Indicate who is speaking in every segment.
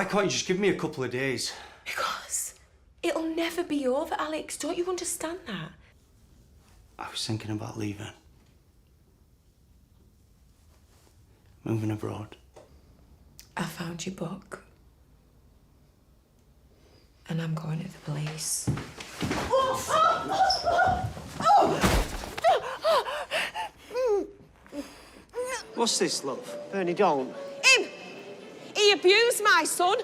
Speaker 1: can't you just give me a couple of days?
Speaker 2: Because it'll never be over, Alex. Don't you understand that?
Speaker 1: I was thinking about leaving. Moving abroad.
Speaker 2: I found your book. And I'm going to the police.
Speaker 1: What's this, love?
Speaker 3: Bernie, don't.
Speaker 4: Him! He abused my son.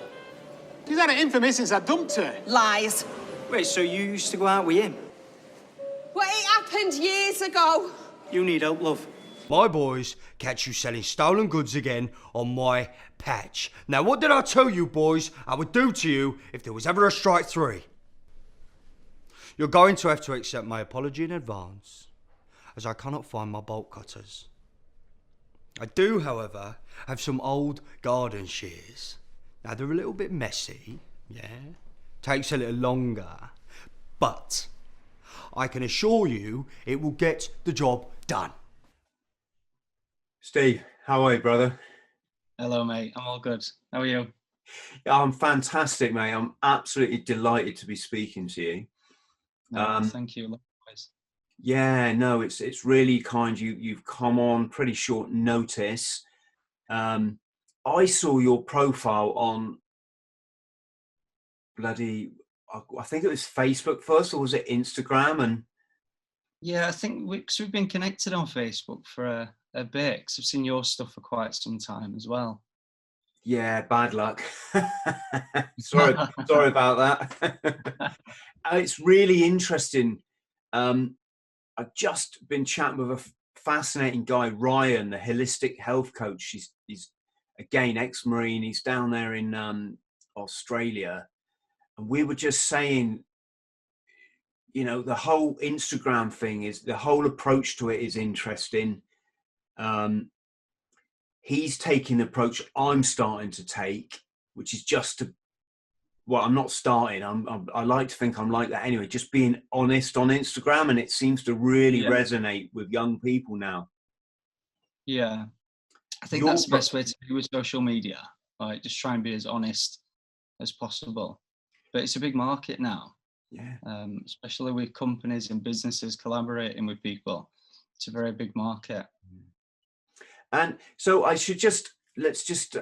Speaker 3: He's had it in for me since I dumped her.
Speaker 4: Lies.
Speaker 1: Wait, so you used to go out with him?
Speaker 4: Well, it happened years ago.
Speaker 1: You need help, love. My boys catch you selling stolen goods again on my patch. Now, what did I tell you, boys, I would do to you if there was ever a strike three? You're going to have to accept my apology in advance, as I cannot find my bolt cutters. I do, however, have some old garden shears. Now, they're a little bit messy, yeah? Takes a little longer, but I can assure you it will get the job done.
Speaker 5: Steve, how are you, brother?
Speaker 6: Hello, mate. I'm all good. How are you?
Speaker 5: Yeah, I'm fantastic, mate. I'm absolutely delighted to be speaking to you.
Speaker 6: Thank you. Likewise.
Speaker 5: Yeah, no, it's really kind. You've come on pretty short notice. I saw your profile on bloody, I think it was Facebook first, or was it Instagram? And
Speaker 6: Yeah, I think because we've been connected on Facebook for a bit, 'cause I've seen your stuff for quite some time as well.
Speaker 5: yeah, bad luck. sorry about that. It's really interesting. I've just been chatting with a fascinating guy, Ryan, the holistic health coach. He's again ex-Marine. He's down there in Australia, and we were just saying, you know, the whole Instagram thing is, the whole approach to it is interesting. He's taking the approach I'm starting to take, which is just to, well, I'm not starting. I like to think I'm like that anyway. Just being honest on Instagram, and it seems to really resonate with young people now.
Speaker 6: Yeah, I think that's the best way to do with social media. Like, just try and be as honest as possible. But it's a big market now.
Speaker 5: Yeah.
Speaker 6: Especially with companies and businesses collaborating with people. It's a very big market.
Speaker 5: And so let's just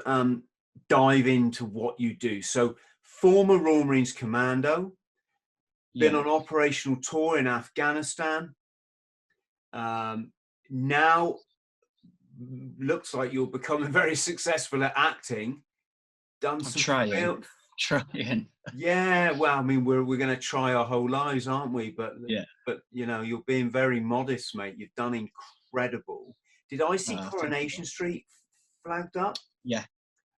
Speaker 5: dive into what you do. So, former Royal Marines Commando, been on operational tour in Afghanistan. Now looks like you're becoming very successful at acting. Done some
Speaker 6: Trying.
Speaker 5: Yeah, well, I mean, we're going to try our whole lives, aren't we? But you know, you're being very modest, mate. You've done incredible. Did I see Coronation Street flagged up?
Speaker 6: Yeah.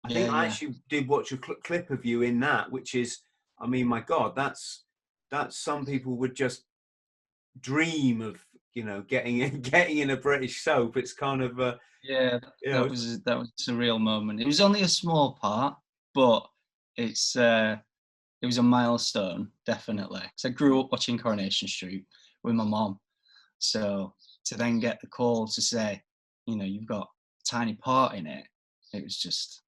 Speaker 5: I think I actually did watch a clip of you in that, which is, I mean, my God, that's some people would just dream of, you know, getting in a British soap. It's kind of that was
Speaker 6: a real moment. It was only a small part, but it was a milestone, definitely. So I grew up watching Coronation Street with my mom. So to then get the call to say, you know, you've got a tiny part in it, it was just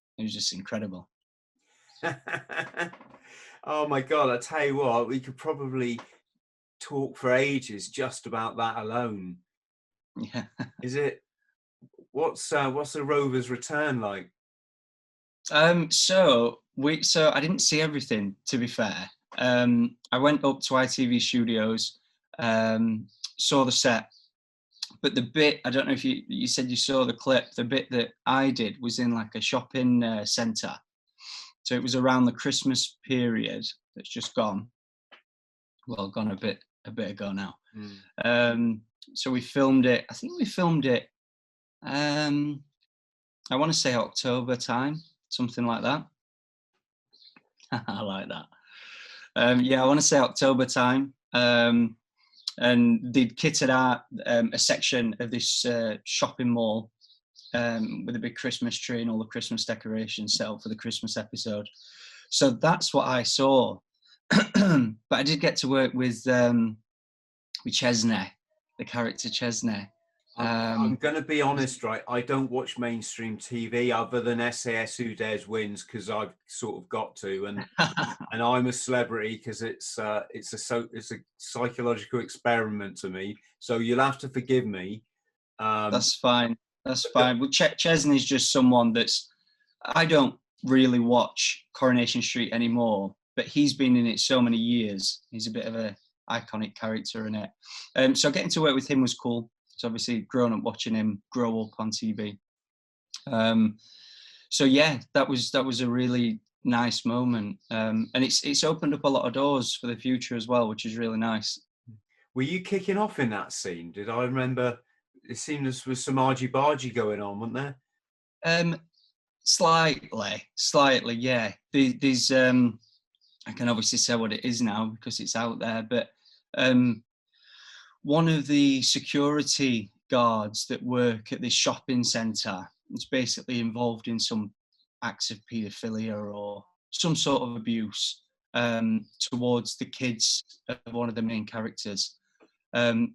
Speaker 6: incredible.
Speaker 5: Oh my God, I tell you what, we could probably talk for ages just about that alone.
Speaker 6: Yeah.
Speaker 5: Is it, what's the Rover's return like?
Speaker 6: So I didn't see everything, to be fair. I went up to ITV Studios, saw the set, but the bit, I don't know if you said you saw the clip, the bit that I did was in like a shopping centre. So it was around the Christmas period that's just gone. Well, gone a bit ago now. So we filmed it, I think we filmed it, I want to say October time, something like that. I like that. I want to say October time. And they'd kitted out a section of this shopping mall with a big Christmas tree and all the Christmas decorations set up for the Christmas episode. So that's what I saw. But I did get to work with Chesney, the character Chesney.
Speaker 5: I'm going to be honest, right? I don't watch mainstream TV other than SAS Who Dares Wins because I've sort of got to, and I'm a celebrity because it's a psychological experiment to me. So you'll have to forgive me.
Speaker 6: That's fine. That's fine. Well, Chesney's just someone I don't really watch Coronation Street anymore, but he's been in it so many years. He's a bit of a iconic character in it. So getting to work with him was cool. So obviously grown up watching him grow up on TV. So yeah, that was a really nice moment. And it's opened up a lot of doors for the future as well, which is really nice.
Speaker 5: Were you kicking off in that scene? Did I remember? It seemed there was some argy-bargy going on, wasn't there?
Speaker 6: Slightly, yeah. There's I can obviously say what it is now because it's out there, but one of the security guards that work at this shopping centre is basically involved in some acts of paedophilia or some sort of abuse towards the kids of one of the main characters.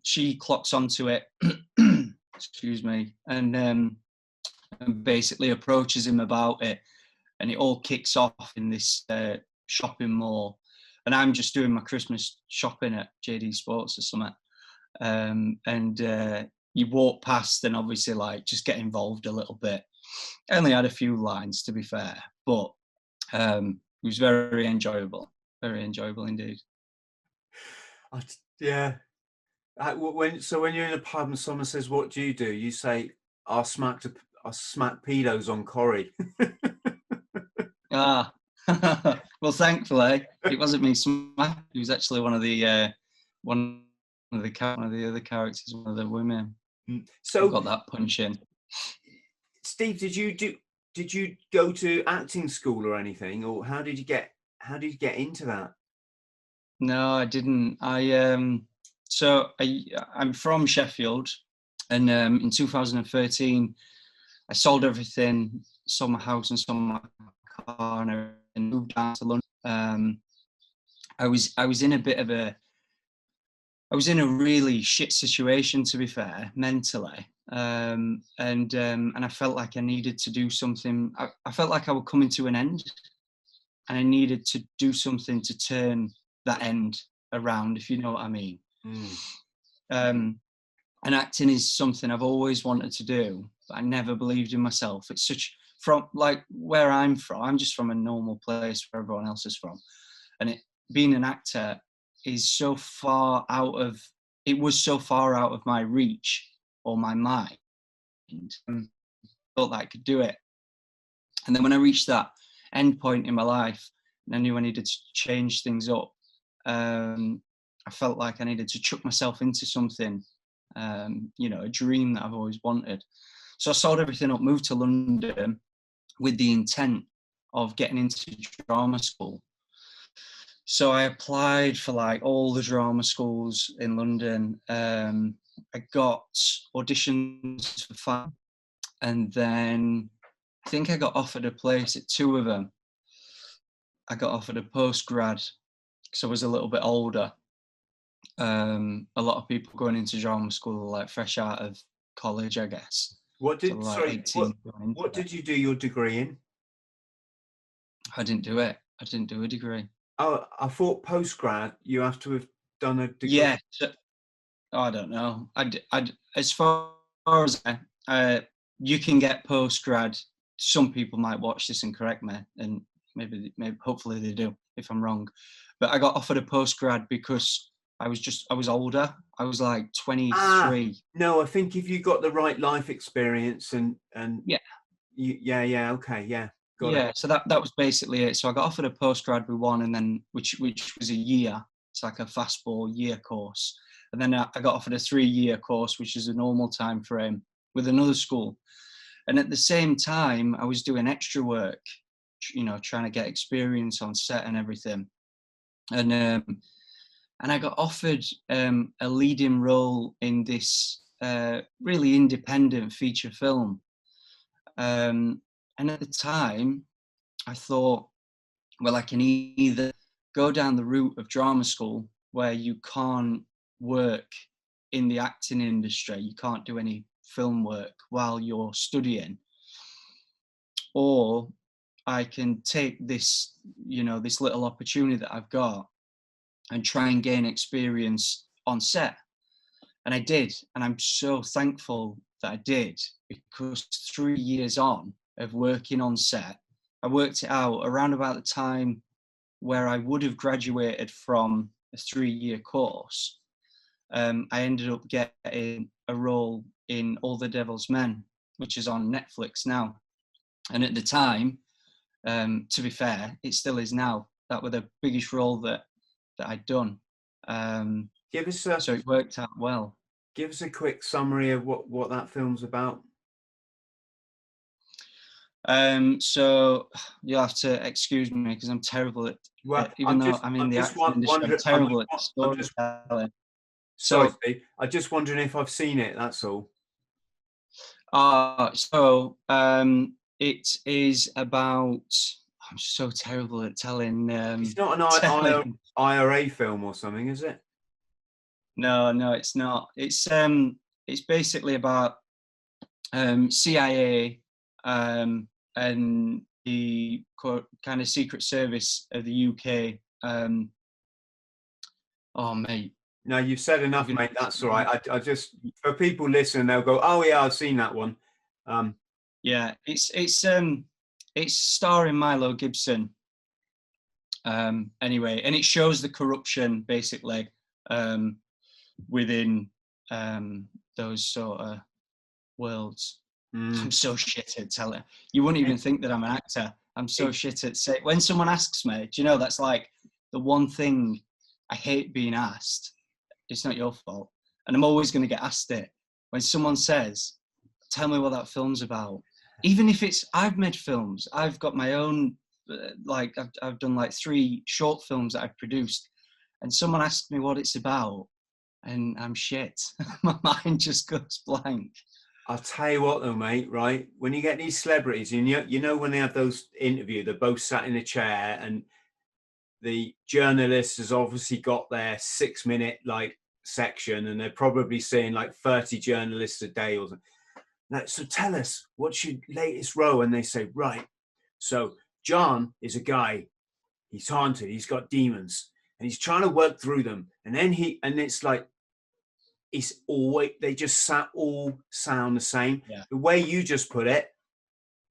Speaker 6: She clocks onto it, excuse me, and basically approaches him about it, and it all kicks off in this shopping mall. And I'm just doing my Christmas shopping at JD Sports or something. And you walk past and obviously like just get involved a little bit. I only had a few lines, to be fair, but it was very enjoyable indeed.
Speaker 5: Yeah. When you're in a pub and someone says, "What do?" You say, "I'll smack pedos on Corrie."
Speaker 6: Well, thankfully it wasn't me smack. It was actually one of the other characters, one of the women.
Speaker 5: So
Speaker 6: got that punch in.
Speaker 5: Steve, did you go to acting school or anything, or how did you get into that?
Speaker 6: No, I didn't. I'm from Sheffield, and in 2013 I sold everything, sold my house and sold my car, and moved down to London. I was in a really shit situation, to be fair, mentally, and I felt like I needed to do something. I felt like I was coming to an end, and I needed to do something to turn that end around, if you know what I mean. And acting is something I've always wanted to do, but I never believed in myself. It's from like where I'm from, I'm just from a normal place where everyone else is from, and being an actor is so far out of my reach or my mind. I felt that I could do it. And then when I reached that end point in my life and I knew I needed to change things up, I felt like I needed to chuck myself into something, a dream that I've always wanted. So I sold everything up, moved to London with the intent of getting into drama school. So I applied for like all the drama schools in London. I got auditions for 5, and then I think I got offered a place at 2 of them. I got offered a postgrad because I was a little bit older. A lot of people going into drama school are like fresh out of college, I guess.
Speaker 5: What did you do your degree in?
Speaker 6: I didn't do it. I didn't do a degree.
Speaker 5: Oh, I thought postgrad you have to have done a degree.
Speaker 6: Yeah, I don't know. As far as you can get postgrad. Some people might watch this and correct me, and maybe hopefully they do if I'm wrong. But I got offered a postgrad because I was older. I was like 23.
Speaker 5: No, I think if you got the right life experience and
Speaker 6: yeah,
Speaker 5: okay, yeah. Got it.
Speaker 6: So that was basically it. So I got offered a postgrad with one, and then which was a year. It's like a fastball year course, and then I got offered a 3-year course, which is a normal time frame with another school. And at the same time, I was doing extra work, trying to get experience on set and everything. And I got offered a leading role in this really independent feature film. And at the time, I thought, well, I can either go down the route of drama school where you can't work in the acting industry, you can't do any film work while you're studying, or I can take this, you know, this little opportunity that I've got and try and gain experience on set. And I did, and I'm so thankful that I did, because 3 years on of working on set, I worked it out around about the time where I would have graduated from a 3-year course. I ended up getting a role in All the Devil's Men, which is on Netflix now. And at the time, to be fair, it still is now. That was the biggest role that I'd done.
Speaker 5: Give us
Speaker 6: So it worked out well.
Speaker 5: Give us a quick summary of what that film's about.
Speaker 6: So you'll have to excuse me because I'm terrible at, even though I'm in the acting industry, I'm terrible at storytelling.
Speaker 5: Sorry, Steve. I'm just wondering if I've seen it, that's all.
Speaker 6: It is about, I'm so terrible at telling.
Speaker 5: It's not an IRA film or something, is it?
Speaker 6: No, it's not. It's basically about CIA and the kind of Secret Service of the UK. Oh, mate.
Speaker 5: No, you've said enough, mate. That's all right. I just, for people listening, they'll go, "Oh yeah, I've seen that one."
Speaker 6: Yeah, it's starring Milo Gibson. Anyway, and it shows the corruption basically within those sort of worlds. I'm so shit at telling. You wouldn't even think that I'm an actor. I'm so shit at saying. When someone asks me, do you know, that's like the one thing I hate being asked. It's not your fault, and I'm always going to get asked it. When someone says, "Tell me what that film's about," even if it's, I've made films, I've got my own, like I've done like 3 short films that I've produced, and someone asks me what it's about, and I'm shit. My mind just goes blank.
Speaker 5: I'll tell you what though, mate, right? When you get these celebrities, and you know when they have those interviews, they're both sat in a chair, and the journalist has obviously got their 6-minute like section, and they're probably seeing like 30 journalists a day or something. Like, so tell us, what's your latest role? And they say, right, so John is a guy, he's haunted, he's got demons, and he's trying to work through them. And then it's like, it's always, they just all sound the same.
Speaker 6: Yeah.
Speaker 5: The way you just put it,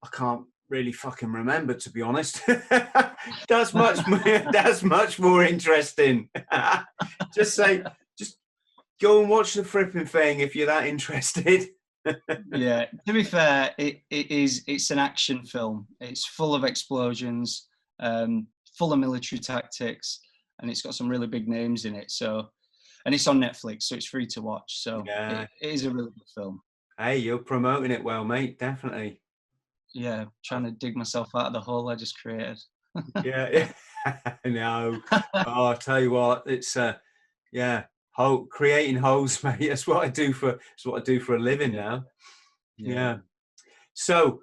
Speaker 5: I can't really fucking remember, to be honest. That's much more interesting. Just go and watch the fripping thing if you're that interested.
Speaker 6: Yeah, to be fair, it's an action film. It's full of explosions, full of military tactics, and it's got some really big names in it. So, and it's on Netflix, so it's free to watch. So
Speaker 5: yeah,
Speaker 6: it is a really good film.
Speaker 5: Hey, you're promoting it well, mate. Definitely.
Speaker 6: Yeah, trying to dig myself out of the hole I just created.
Speaker 5: Yeah. No. Oh, I'll tell you what, it's creating holes, mate. That's what I do for a living now. Yeah. So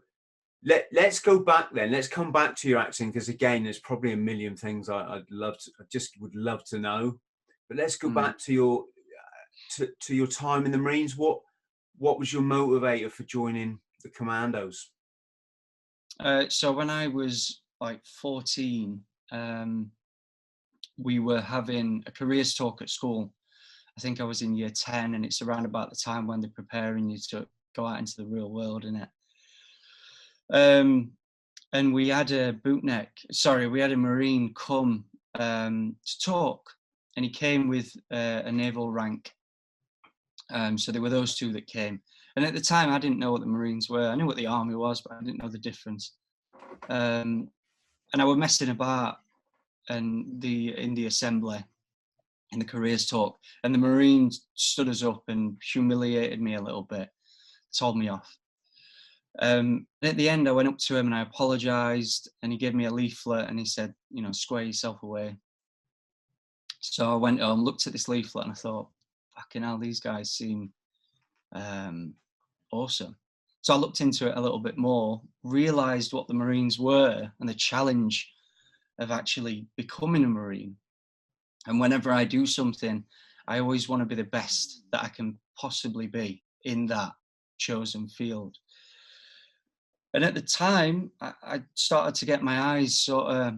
Speaker 5: let's go back then. Let's come back to your acting, because again, there's probably a million things I would love to know. But let's go back to your time in the Marines. What was your motivator for joining the Commandos?
Speaker 6: So when I was like 14, we were having a careers talk at school. I think I was in year 10, and it's around about the time when they're preparing you to go out into the real world, innit? And we had we had a Marine come to talk, and he came with a naval rank. So there were those 2 that came. And at the time, I didn't know what the Marines were. I knew what the Army was, but I didn't know the difference. And I was messing about in the assembly, in the careers talk, and the Marines stood us up and humiliated me a little bit, told me off. And at the end, I went up to him and I apologised, and he gave me a leaflet and he said, you know, square yourself away. So I went home, looked at this leaflet, and I thought, fucking hell, these guys seem awesome. So I looked into it a little bit more, realised what the Marines were and the challenge of actually becoming a Marine. And whenever I do something, I always want to be the best that I can possibly be in that chosen field. And at the time, I started to get my eyes sort of,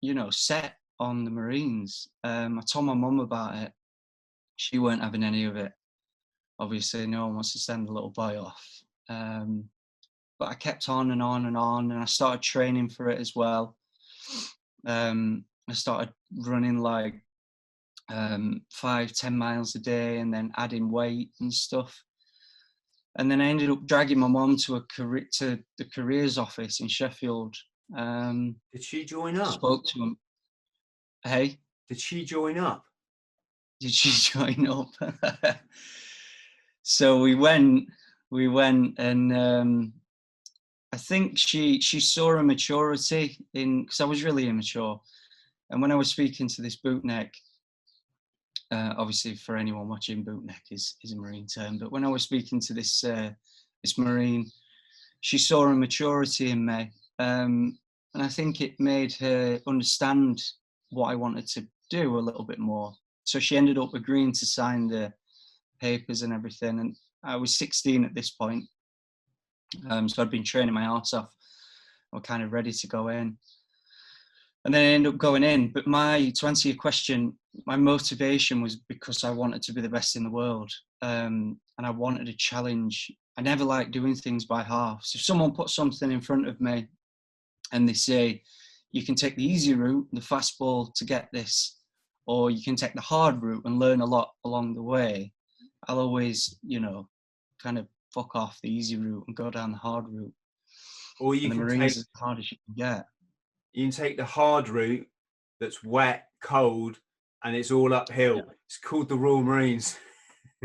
Speaker 6: you know, set on the Marines. I told my mum about it. She weren't having any of it. Obviously, no one wants to send a little boy off. But I kept on and on and on, and I started training for it as well. I started running like 5-10 miles a day, and then adding weight and stuff. And then I ended up dragging my mum to the careers office in Sheffield.
Speaker 5: Did she join up?
Speaker 6: Spoke to him. Hey,
Speaker 5: Did she join up?
Speaker 6: did she join up? So we went, and I think she saw a maturity because I was really immature. And when I was speaking to this bootneck, obviously for anyone watching, bootneck is a Marine term, but when I was speaking to this Marine, she saw a maturity in me. And I think it made her understand what I wanted to do a little bit more. So she ended up agreeing to sign the papers and everything. And I was 16 at this point. So I'd been training my arse off. I was kind of ready to go in. And then I ended up going in. But to answer your question, my motivation was because I wanted to be the best in the world. And I wanted a challenge. I never liked doing things by halves. If someone puts something in front of me and they say, you can take the easy route, the fastball to get this, or you can take the hard route and learn a lot along the way, I'll always, you know, kind of fuck off the easy route and go down the hard route.
Speaker 5: Or you
Speaker 6: and the
Speaker 5: can
Speaker 6: Marines
Speaker 5: take,
Speaker 6: is as hard as you can get.
Speaker 5: you can take the hard route that's wet, cold, and it's all uphill.
Speaker 6: Yeah.
Speaker 5: It's called the Royal Marines.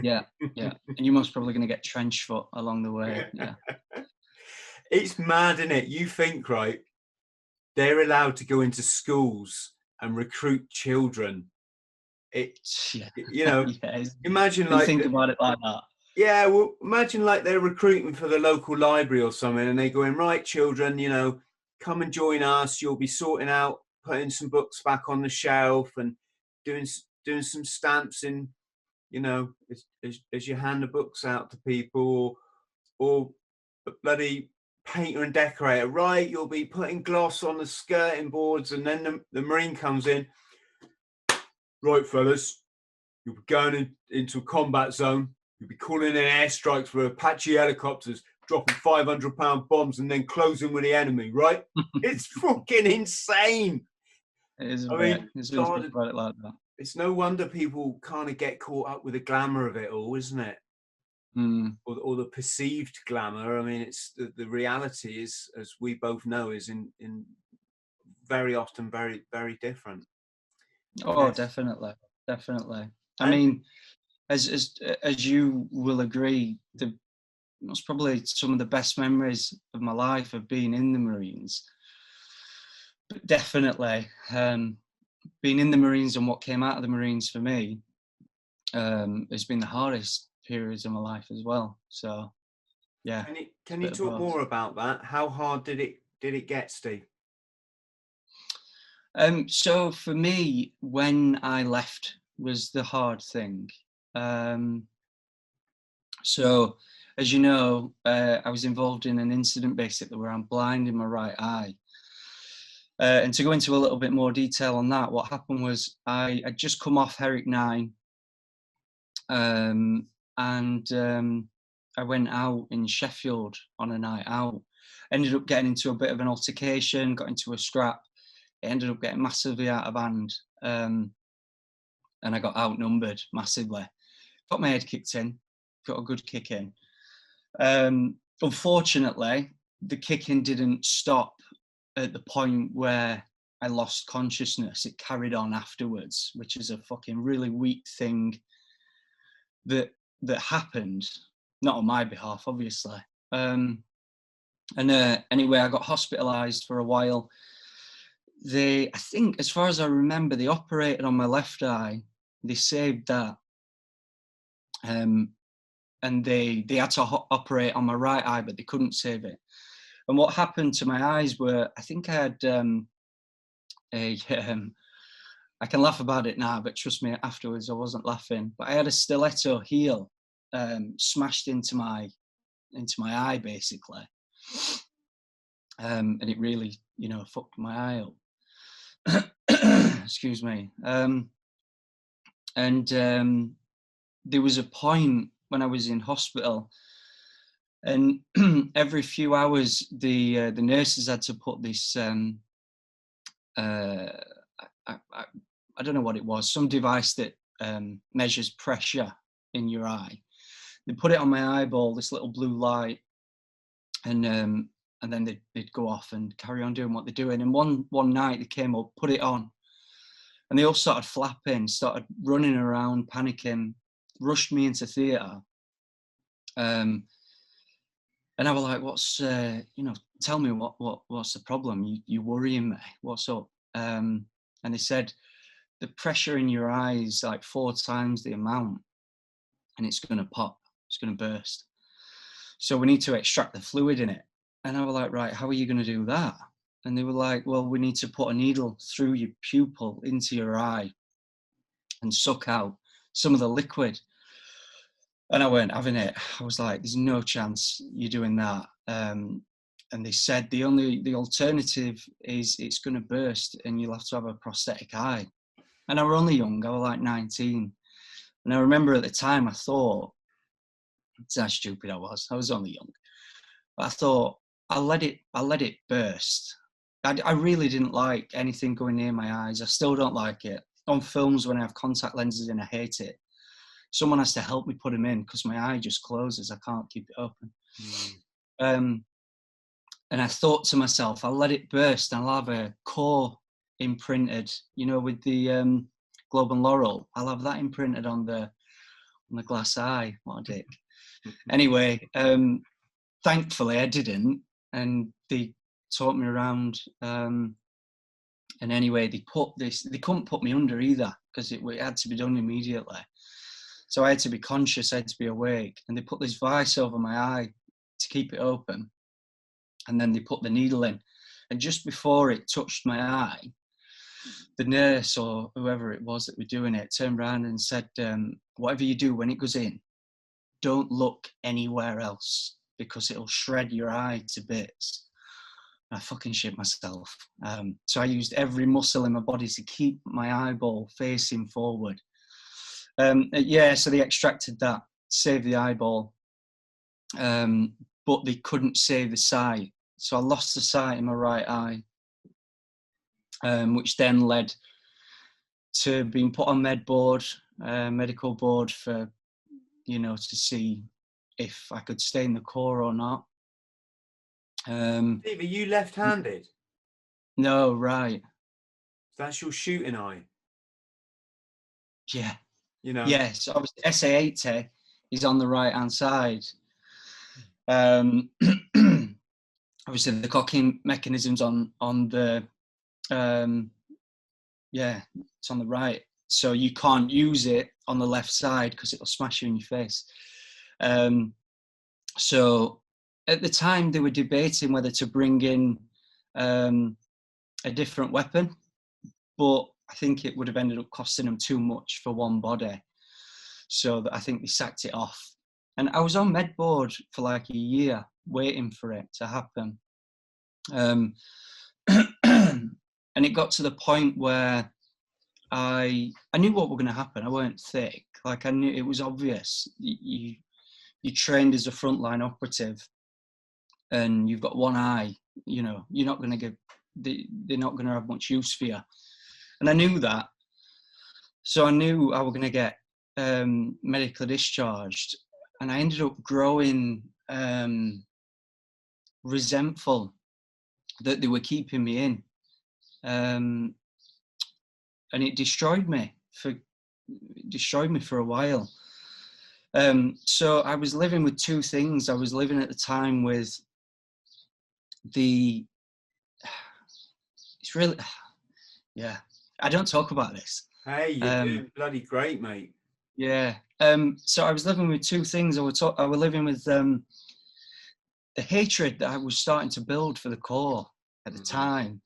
Speaker 6: Yeah, yeah. And you're most probably going to get trench foot along the way. Yeah.
Speaker 5: It's mad, isn't it? You think, right, they're allowed to go into schools and recruit children.
Speaker 6: Yeah.
Speaker 5: You know,
Speaker 6: Yeah,
Speaker 5: imagine
Speaker 6: you
Speaker 5: like
Speaker 6: think about it like that.
Speaker 5: Yeah, well, imagine like they're recruiting for the local library or something, and they go in, right, children, you know, come and join us. You'll be sorting out, putting some books back on the shelf, and doing some stamps in, you know, as you hand the books out to people, or bloody painter and decorator, right? You'll be putting gloss on the skirting boards, and then the Marine comes in, right, fellas, you'll be going into a combat zone. You'll be calling in airstrikes with Apache helicopters, dropping 500-pound bombs and then closing with the enemy, right? It's fucking insane.
Speaker 6: It is a
Speaker 5: I
Speaker 6: bit.
Speaker 5: mean,
Speaker 6: It's when you think about it like that.
Speaker 5: It's no wonder people kind of get caught up with the glamour of it all, isn't it?
Speaker 6: Mm.
Speaker 5: Or the perceived glamour. I mean, it's the reality is, as we both know, is in very often very, very different.
Speaker 6: Oh,
Speaker 5: Yes.
Speaker 6: definitely. I mean, as you will agree, most probably some of the best memories of my life have been in the Marines. But definitely, being in the Marines and what came out of the Marines for me has been the hardest periods of my life as well. So, yeah.
Speaker 5: Can you talk more about that? How hard did it get, Steve?
Speaker 6: So for me, when I left was the hard thing. So, as you know, I was involved in an incident basically where I'm blind in my right eye. And to go into a little bit more detail on that, what happened was I had just come off Herrick 9, and I went out in Sheffield on a night out. Ended up getting into a bit of an altercation, got into a scrap. It ended up getting massively out of hand, and I got outnumbered massively. Got my head kicked in, got a good kick in. Unfortunately, the kicking didn't stop at the point where I lost consciousness. It carried on afterwards, which is a fucking really weak thing that happened, not on my behalf, obviously. Anyway, I got hospitalised for a while. I think, as far as I remember, they operated on my left eye. They saved that. And they had to operate on my right eye, but they couldn't save it. And what happened to my eyes were, I think I had I can laugh about it now, but trust me, afterwards I wasn't laughing. But I had a stiletto heel smashed into my eye, basically, and it really, you know, fucked my eye up. Excuse me. There was a point when I was in hospital, and every few hours the nurses had to put this I don't know what it was, some device that measures pressure in your eye. They put it on my eyeball, this little blue light, and then they'd go off and carry on doing what they're doing. And one night they came up, put it on, and they all started flapping, started running around, panicking, rushed me into theatre. And I was like, "What's you know? Tell me what's the problem? You worrying me? What's up?" And they said, "The pressure in your eye is like 4 times the amount, and it's going to pop. It's going to burst. So we need to extract the fluid in it." And I was like, "Right, how are you going to do that?" And they were like, "Well, we need to put a needle through your pupil into your eye and suck out some of the liquid." And I weren't having it. I was like, "There's no chance you're doing that." And they said the alternative is it's going to burst and you'll have to have a prosthetic eye. And I was only young. I was like 19. And I remember at the time I thought, that's how stupid I was. I was only young. But I thought, I'll let it burst. I really didn't like anything going near my eyes. I still don't like it. On films, when I have contact lenses in, I hate it. Someone has to help me put them in because my eye just closes. I can't keep it open. And I thought to myself, I'll let it burst and I'll have a core imprinted, you know, with the Globe and Laurel. I'll have that imprinted on the glass eye. What a dick. Anyway, thankfully I didn't, and they taught me around. And anyway, they couldn't put me under either because it had to be done immediately. So I had to be conscious, I had to be awake, and they put this vice over my eye to keep it open. And then they put the needle in. And just before it touched my eye, the nurse or whoever it was that were doing it turned around and said, "Whatever you do when it goes in, don't look anywhere else because it'll shred your eye to bits." And I fucking shit myself. So I used every muscle in my body to keep my eyeball facing forward. So they extracted that, saved the eyeball. But they couldn't save the sight. So I lost the sight in my right eye, which then led to being put on medical board for, you know, to see if I could stay in the Corps or not.
Speaker 5: Steve, are you left-handed?
Speaker 6: No, right.
Speaker 5: That's your shooting eye.
Speaker 6: Yeah.
Speaker 5: You know?
Speaker 6: Yes, obviously SA80 is on the right-hand side. Obviously the cocking mechanism's on the it's on the right, so you can't use it on the left side because it'll smash you in your face. So at the time they were debating whether to bring in a different weapon, but I think it would have ended up costing them too much for one body, so I think they sacked it off. And I was on med board for like a year waiting for it to happen. And it got to the point where I knew what was going to happen. I weren't thick. Like, I knew it was obvious. You trained as a frontline operative and you've got one eye, you know, you're not going to they're not going to have much use for you. And I knew that. So I knew I was going to get medically discharged. And I ended up growing resentful that they were keeping me in. And it destroyed me for a while. So I was living with two things. I was living at the time with it's really, yeah, I don't talk about this.
Speaker 5: Hey, you're doing bloody great, mate.
Speaker 6: Yeah. So I was living with two things. I was living with the hatred that I was starting to build for the Corps at the time.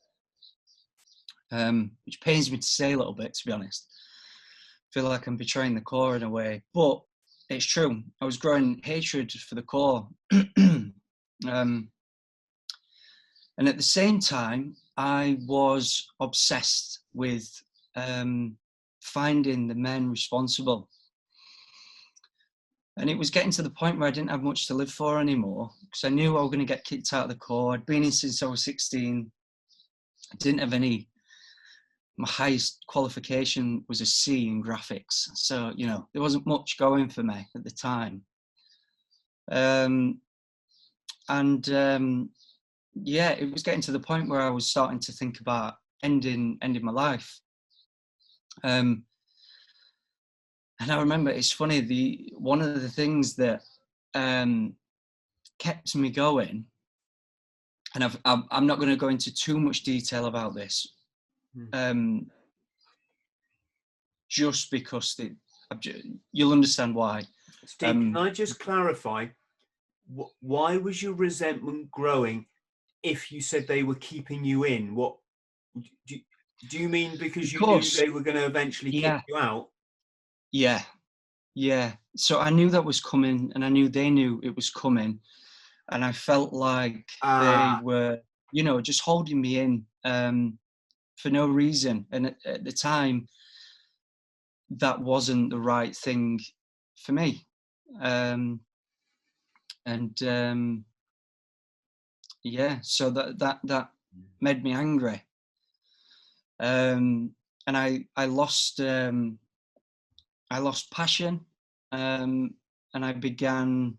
Speaker 6: which pains me to say a little bit, to be honest. I feel like I'm betraying the core in a way, but it's true. I was growing hatred for the core. And at the same time, I was obsessed with finding the men responsible. And it was getting to the point where I didn't have much to live for anymore, because I knew I was going to get kicked out of the Corps. I'd been in since I was 16. I didn't have any, my highest qualification was a C in graphics. So, you know, there wasn't much going for me at the time. Yeah, it was getting to the point where I was starting to think about ending my life. And I remember, it's funny, one of the things that kept me going, and I'm not going to go into too much detail about this, just because you'll understand why.
Speaker 5: Steve, can I just clarify, why was your resentment growing if you said they were keeping you in? What do you mean, because you knew they were going to eventually kick you out?
Speaker 6: Yeah. So I knew that was coming, and I knew they knew it was coming, and I felt like they were, you know, just holding me in for no reason. And at the time, that wasn't the right thing for me. Yeah, so that made me angry, and I lost passion, and I began.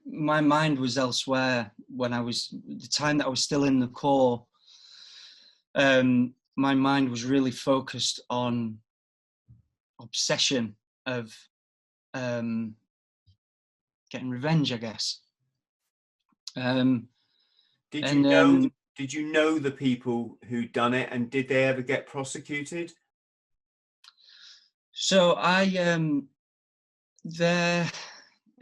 Speaker 6: My mind was elsewhere when the time that I was still in the Corps. My mind was really focused on obsession of getting revenge, I guess.
Speaker 5: Did you know the people who'd done it, and did they ever get prosecuted?
Speaker 6: So there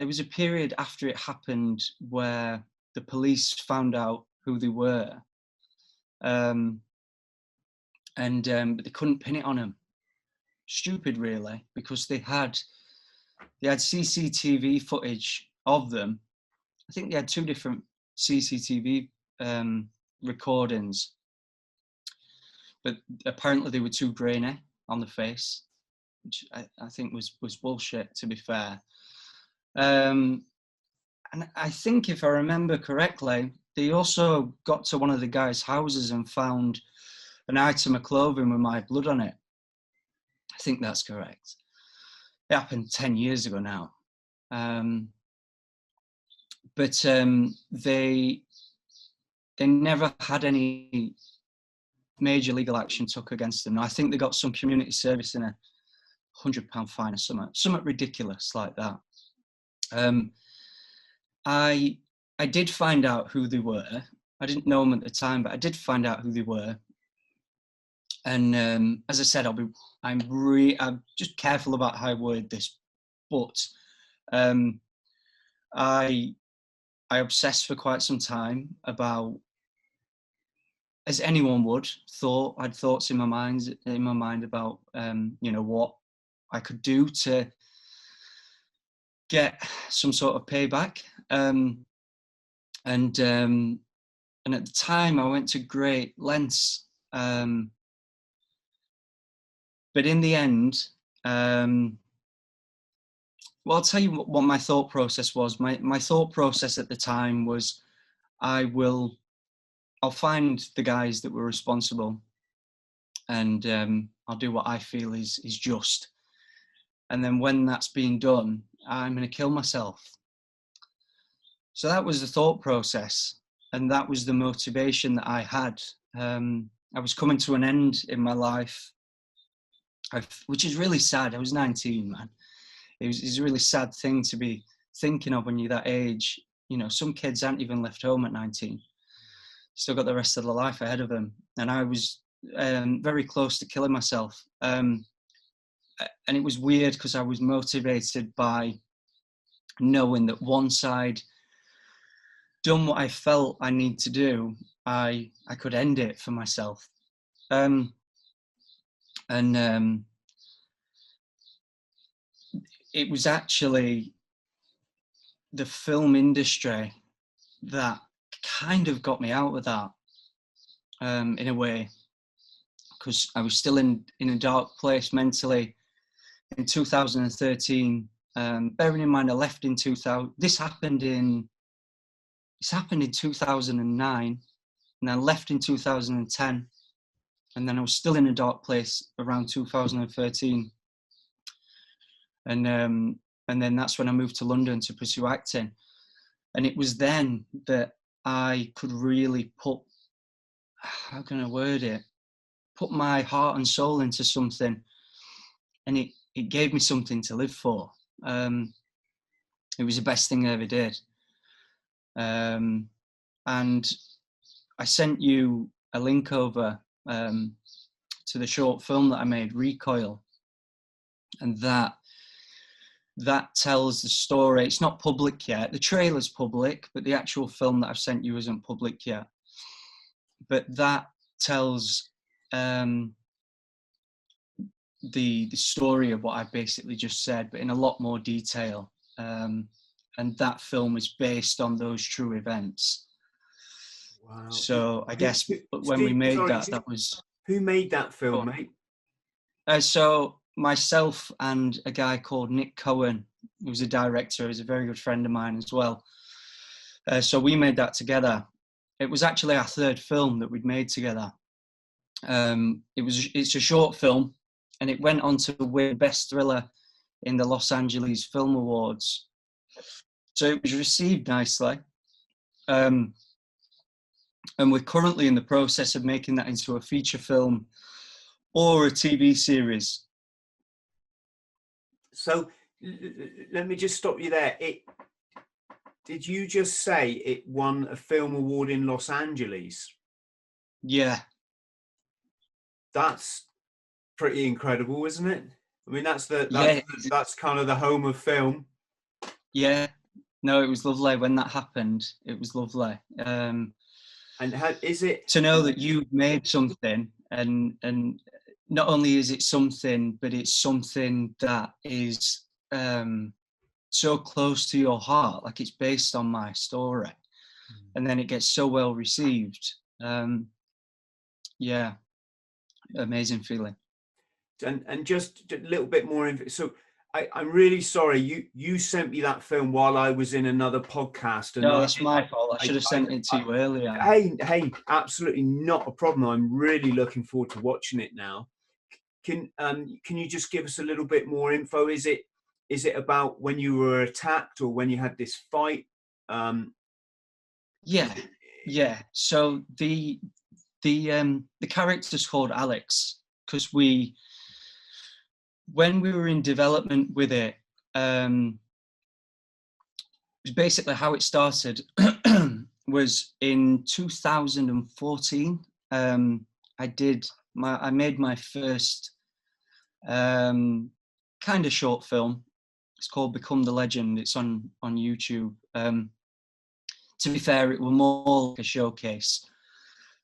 Speaker 6: was a period after it happened where the police found out who they were, but they couldn't pin it on them. Stupid, really, because they had CCTV footage of them. I think they had 2 different CCTV recordings, but apparently they were too grainy on the face, which I think was bullshit, to be fair. And I think, if I remember correctly, they also got to one of the guys' houses and found an item of clothing with my blood on it. I think that's correct. It happened 10 years ago now. But they never had any major legal action took against them. I think they got some community service and a £100 fine or something ridiculous like that. I did find out who they were. I didn't know them at the time, but I did find out who they were. And as I said, I'm just careful about how I word this, but I obsessed for quite some time about, as anyone would, I had thoughts in my mind about you know, what I could do to get some sort of payback. And at the time, I went to great lengths. But in the end, well, I'll tell you what my thought process was. My thought process at the time was, I'll find the guys that were responsible, and I'll do what I feel is just. And then when that's been done, I'm going to kill myself. So that was the thought process, and that was the motivation that I had. I was coming to an end in my life, which is really sad. I was 19, man. It's a really sad thing to be thinking of when you're that age. You know, some kids aren't even left home at 19. Still got the rest of their life ahead of them. And I was very close to killing myself. And it was weird because I was motivated by knowing that one side done what I felt I need to do, I could end it for myself. It was actually the film industry that kind of got me out of that, in a way, because I was still in a dark place mentally in 2013. Bearing in mind I left in 2000. This happened in 2009, and I left in 2010, and then I was still in a dark place around 2013. And then that's when I moved to London to pursue acting. And it was then that I could really put, how can I word it? Put my heart and soul into something. And it gave me something to live for. It was the best thing I ever did. And I sent you a link over to the short film that I made, Recoil. And that tells the story. It's not public yet. The trailer's public, but the actual film that I've sent you isn't public yet. But that tells the story of what I basically just said, but in a lot more detail. And that film is based on those true events.
Speaker 5: Wow.
Speaker 6: So I guess when we made that was...
Speaker 5: Who made that film, mate?
Speaker 6: So myself and a guy called Nick Cohen, who's a director, is a very good friend of mine as well. So we made that together. It was actually our third film that we'd made together. It's a short film, and it went on to win Best Thriller in the Los Angeles Film Awards. So it was received nicely. And we're currently in the process of making that into a feature film or a TV series.
Speaker 5: So let me just stop you there. Did you just say it won a film award in Los Angeles?
Speaker 6: Yeah.
Speaker 5: That's pretty incredible, isn't it? I mean, that's kind of the home of film.
Speaker 6: Yeah. No, it was lovely when that happened. It was lovely.
Speaker 5: And is it
Speaker 6: to know that you've made something, and not only is it something, but it's something that is so close to your heart, like it's based on my story, and then it gets so well received. Yeah, amazing feeling.
Speaker 5: And just a little bit more. So I'm really sorry. You sent me that film while I was in another podcast. And
Speaker 6: no, that's my fault. I should have sent it to you earlier.
Speaker 5: Hey, absolutely not a problem. I'm really looking forward to watching it now. Can you just give us a little bit more info? Is it about when you were attacked or when you had this fight?
Speaker 6: Yeah. So the character's called Alex because when we were in development with it, basically how it started was in 2014. I made my first kind of short film. It's called Become the Legend. It's on YouTube. To be fair, it was more like a showcase.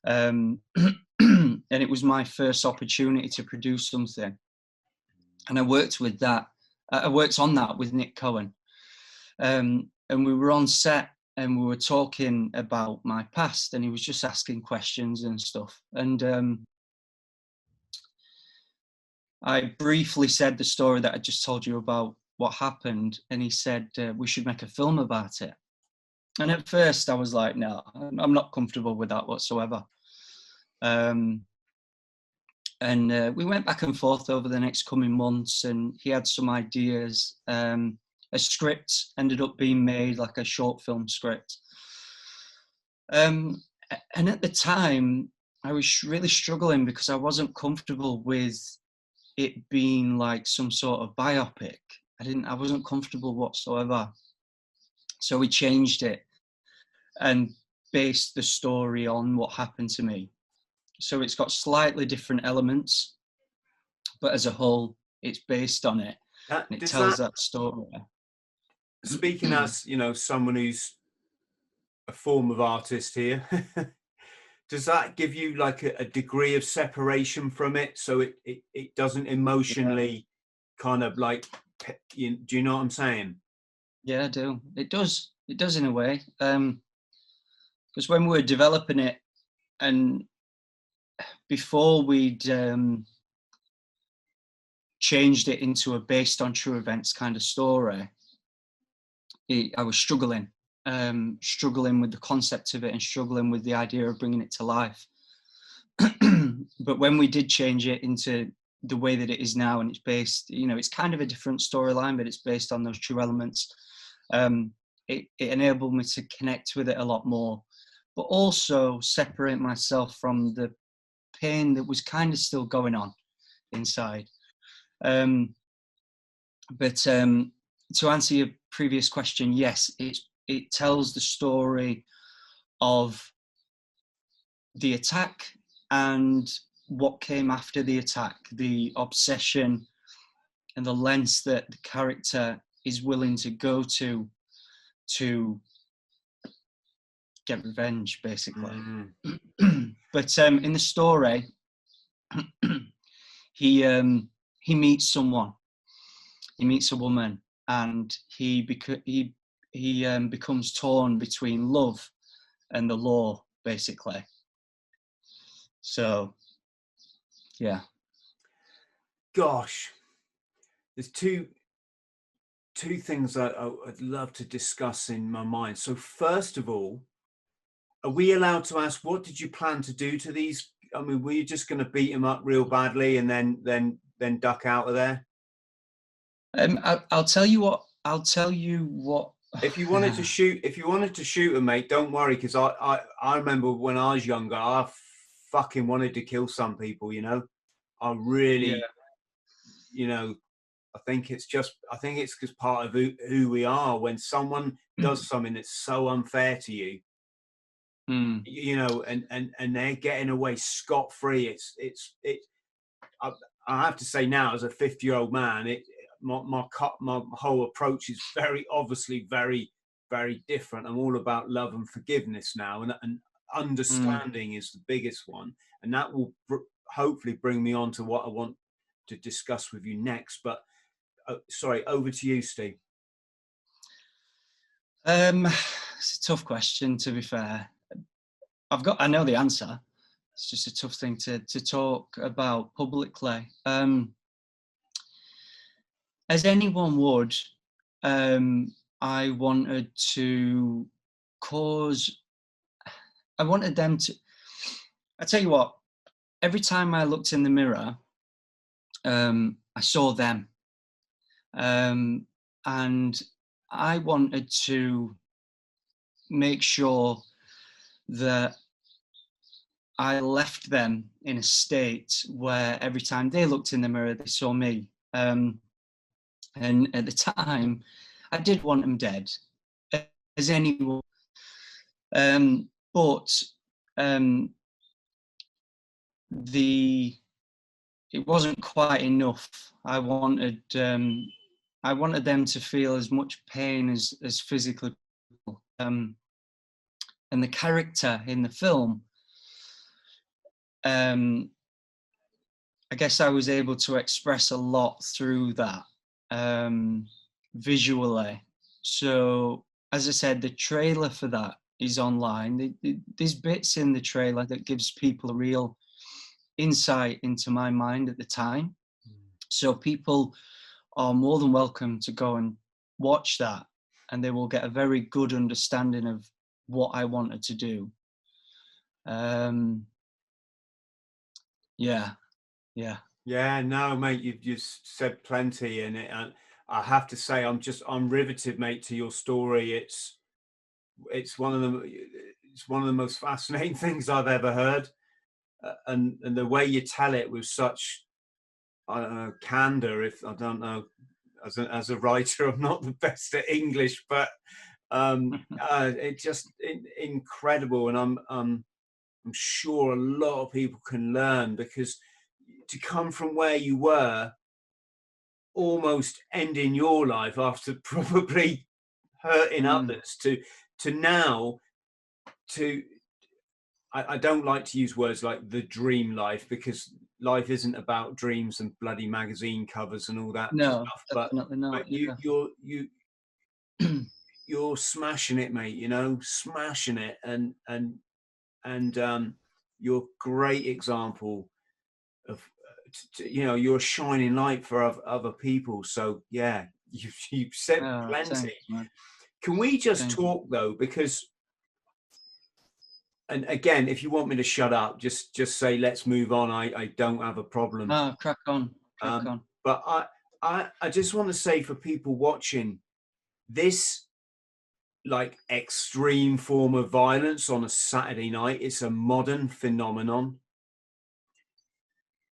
Speaker 6: And it was my first opportunity to produce something. And I worked on that with Nick Cohen. And we were on set and we were talking about my past, and he was just asking questions and stuff. And I briefly said the story that I just told you about what happened, and he said, we should make a film about it. And at first I was like, no, I'm not comfortable with that whatsoever. And we went back and forth over the next coming months, and he had some ideas. A script ended up being made, like a short film script. And at the time, I was really struggling because I wasn't comfortable with it being like some sort of biopic. I wasn't comfortable whatsoever. So we changed it and based the story on what happened to me. So it's got slightly different elements, but as a whole, it's based on it. And it tells that story.
Speaker 5: Speaking as, someone who's a form of artist here. Does that give you like a degree of separation from it, so it doesn't emotionally kind of like, do you know what I'm saying?
Speaker 6: Yeah, I do. It does. It does in a way. Because when we were developing it, and before we'd changed it into a based on true events kind of story, I was struggling with the concept of it and struggling with the idea of bringing it to life. But when we did change it into the way that it is now, and it's based, you know, it's kind of a different storyline, but it's based on those true elements. It enabled me to connect with it a lot more, but also separate myself from the pain that was kind of still going on inside. But to answer your previous question, yes, it tells the story of the attack and what came after the attack, the obsession and the lengths that the character is willing to go to get revenge, basically. But in the story, he meets someone. He meets a woman, and he becomes torn between love and the law, basically. So, yeah.
Speaker 5: Gosh, there's two things I'd love to discuss in my mind. So first of all, are we allowed to ask, what did you plan to do to these? I mean, were you just going to beat them up real badly and then duck out of there?
Speaker 6: I'll tell you what. I'll tell you what.
Speaker 5: If you wanted to shoot him, mate, don't worry, because I remember when I was younger, I fucking wanted to kill some people. You know, I really, you know, I think it's because part of who we are. When someone does something that's so unfair to you, you know, and they're getting away scot-free. I have to say now, as a 50-year-old man, my whole approach is very obviously very, very different. I'm all about love and forgiveness now, and understanding is the biggest one, and that will hopefully bring me on to what I want to discuss with you next. But sorry, over to you, Steve.
Speaker 6: It's a tough question, to be fair. I know the answer. It's just a tough thing to talk about publicly. As anyone would, I wanted them to, I tell you what, every time I looked in the mirror, I saw them. And I wanted to make sure that I left them in a state where every time they looked in the mirror, they saw me. And at the time, I did want them dead, as anyone. But it wasn't quite enough. I wanted them to feel as much pain as physically. And the character in the film, I guess I was able to express a lot through that visually. So, as I said, the trailer for that is online. There's bits in the trailer that gives people a real insight into my mind at the time. So people are more than welcome to go and watch that, and they will get a very good understanding of what I wanted to do. Yeah,
Speaker 5: no, mate, you've just said plenty, and I have to say, I'm riveted, mate, to your story. It's one of the most fascinating things I've ever heard, and the way you tell it with such, I don't know, candor. If I don't know, as a writer, I'm not the best at English, but it's just incredible, and I'm sure a lot of people can learn, because to come from where you were, almost ending your life after probably hurting others, to now to I don't like to use words like the dream life, because life isn't about dreams and bloody magazine covers and all that
Speaker 6: No,
Speaker 5: stuff.
Speaker 6: definitely not.
Speaker 5: But you're smashing it, mate. You know, smashing it, and you're a great example of, you know, you're a shining light for other people. So yeah, you've said plenty.
Speaker 6: Thanks, man.
Speaker 5: Can we just
Speaker 6: Thank
Speaker 5: talk though, because, and again, if you want me to shut up, just say let's move on. I don't have a problem.
Speaker 6: Crack on.
Speaker 5: But I just want to say, for people watching, this like extreme form of violence on a Saturday night, it's a modern phenomenon.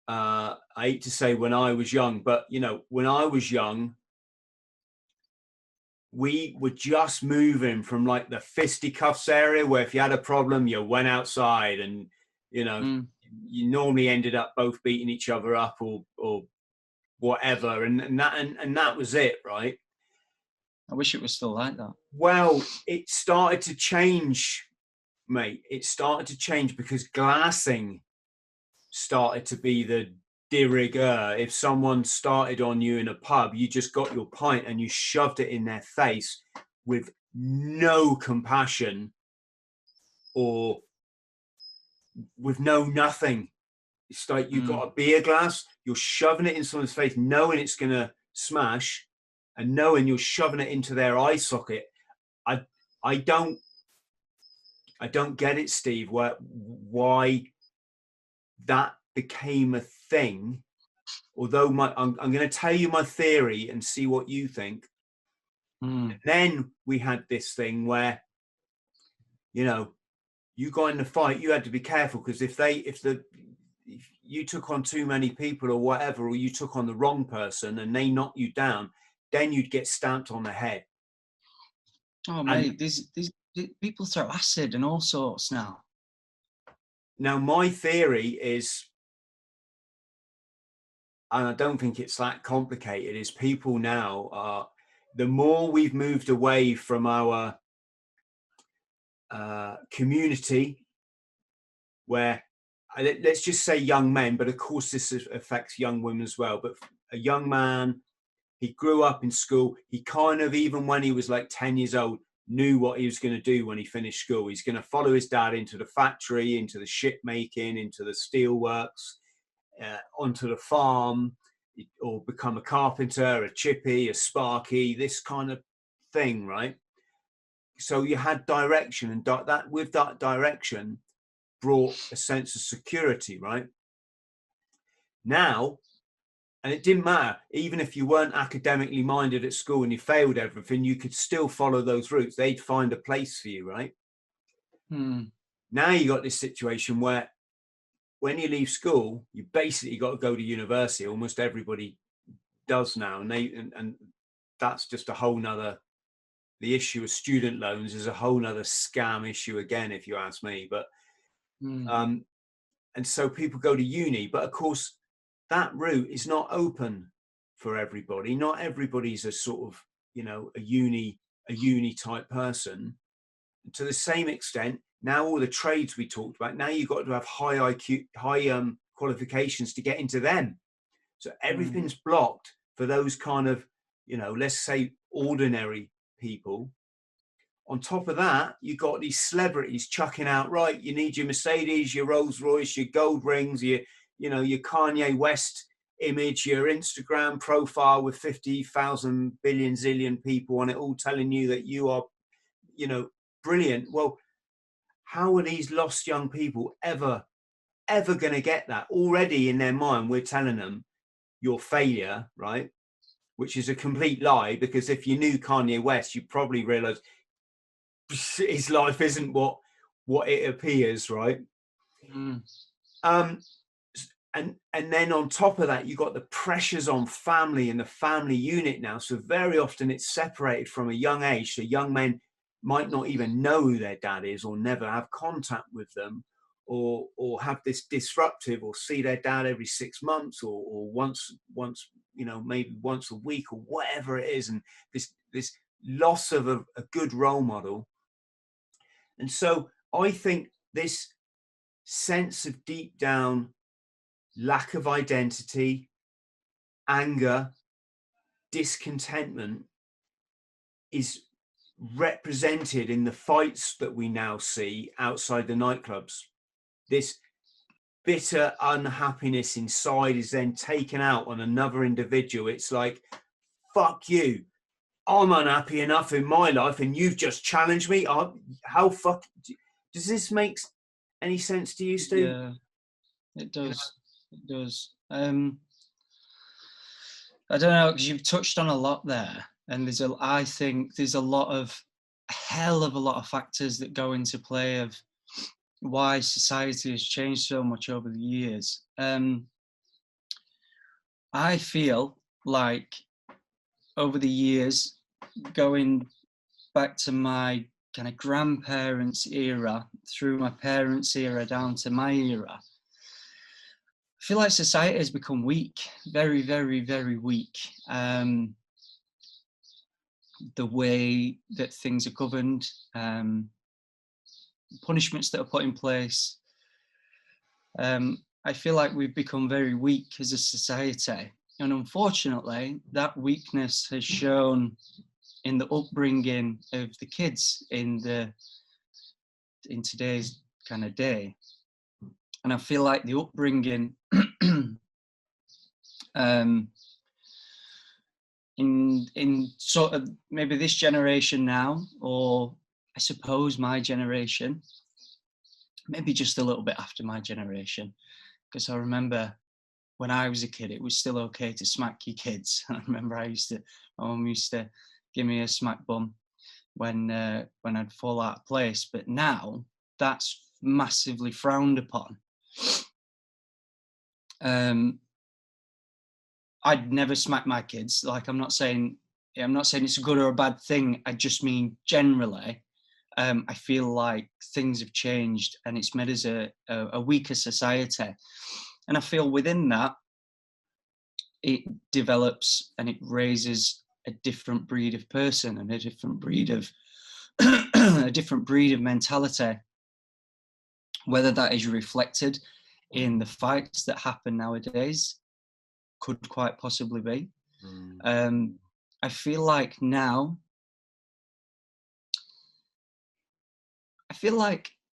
Speaker 5: I hate to say when I was young, but you know, when I was young, we were just moving from like the fisticuffs area, where if you had a problem, you went outside, and you know, you normally ended up both beating each other up or whatever, and that was it, right?
Speaker 6: I wish it was still like that.
Speaker 5: Well, it started to change, mate. It started to change because glassing started to be the de rigueur. If someone started on you in a pub, you just got your pint and you shoved it in their face with no compassion or with no nothing. It's like you've got a beer glass, you're shoving it in someone's face, knowing it's going to smash, and knowing you're shoving it into their eye socket. I don't get it, Steve, why that became a thing. Although I'm going to tell you my theory and see what you think. Then we had this thing where, you know, you got in the fight, you had to be careful, because if you took on too many people or whatever, or you took on the wrong person and they knocked you down, then you'd get stamped on the head.
Speaker 6: Oh, mate, these people throw acid and all sorts now.
Speaker 5: Now, my theory is, and I don't think it's that complicated, is people now are, the more we've moved away from our community, where, let's just say young men, but of course this affects young women as well, but a young man, he grew up in school, he kind of, even when he was like 10 years old, knew what he was going to do when he finished school. He's going to follow his dad into the factory, into the ship making, into the steelworks, onto the farm, or become a carpenter, a chippy, a sparky, this kind of thing, right? So you had direction, and that with that direction brought a sense of security, right? Now, and it didn't matter, even if you weren't academically minded at school and you failed everything, you could still follow those routes. They'd find a place for you, right? Now you got this situation where when you leave school, you basically got to go to university. Almost everybody does now. And that's just a whole nother, the issue of student loans is a whole nother scam issue again, if you ask me. But, and so people go to uni, but of course that route is not open for everybody. Not everybody's a sort of, you know, a uni type person. And to the same extent, now all the trades we talked about, now you've got to have high IQ, high qualifications to get into them. So everything's blocked for those kind of, you know, let's say ordinary people. On top of that, you've got these celebrities chucking out, right, you need your Mercedes, your Rolls Royce, your gold rings, your Kanye West image, your Instagram profile with 50,000 billion zillion people on it, all telling you that you are, you know, brilliant. Well, how are these lost young people ever going to get that? Already in their mind, we're telling them you're failure, right? Which is a complete lie, because if you knew Kanye West, you probably realize his life isn't what it appears, right? And then on top of that, you've got the pressures on family and the family unit now. So very often it's separated from a young age. So young men might not even know who their dad is, or never have contact with them, or have this disruptive, or see their dad every 6 months, or once, you know, maybe once a week, or whatever it is. And this loss of a good role model. And so I think this sense of deep down lack of identity, anger, discontentment is represented in the fights that we now see outside the nightclubs. This bitter unhappiness inside is then taken out on another individual. It's like, fuck you, I'm unhappy enough in my life and you've just challenged me. How fuck does this make any sense to you, Stu?
Speaker 6: Yeah, it does. It does. I don't know, because you've touched on a lot there, and I think there's a hell of a lot of factors that go into play of why society has changed so much over the years. I feel like over the years, going back to my kind of grandparents' era, through my parents' era down to my era, I feel like society has become weak, very, very, very weak. The way that things are governed, punishments that are put in place. I feel like we've become very weak as a society. And unfortunately, that weakness has shown in the upbringing of the kids in today's kind of day. And I feel like the upbringing in sort of maybe this generation now, or I suppose my generation, maybe just a little bit after my generation, because I remember when I was a kid, it was still okay to smack your kids. I remember my mum used to give me a smack bum when I'd fall out of place, but now that's massively frowned upon. I'd never smack my kids. Like, I'm not saying it's a good or a bad thing. I just mean generally, I feel like things have changed and it's made us a weaker society. And I feel within that, it develops and it raises a different breed of person and a different breed of a different breed of mentality. Whether that is reflected in the fights that happen nowadays, could quite possibly be. I feel like now,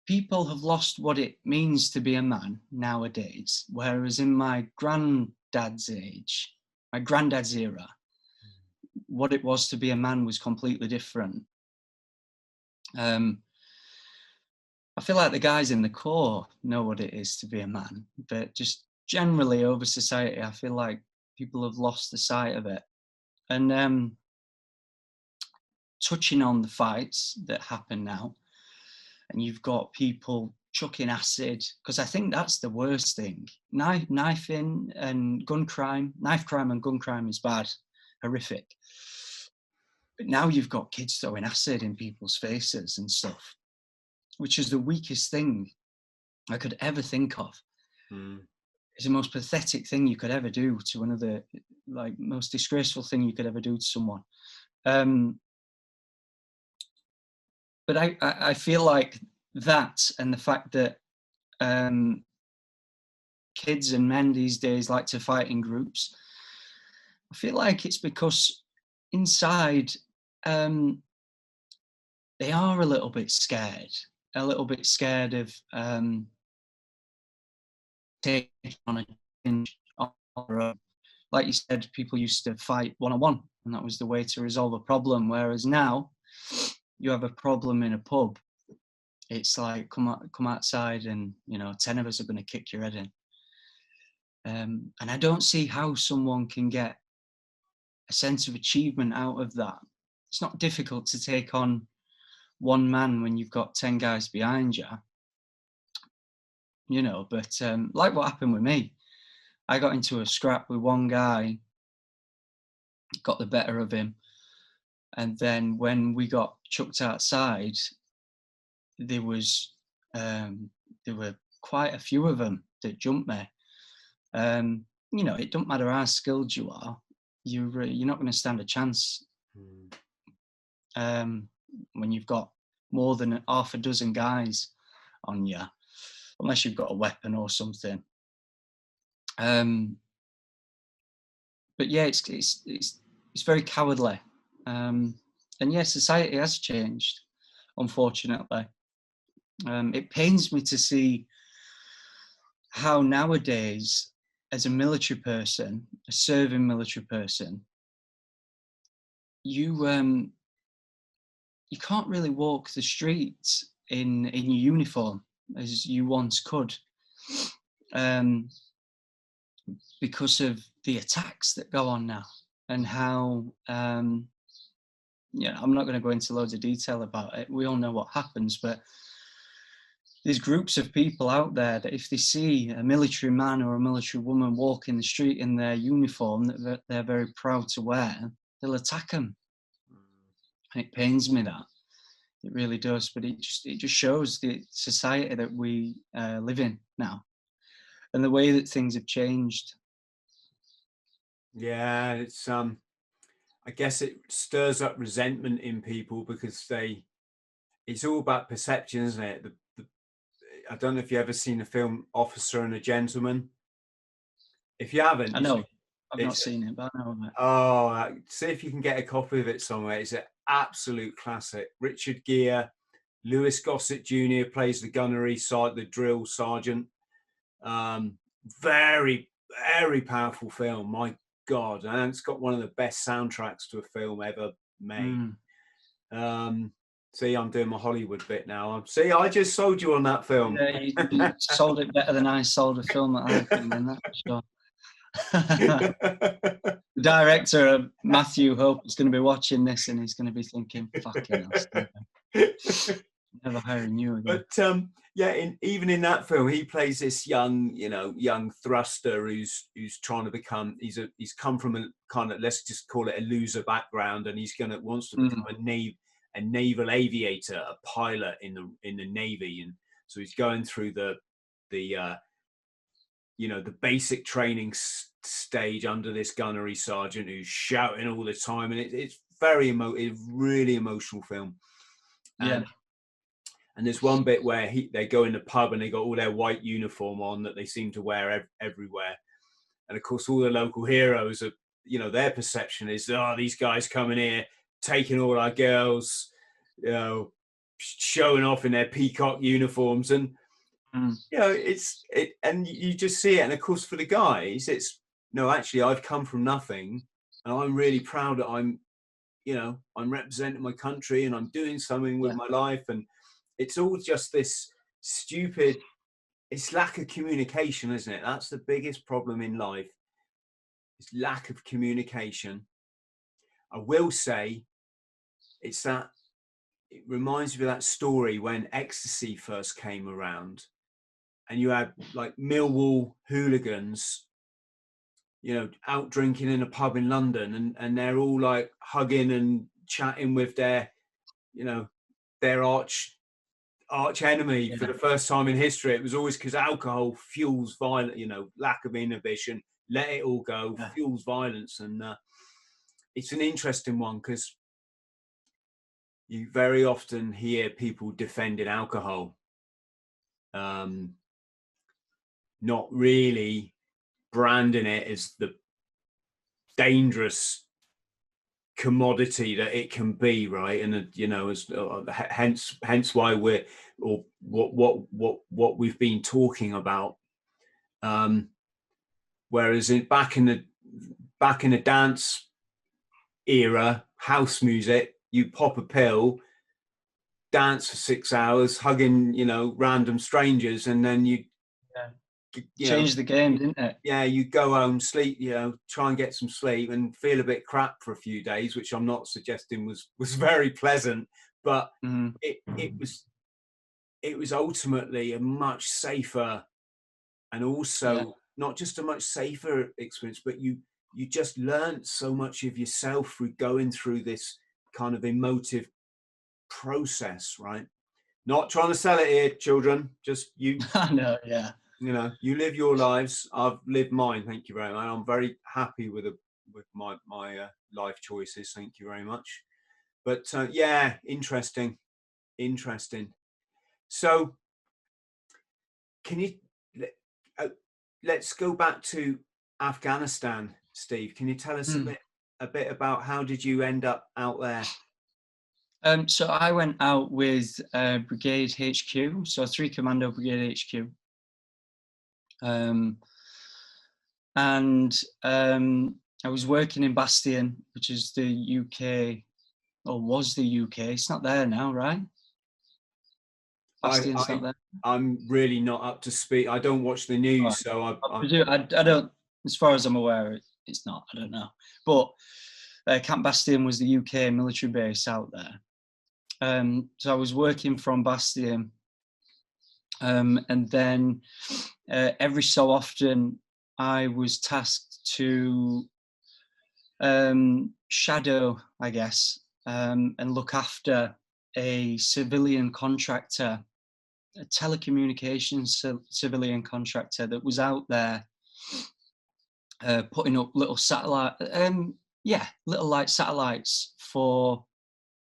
Speaker 6: people have lost what it means to be a man nowadays, whereas in my granddad's era, what it was to be a man was completely different. I feel like the guys in the Corps know what it is to be a man, but just generally over society, I feel like people have lost the sight of it. And touching on the fights that happen now, and you've got people chucking acid, because I think that's the worst thing. Knife crime and gun crime is bad, horrific. But now you've got kids throwing acid in people's faces and stuff, which is the weakest thing I could ever think of. It's the most pathetic thing you could ever do to another, like most disgraceful thing you could ever do to someone. But I feel like that, and the fact that kids and men these days like to fight in groups, I feel like it's because inside they are a little bit scared of taking on a challenge on their own. Like you said, people used to fight one-on-one, and that was the way to resolve a problem. Whereas now, you have a problem in a pub, it's like come outside, and 10 of us are going to kick your head in. And I don't see how someone can get a sense of achievement out of that. It's not difficult to take on one man when you've got 10 guys behind you. But like what happened with me, I got into a scrap with one guy, got the better of him, and then when we got chucked outside, there were quite a few of them that jumped me. It don't matter how skilled you are, you're not going to stand a chance when you've got more than half a dozen guys on you, unless you've got a weapon or something. But yeah, it's very cowardly. And yeah, society has changed, unfortunately. It pains me to see how nowadays, as a military person, a serving military person, you can't really walk the streets in your uniform as you once could, because of the attacks that go on now, and how I'm not going to go into loads of detail about it. We all know what happens, but there's groups of people out there that if they see a military man or a military woman walking the street in their uniform that they're very proud to wear, they'll attack them. And it pains me, that. It really does. But it just shows the society that we live in now and the way that things have changed.
Speaker 5: Yeah, it's I guess it stirs up resentment in people because it's all about perception, isn't it? I don't know if you've ever seen the film Officer and a Gentleman. If you haven't,
Speaker 6: I know. I've not seen it, but I know that.
Speaker 5: Oh, see if you can get a copy of it somewhere. It's an absolute classic. Richard Gere, Lewis Gossett Jr. plays the gunnery the drill sergeant. Very, very powerful film. My God, and it's got one of the best soundtracks to a film ever made. See, I'm doing my Hollywood bit now. See, I just sold you on that film.
Speaker 6: Yeah, you sold it better than I sold a film that I've been in, that's for sure. The director, Matthew Hope, is going to be watching this and he's going to be thinking, fucking hell, never hiring you again.
Speaker 5: But yeah, even in that film, he plays this young thruster who's trying to become. He's come from a kind of, let's just call it, a loser background, and wants to become a naval aviator, a pilot in the Navy, and so he's going through the basic training stage under this gunnery sergeant who's shouting all the time, and it's very really emotional film. And there's one bit where they go in the pub and they got all their white uniform on that they seem to wear everywhere, and of course all the local heroes are, their perception is, these guys coming here taking all our girls, showing off in their peacock uniforms, and and you just see it. And of course for the guys, it's no, actually I've come from nothing and I'm really proud that I'm representing my country and I'm doing something with my life. And it's all just this stupid, it's lack of communication, isn't it? That's the biggest problem in life, is lack of communication. I will say it reminds me of that story when ecstasy first came around, and you had like Millwall hooligans, out drinking in a pub in London, and they're all like hugging and chatting with their arch enemy for the first time in history. It was always because alcohol fuels violence, lack of inhibition, let it all go, fuels violence. And it's an interesting one because you very often hear people defending alcohol, not really branding it as the dangerous commodity that it can be, right? And hence why what we've been talking about. Whereas back in the dance era, house music, you pop a pill, dance for 6 hours, hugging random strangers, and then you
Speaker 6: changed the game, didn't it?
Speaker 5: Yeah, you go home, sleep, try and get some sleep and feel a bit crap for a few days, which I'm not suggesting was very pleasant, but it was ultimately a much safer, and also not just a much safer experience, but you just learned so much of yourself through going through this kind of emotive process, right? Not trying to sell it here, children, just you.
Speaker 6: I know, yeah.
Speaker 5: You live your lives. I've lived mine. Thank you very much. I'm very happy with my life choices. Thank you very much. But yeah, interesting. So can you let's go back to Afghanistan, Steve. Can you tell us a bit about how did you end up out there?
Speaker 6: So I went out with Brigade HQ, so 3 Commando Brigade HQ. And I was working in Bastion, which is the UK, or was the UK. It's not there now, right? Bastion's not there.
Speaker 5: I'm really not up to speed. I don't watch the news, so
Speaker 6: I don't, as far as I'm aware, it's not. I don't know. But Camp Bastion was the UK military base out there. So I was working from Bastion, and then every so often I was tasked to shadow, I guess, and look after a civilian contractor, a telecommunications civilian contractor that was out there putting up little satellite, little light satellites for,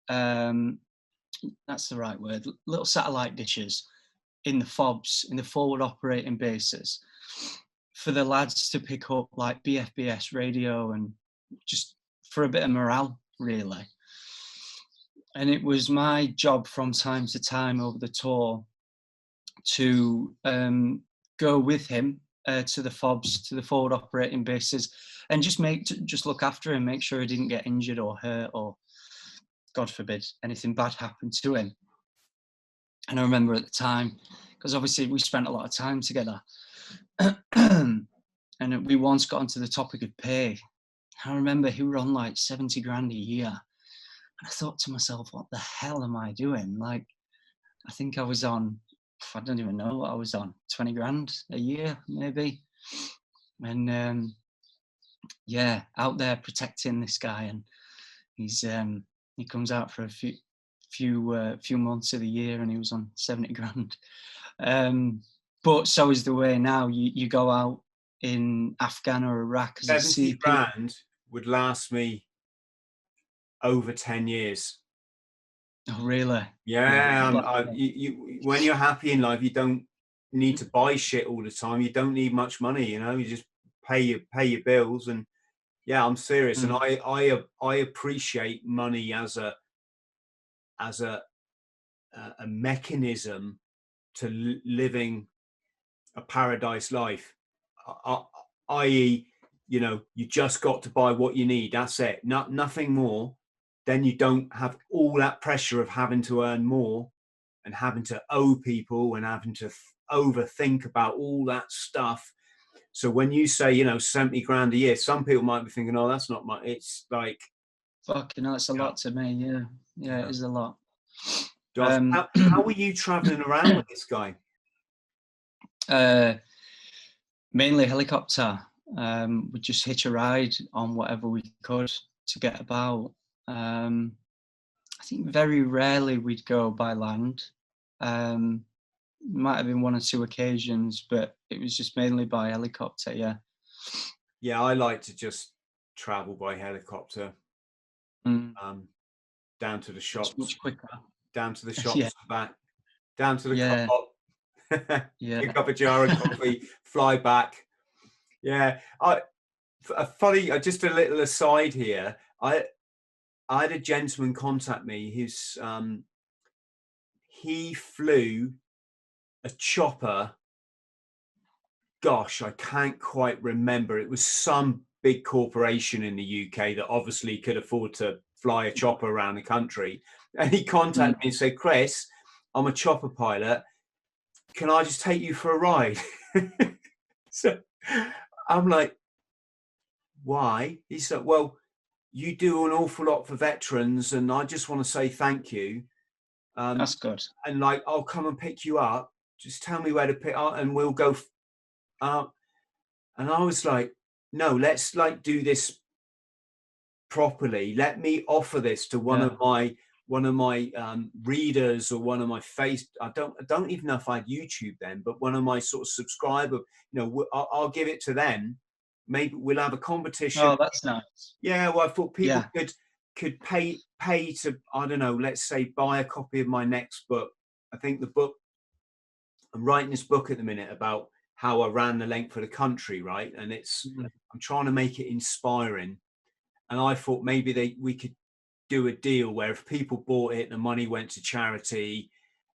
Speaker 6: that's the right word, little satellite dishes in the FOBs, in the forward operating bases, for the lads to pick up like BFBS radio and just for a bit of morale, really. And it was my job from time to time over the tour to go with him to the FOBs, to the forward operating bases, and just look after him, make sure he didn't get injured or hurt, or God forbid anything bad happened to him. And I remember at the time, because obviously we spent a lot of time together, and we once got onto the topic of pay. I remember he were on like 70 grand a year. And I thought to myself, what the hell am I doing? Like, I think I was on, I don't even know what I was on, 20 grand a year, maybe. And out there protecting this guy, and he comes out for a few months of the year, and he was on 70 grand. But so is the way now. You go out in Afghan or Iraq as
Speaker 5: 70 grand would last me over 10 years.
Speaker 6: Oh, really?
Speaker 5: Yeah. When you're happy in life, you don't need to buy shit all the time. You don't need much money, you just pay your bills. And yeah, I'm serious. And I appreciate money as a mechanism to living a paradise life, i.e., you just got to buy what you need. That's it. Nothing more. Then you don't have all that pressure of having to earn more and having to owe people and having to overthink about all that stuff. So when you say, 70 grand a year, some people might be thinking, oh, that's not much. It's like,
Speaker 6: fucking hell, it's a lot to me. Yeah, it is a lot.
Speaker 5: How were you traveling around with this guy?
Speaker 6: Mainly helicopter. We'd just hitch a ride on whatever we could to get about. I think very rarely we'd go by land. Might have been 1 or 2 occasions, but it was just mainly by helicopter. Yeah,
Speaker 5: I like to just travel by helicopter. Down to the shops.
Speaker 6: It's much quicker.
Speaker 5: Down to the shops and back. Down to the co-op. Pick up a jar of coffee, fly back. Yeah. Just a little aside here. I had a gentleman contact me. He flew a chopper. Gosh, I can't quite remember. It was some big corporation in the UK that obviously could afford to fly a chopper around the country. And he contacted me and said, Chris, I'm a chopper pilot. Can I just take you for a ride? So I'm like, why? He said, well, you do an awful lot for veterans, and I just want to say thank you.
Speaker 6: That's good.
Speaker 5: And like, I'll come and pick you up. Just tell me where to pick up, and we'll go up. And I was like, no, let's like do this properly. Let me offer this to one of my readers, or one of my I don't even know if I had YouTube then, but one of my sort of subscriber, I'll give it to them. Maybe we'll have a competition.
Speaker 6: Oh, that's nice.
Speaker 5: Yeah, well, I thought people could pay to, I don't know, let's say buy a copy of my next book. I think the book I'm writing this book at the minute about how I ran the length of the country, right? And I'm trying to make it inspiring. And I thought maybe we could do a deal where if people bought it, the money went to charity,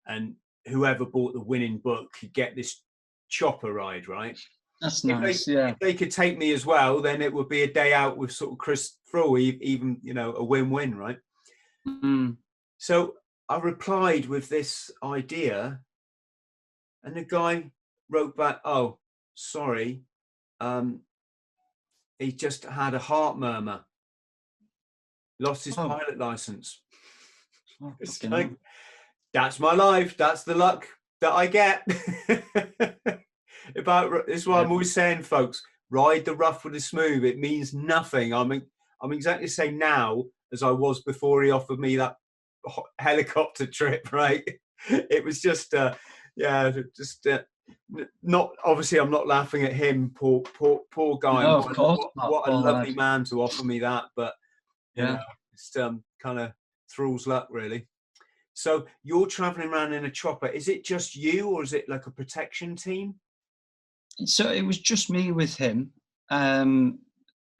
Speaker 5: and whoever bought the winning book could get this chopper ride, right?
Speaker 6: That's nice. Yeah.
Speaker 5: If they could take me as well, then it would be a day out with sort of Chris Thrall, even, you know, a win-win, right?
Speaker 6: Mm.
Speaker 5: So I replied with this idea, and the guy wrote back, "Oh, sorry, he just had a heart murmur, lost his pilot license."
Speaker 6: Oh,
Speaker 5: It's
Speaker 6: fucking
Speaker 5: like,
Speaker 6: hell.
Speaker 5: that's my life. That's the luck that I get. This is what I'm always saying, folks. Ride the rough with the smooth. It means nothing. I'm exactly the same now as I was before he offered me that helicopter trip. Right? It was just, not obviously. I'm not laughing at him. Poor guy.
Speaker 6: No, of course not.
Speaker 5: What a lovely man to offer me that. But you know, it's kind of Thrall's luck, really. So you're traveling around in a chopper. Is it just you, or is it like a protection team?
Speaker 6: So it was just me with him. And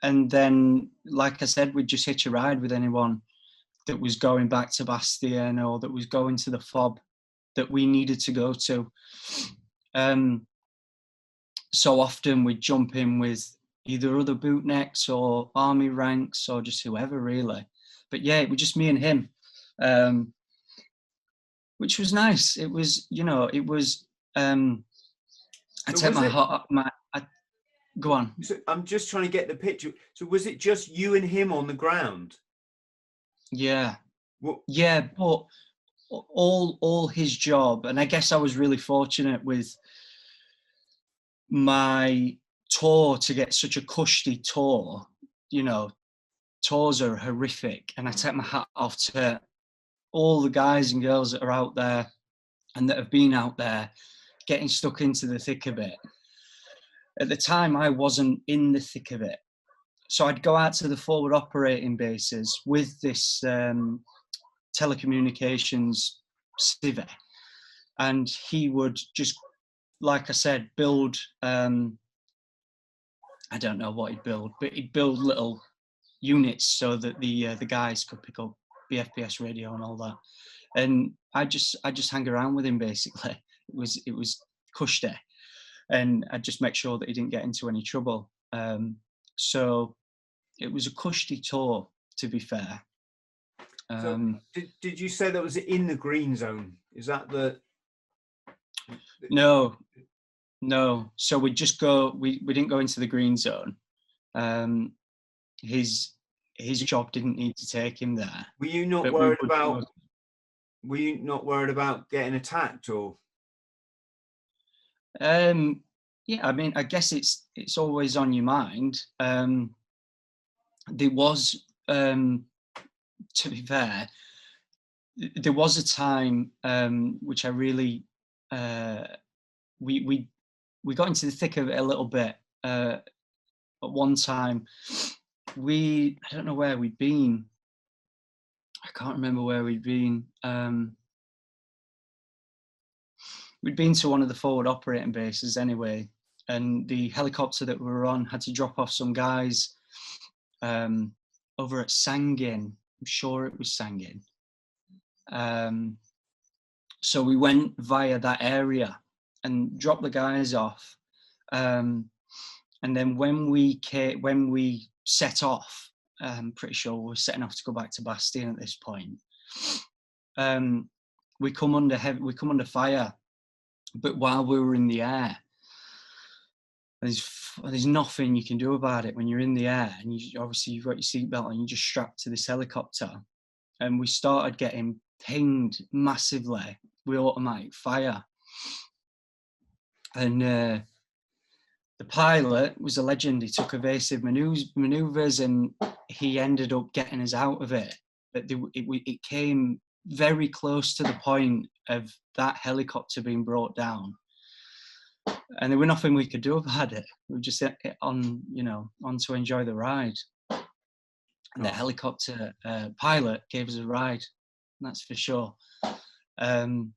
Speaker 6: then, like I said, we'd just hitch a ride with anyone that was going back to Bastion or that was going to the FOB that we needed to go to. So often we'd jump in with either other bootnecks or army ranks or just whoever, really. But yeah, it was just me and him. Which was nice. It was, you know, it was. Go on.
Speaker 5: So I'm just trying to get the picture. So was it just you and him on the ground?
Speaker 6: Yeah. Yeah, but all his job, and I guess I was really fortunate with my tour to get such a cushy tour. You know, tours are horrific, and I take my hat off to all the guys and girls that are out there and that have been out there getting stuck into the thick of it. At the time, I wasn't in the thick of it. So I'd go out to the forward operating bases with this telecommunications civvy, and he would just, like I said, build, I don't know what he'd build, but he'd build little units so that the guys could pick up BFPS radio and all that. And I just hang around with him, basically. It was cushy, and I'd just make sure that he didn't get into any trouble. So it was a cushy tour, to be fair.
Speaker 5: So did you say that was in the green zone? Is that the?
Speaker 6: No. So we just go. We didn't go into the green zone. His job didn't need to take him there.
Speaker 5: Were you not worried about? Were you not worried about getting attacked, or?
Speaker 6: Yeah, I mean, I guess it's always on your mind. There was, to be fair, there was a time which I really we got into the thick of it a little bit. At one time, I don't know where we'd been. I can't remember where we'd been. We'd been to one of the forward operating bases anyway, and the helicopter that we were on had to drop off some guys over at Sangin. I'm sure it was Sangin. So we went via that area and dropped the guys off. And then when we set off, I'm pretty sure we were setting off to go back to Bastion at this point. We come under fire, but while we were in the air, there's nothing you can do about it when you're in the air, and you've got your seatbelt and you're just strapped to this helicopter. And we started getting pinged massively with automatic fire. And the pilot was a legend. He took evasive maneuvers, and he ended up getting us out of it. But it came very close to the point of that helicopter being brought down, and there was nothing we could do about it. We were just on to enjoy the ride. And the helicopter pilot gave us a ride, that's for sure. But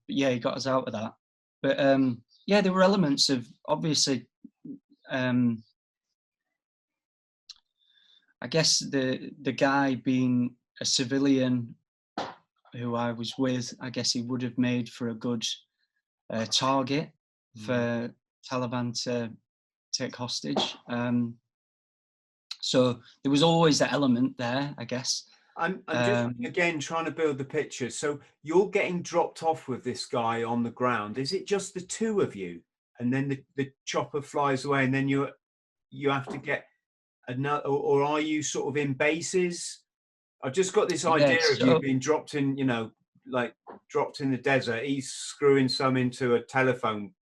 Speaker 6: yeah, he got us out of that. But yeah, there were elements of, obviously, I guess the guy being a civilian who I was with, I guess he would have made for a good target for Taliban to take hostage. So there was always that element there, I guess.
Speaker 5: I'm just again trying to build the picture. So you're getting dropped off with this guy on the ground. Is it just the two of you, and then the chopper flies away, and then you have to get another, or are you sort of in bases? I've just got this idea of you being dropped in, you know, like dropped in the desert. He's screwing some into a telephone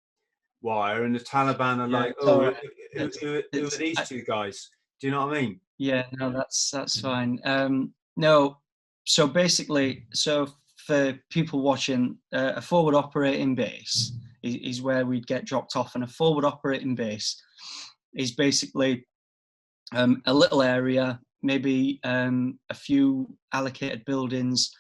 Speaker 5: wire, and the Taliban are like, "Oh, who are these two guys?" Do you know what I mean?
Speaker 6: Yeah, no, that's fine. No, so basically, so for people watching, a forward operating base is where we'd get dropped off, and a forward operating base is basically a little area, maybe a few allocated buildings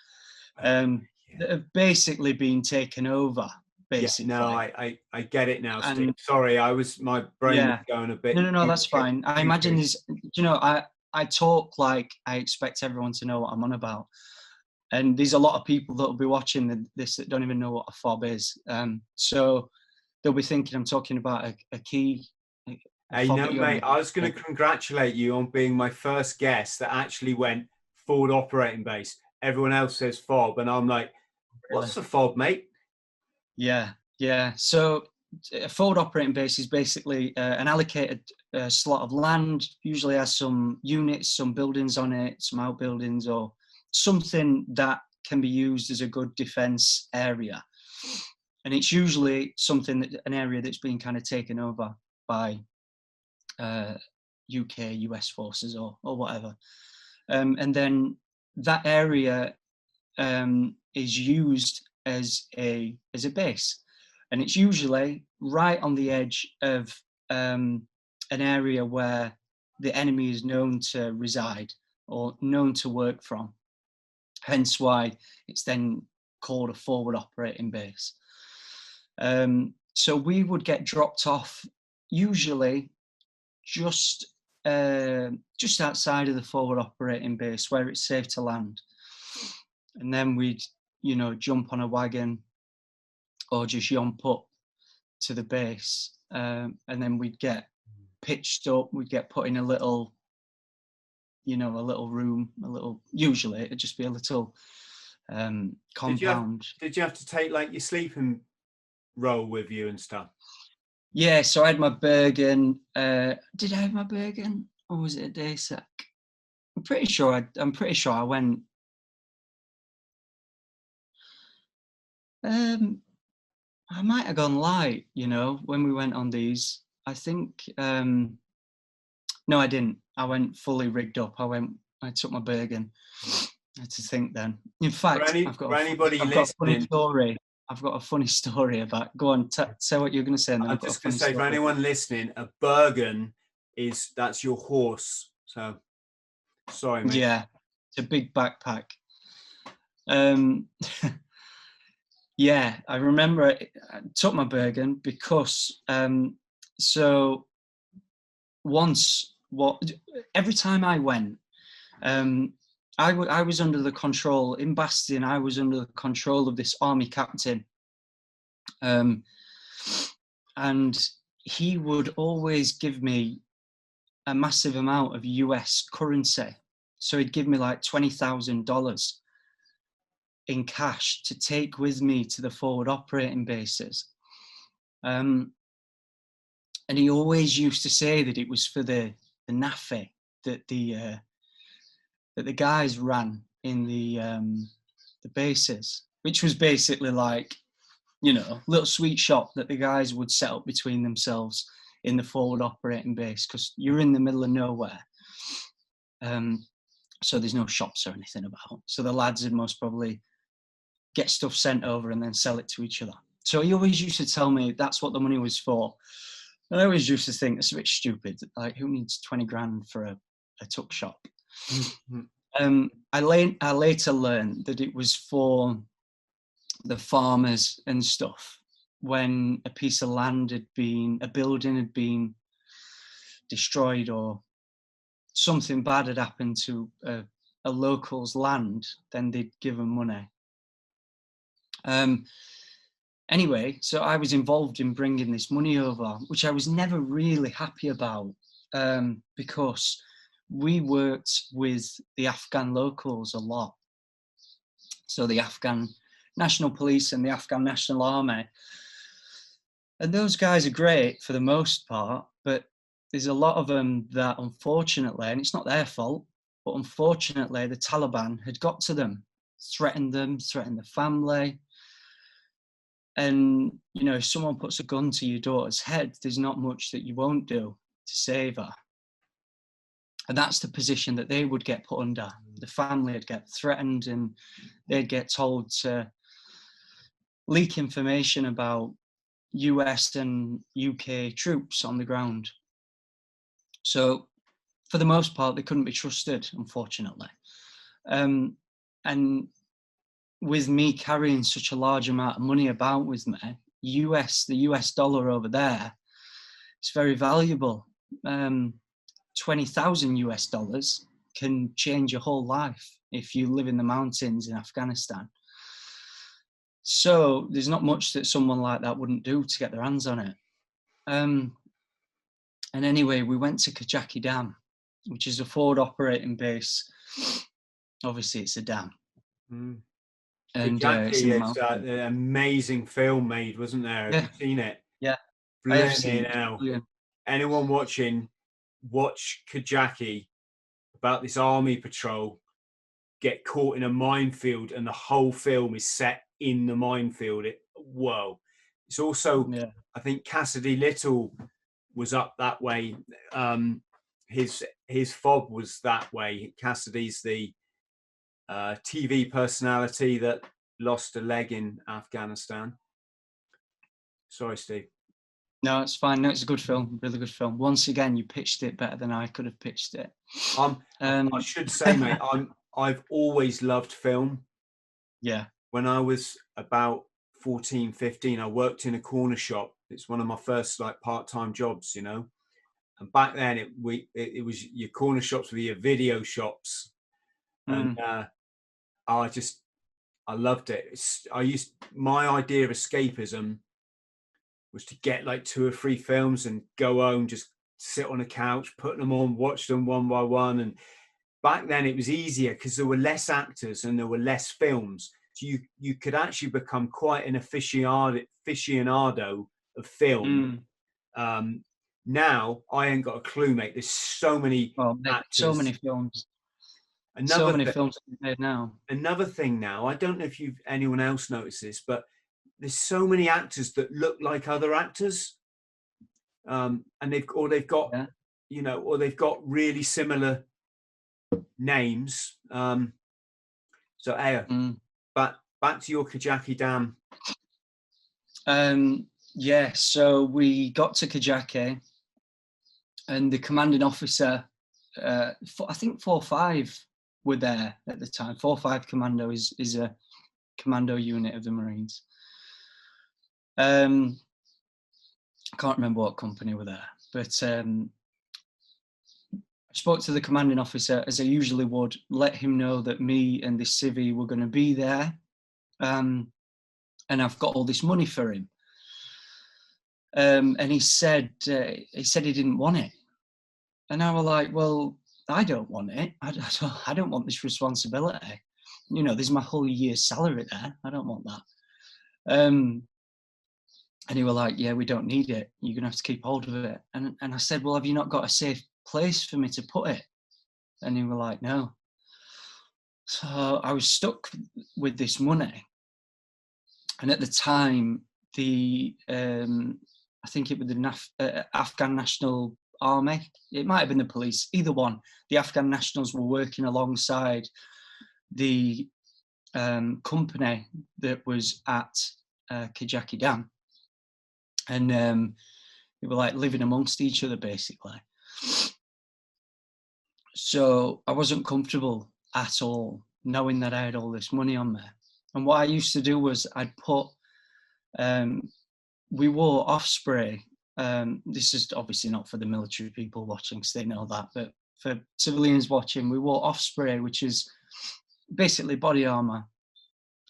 Speaker 6: that have basically been taken over. Basically,
Speaker 5: no, I get it now, Steve. Sorry, my brain was going a bit.
Speaker 6: No, that's fine. I imagine you know, I talk like I expect everyone to know what I'm on about. And there's a lot of people that will be watching this that don't even know what a fob is. So they'll be thinking I'm talking about a key.
Speaker 5: Hey, no, mate, I was going to congratulate you on being my first guest that actually went forward operating base. Everyone else says fob, and I'm like, what's a fob, mate?
Speaker 6: Yeah. So a forward operating base is basically an allocated slot of land, usually has some units, some buildings on it, some outbuildings, or something that can be used as a good defense area. And it's usually an area that's been kind of taken over by UK, US forces or whatever. And then that area is used as a base, and it's usually right on the edge of an area where the enemy is known to reside or known to work from, hence why it's then called a forward operating base. So we would get dropped off usually just outside of the forward operating base where it's safe to land, and then we'd, you know, jump on a wagon or just yomp up to the base, and then we'd get pitched up. We'd get put in a little, you know, a little room, usually it'd just be a little compound.
Speaker 5: Did you have to take like your sleeping roll with you and stuff?
Speaker 6: Yeah, so I had my Bergen. Did I have my Bergen, or was it a day sack? I'm pretty sure I went. I might have gone light, you know, when we went on these. I think. No, I didn't. I went fully rigged up. I took my Bergen. I had to think then. In fact, I've got a funny story. I've got a funny story about. Go on, say what you're going to say. And then
Speaker 5: I'm just going to say, for anyone listening, a Bergen that's your horse. So, sorry, mate.
Speaker 6: Yeah, it's a big backpack. Yeah, I remember I took my Bergen because so once every time I went, I was under the control in Bastion. I was under the control of this army captain, and he would always give me a massive amount of US currency. So he'd give me like $20,000 in cash to take with me to the forward operating bases. And he always used to say that it was for the NAFI that the guys ran in the bases, which was basically like, you know, little sweet shop that the guys would set up between themselves in the forward operating base, because you're in the middle of nowhere. So there's no shops or anything about. So the lads would most probably get stuff sent over and then sell it to each other. So he always used to tell me that's what the money was for. And I always used to think that's a bit stupid. Like, who needs 20 grand for a tuck shop? I later learned that it was for the farmers and stuff when a piece of land had been, a building had been destroyed, or something bad had happened to a local's land, then they'd give them money. Anyway, so I was involved in bringing this money over, which I was never really happy about, because we worked with the Afghan locals a lot. So the Afghan National Police and the Afghan National Army. And those guys are great for the most part, but there's a lot of them that unfortunately, and it's not their fault, but unfortunately the Taliban had got to them, threatened the family. And, you know, if someone puts a gun to your daughter's head, there's not much that you won't do to save her. And that's the position that they would get put under. The family would get threatened, and they'd get told to leak information about US and UK troops on the ground. So for the most part, they couldn't be trusted, unfortunately. And with me carrying such a large amount of money about with me, the US dollar over there, it's very valuable. 20,000 US dollars can change your whole life if you live in the mountains in Afghanistan. So there's not much that someone like that wouldn't do to get their hands on it. And anyway, we went to Kajaki Dam, which is a forward operating base. Obviously, it's a dam.
Speaker 5: Mm.
Speaker 6: And
Speaker 5: It's an amazing film made, wasn't there?
Speaker 6: Yeah.
Speaker 5: Have you seen it?
Speaker 6: Yeah. I have seen
Speaker 5: Brilliant
Speaker 6: it.
Speaker 5: now.
Speaker 6: Brilliant.
Speaker 5: Anyone watching, watch Kajaki, about this army patrol get caught in a minefield, and the whole film is set in the minefield. Whoa. It's also,
Speaker 6: Yeah.
Speaker 5: I think Cassidy Little was up that way. His fob was that way. Cassidy's the TV personality that lost a leg in Afghanistan. Sorry, Steve.
Speaker 6: No, it's fine. No, it's a good film, really good film. Once again, you pitched it better than I could have pitched it.
Speaker 5: I should say, mate, I've always loved film.
Speaker 6: Yeah.
Speaker 5: When I was about 14, 15, I worked in a corner shop. It's one of my first like part-time jobs, you know. And back then it was your corner shops were your video shops. And I loved it. My idea of escapism was to get like 2 or 3 films and go home, just sit on a couch, put them on, watch them one by one. And back then it was easier because there were less actors and there were less films. So you could actually become quite an aficionado of film. Now I ain't got a clue, mate. There's so many actors.
Speaker 6: So many films. So many films made now. Another
Speaker 5: thing now, I don't know if anyone else noticed this, but there's so many actors that look like other actors, and they've got really similar names. So Aya, back to your Kajaki Dam.
Speaker 6: Yeah, so we got to Kajaki, and the commanding officer, I think 4 or 5 were there at the time. 4 or 5 Commando is a commando unit of the Marines. I can't remember what company were there, but I spoke to the commanding officer, as I usually would, let him know that me and this civvy were going to be there, and I've got all this money for him. And he said he didn't want it, and I was like, well, I don't want it. I don't want this responsibility. You know, there's my whole year's salary there. I don't want that. And he was like, yeah, we don't need it. You're going to have to keep hold of it. And I said, well, have you not got a safe place for me to put it? And he was like, no. So I was stuck with this money. And at the time, I think it was the Afghan National Army. It might have been the police, either one. The Afghan Nationals were working alongside the company that was at Kajaki Dam. And we were like living amongst each other, basically. So I wasn't comfortable at all, knowing that I had all this money on me. And what I used to do was I'd put we wore off spray. This is obviously not for the military people watching, because they know that, but for civilians watching, we wore off spray, which is basically body armor,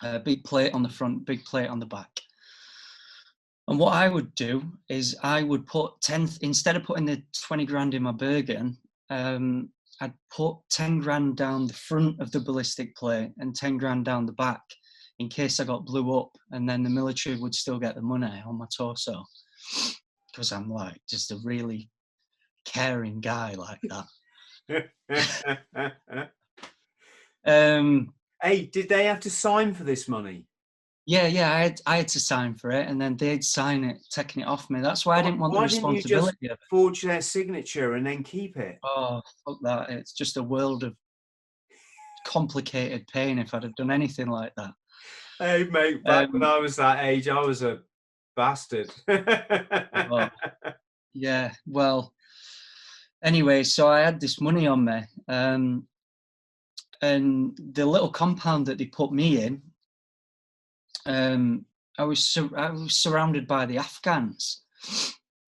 Speaker 6: a big plate on the front, big plate on the back. And what I would do is I would put instead of putting the 20 grand in my Bergen, I'd put 10 grand down the front of the ballistic plate and 10 grand down the back in case I got blew up, and then the military would still get the money on my torso, because I'm like just a really caring guy like that.
Speaker 5: Hey, did they have to sign for this money?
Speaker 6: Yeah, I had to sign for it, and then they'd sign it, taking it off me. That's why I didn't want the responsibility
Speaker 5: Why didn't
Speaker 6: of
Speaker 5: you
Speaker 6: it.
Speaker 5: just forge their signature and then keep it?
Speaker 6: Oh, fuck that. It's just a world of complicated pain if I'd have done anything like that.
Speaker 5: Hey, mate, back when I was that age, I was a bastard.
Speaker 6: Oh, yeah, well, anyway, so I had this money on me, and the little compound that they put me in, I was surrounded by the Afghans,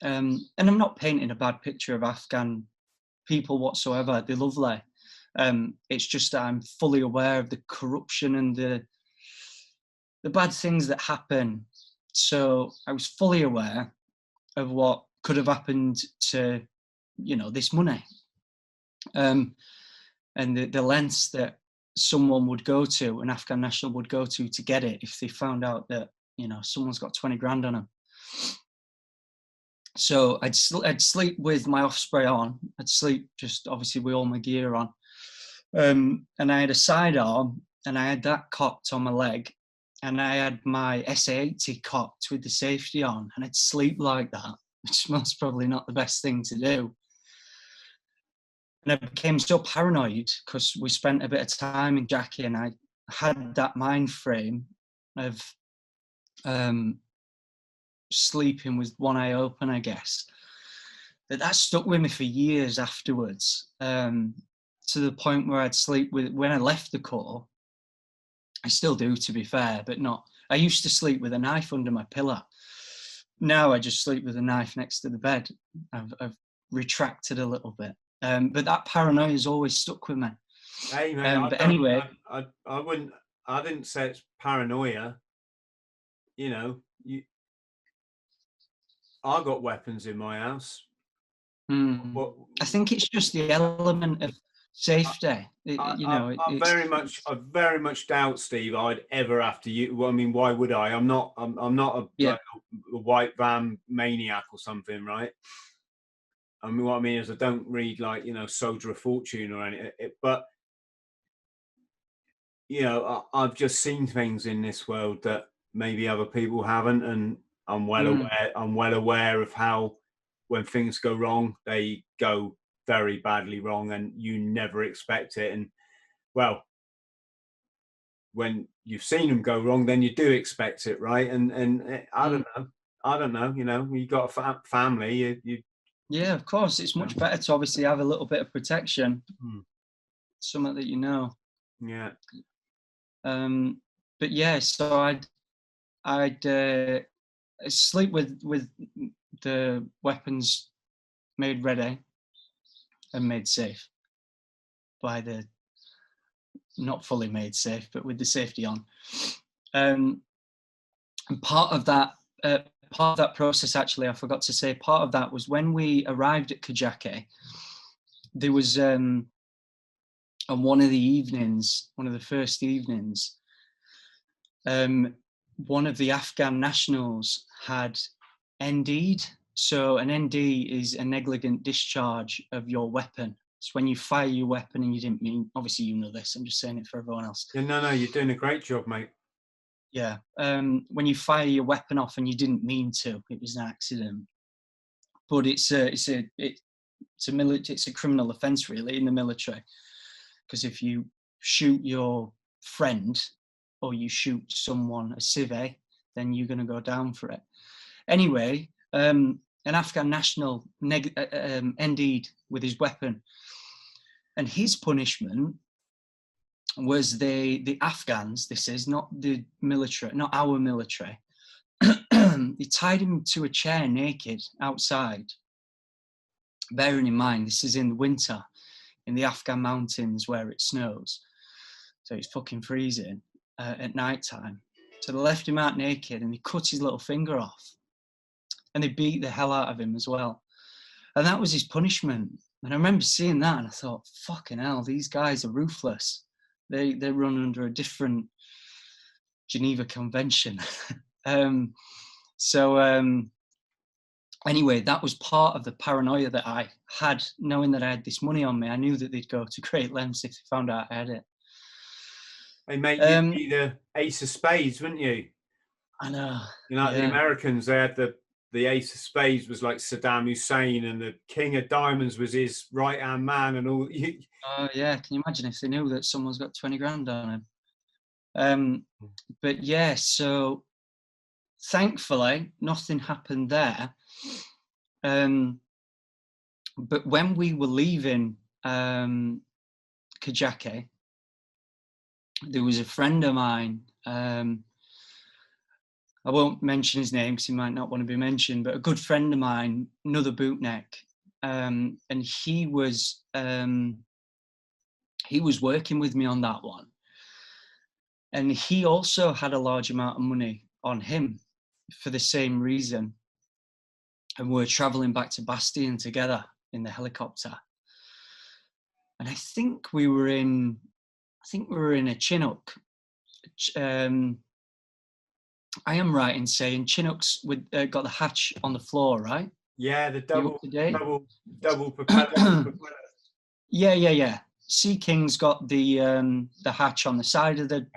Speaker 6: and I'm not painting a bad picture of Afghan people whatsoever. They're lovely. It's just that I'm fully aware of the corruption and the bad things that happen. So I was fully aware of what could have happened to, this money, and the lengths that someone would go to, an Afghan national would go to get it if they found out that, someone's got 20 grand on them. So I'd sleep with my off spray on. I'd sleep just obviously with all my gear on. And I had a sidearm, and I had that cocked on my leg, and I had my SA-80 cocked with the safety on, and I'd sleep like that, which was probably not the best thing to do. And I became so paranoid because we spent a bit of time in Jackie, and I had that mind frame of sleeping with one eye open, I guess, that stuck with me for years afterwards, to the point where I'd sleep with, when I left the Corps, I still do, to be fair, but not, I used to sleep with a knife under my pillow. Now I just sleep with a knife next to the bed. I've retracted a little bit. But that paranoia has always stuck with me.
Speaker 5: Hey, man,
Speaker 6: but anyway,
Speaker 5: I didn't say it's paranoia. I got weapons in my house.
Speaker 6: I think it's just the element of safety.
Speaker 5: I very much doubt, Steve, I'd ever have to use. Well, I mean, why would I? I'm not like a white van maniac or something, right? I mean, what I mean is I don't read like, Soldier of Fortune or anything, but I've just seen things in this world that maybe other people haven't, and I'm well aware of how when things go wrong, they go very badly wrong, and you never expect it. And well, when you've seen them go wrong, then you do expect it, right? And I don't know. You got a family, you.
Speaker 6: Yeah, of course, it's much better to obviously have a little bit of protection, something that you know.
Speaker 5: Yeah.
Speaker 6: But yeah, so I'd sleep with the weapons made ready and made safe by the, not fully made safe, but with the safety on. And part of that process, actually, I forgot to say, part of that was when we arrived at Kajaki, there was on one of the first evenings, one of the Afghan nationals had ND'd. So an ND is a negligent discharge of your weapon. It's when you fire your weapon and you didn't mean, obviously you know this, I'm just saying it for everyone else.
Speaker 5: Yeah, no, you're doing a great job, mate.
Speaker 6: Yeah, when you fire your weapon off and you didn't mean to, it was an accident. But it's a criminal offence really in the military, because if you shoot your friend or you shoot someone, a civ, then you're going to go down for it. Anyway, an Afghan national ND'd with his weapon, and his punishment was the Afghans, this is not the military, not our military, he tied him to a chair naked outside. Bearing in mind, this is in the winter in the Afghan mountains where it snows. So it's fucking freezing at night time. So they left him out naked and they cut his little finger off. And they beat the hell out of him as well. And that was his punishment. And I remember seeing that and I thought, fucking hell, these guys are ruthless. They run under a different Geneva Convention. Anyway, that was part of the paranoia that I had, knowing that I had this money on me. I knew that they'd go to great lengths if they found out I had it.
Speaker 5: Hey, mate, you'd be the ace of spades, wouldn't you?
Speaker 6: I know.
Speaker 5: You know, the Americans, they had the ace of spades was like Saddam Hussein, and the king of diamonds was his right-hand man and all.
Speaker 6: Oh, yeah. Can you imagine if they knew that someone's got 20 grand on him? But yeah, so thankfully, nothing happened there. But when we were leaving Kajaki, there was a friend of mine. I won't mention his name because he might not want to be mentioned, but a good friend of mine, another bootneck, and he was working with me on that one. And he also had a large amount of money on him for the same reason. And we were traveling back to Bastion together in the helicopter. And I think we were in a Chinook. I am right in saying Chinooks with got the hatch on the floor, right?
Speaker 5: Yeah, the double propeller.
Speaker 6: Yeah. Sea King's got the hatch on the side of the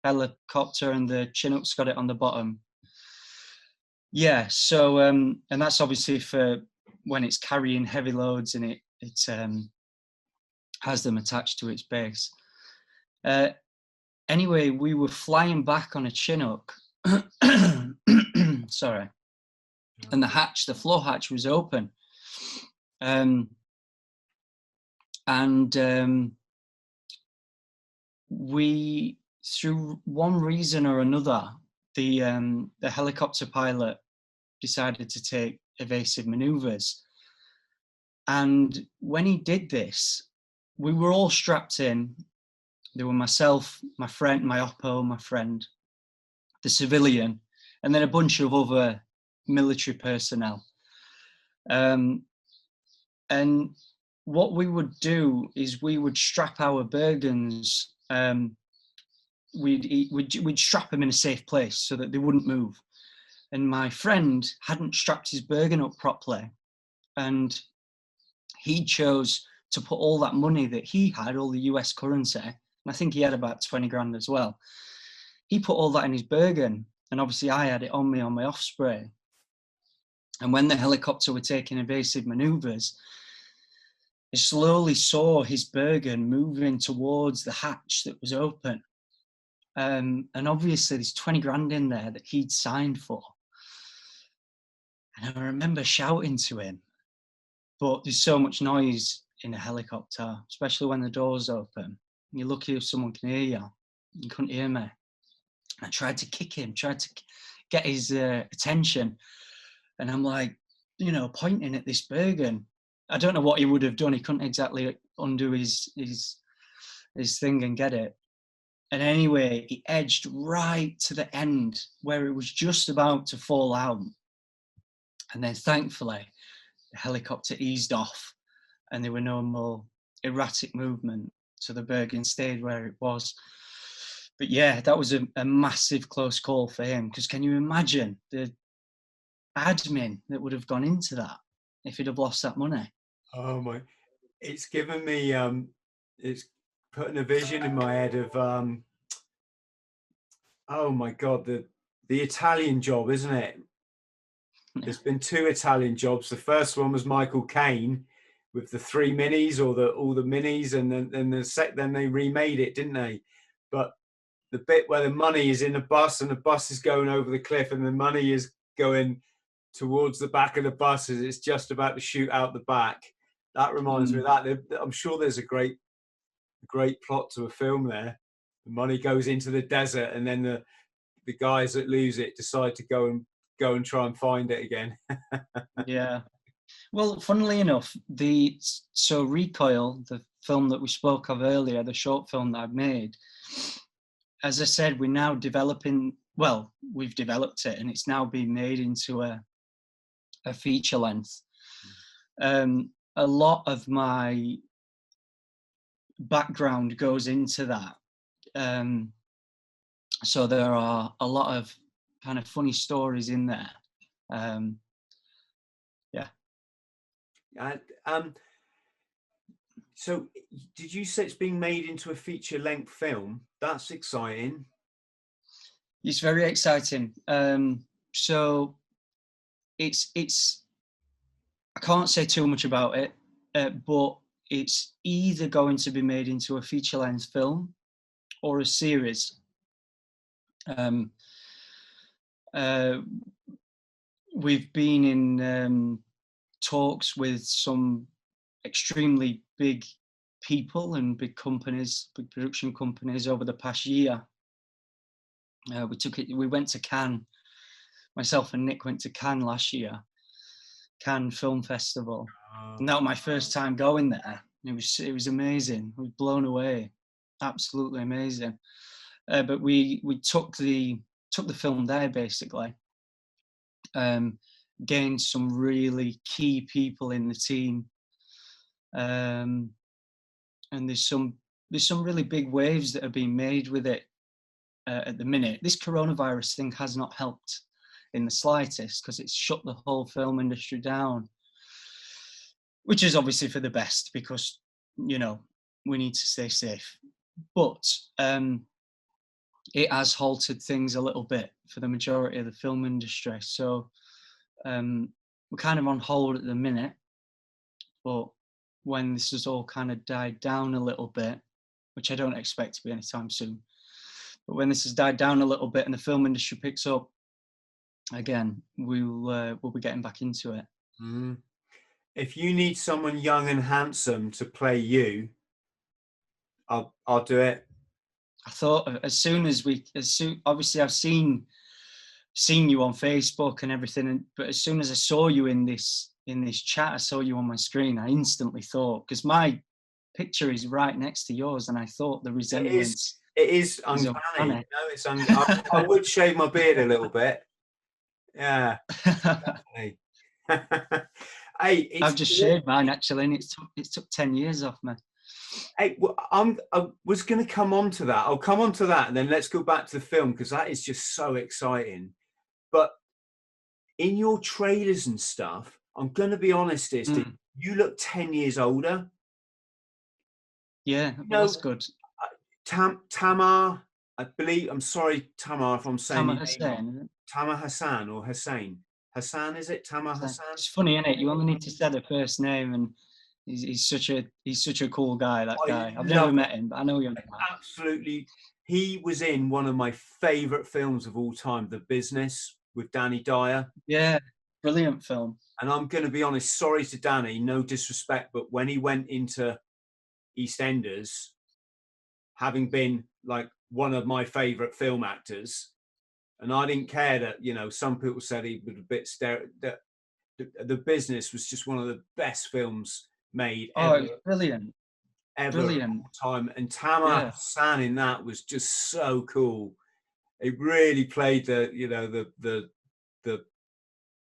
Speaker 6: helicopter, and the Chinook's got it on the bottom. Yeah, so and that's obviously for when it's carrying heavy loads and it has them attached to its base. Anyway, we were flying back on a Chinook. Sorry. And the floor hatch was open. We, through one reason or another, the helicopter pilot decided to take evasive maneuvers. And when he did this, we were all strapped in. There were myself, my friend, my oppo, my friend, the civilian, and then a bunch of other military personnel. And what we would do is we would strap our Bergens, we'd strap them in a safe place so that they wouldn't move. And my friend hadn't strapped his Bergen up properly, and he chose to put all that money that he had, all the US currency, and I think he had about 20 grand as well. He put all that in his Bergen, and obviously I had it on me on my Osprey. And when the helicopter were taking evasive maneuvers, I slowly saw his Bergen moving towards the hatch that was open. And obviously there's 20 grand in there that he'd signed for. And I remember shouting to him, but there's so much noise in a helicopter, especially when the door's open. You're lucky if someone can hear you. You couldn't hear me. I tried to kick him, tried to get his attention. And I'm like, pointing at this Bergen. I don't know what he would have done. He couldn't exactly undo his thing and get it. And anyway, he edged right to the end where it was just about to fall out. And then thankfully, the helicopter eased off and there were no more erratic movement. So the Bergen stayed where it was. But yeah, that was a massive close call for him, because can you imagine the admin that would have gone into that if he'd have lost that money?
Speaker 5: Oh my, it's given me, it's putting a vision in my head of, oh my God, the Italian Job, isn't it? Yeah. There's been 2 Italian Jobs. The first one was Michael Caine with the 3 minis, or all the minis, and then they remade it, didn't they? But the bit where the money is in a bus and the bus is going over the cliff and the money is going towards the back of the bus as it's just about to shoot out the back. That reminds me of that. I'm sure there's a great plot to a film there. The money goes into the desert and then the guys that lose it decide to go and try and find it again.
Speaker 6: Yeah. Well, funnily enough, so Recoil, the film that we spoke of earlier, the short film that I've made, as I said, we're now developing. Well, we've developed it, and it's now being made into a feature length. A lot of my background goes into that. So there are a lot of kind of funny stories in there.
Speaker 5: So did you say it's being made into a feature-length film? That's exciting.
Speaker 6: It's very exciting. So it's I can't say too much about it, but it's either going to be made into a feature-length film or a series. We've been in talks with some extremely big people and big companies, big production companies over the past year. We went to Cannes. Myself and Nick went to Cannes last year, Cannes Film Festival. And that was my first time going there. It was amazing. We were blown away, absolutely amazing. But we took the film there basically. Gained some really key people in the team, and there's some really big waves that are being made with it at the minute. This coronavirus thing has not helped in the slightest, because it's shut the whole film industry down, which is obviously for the best, because we need to stay safe. But it has halted things a little bit for the majority of the film industry. So we're kind of on hold at the minute, but when this has all kind of died down a little bit, which I don't expect to be anytime soon, but when this has died down a little bit and the film industry picks up again, we'll be getting back into it.
Speaker 5: If you need someone young and handsome to play you, I'll do it. I
Speaker 6: thought obviously I've seen you on Facebook and everything, but as soon as I saw you in this chat, I saw you on my screen, I instantly thought, because my picture is right next to yours, and I thought the resemblance.
Speaker 5: It is uncanny. I would shave my beard a little bit. Yeah, definitely. Hey,
Speaker 6: I've just shaved mine actually, and it took 10 years off me.
Speaker 5: Hey, well, I was going to come on to that. I'll come on to that, and then let's go back to the film, because that is just so exciting. But in your trailers and stuff, I'm going to be honest, you look 10 years older.
Speaker 6: Yeah, well, that's good.
Speaker 5: Tamar, I believe, I'm sorry, Tamar, if I'm saying
Speaker 6: Tamar Hassan.
Speaker 5: Tamar Hassan or Hussein. Hassan, is it? Tamar Hassan?
Speaker 6: It's funny, isn't it? You only need to say the first name, and he's such a cool guy, that guy. I've never met him, but I know him.
Speaker 5: Absolutely. He was in one of my favourite films of all time, The Business, with Danny Dyer.
Speaker 6: Yeah, brilliant film.
Speaker 5: And I'm going to be honest, sorry to Danny, no disrespect, but when he went into EastEnders, having been like one of my favourite film actors, and I didn't care that, some people said he was a bit that The Business was just one of the best films made ever.
Speaker 6: Oh, it's brilliant. Brilliant
Speaker 5: time. And Tamar Hassan in that was just so cool. It really played the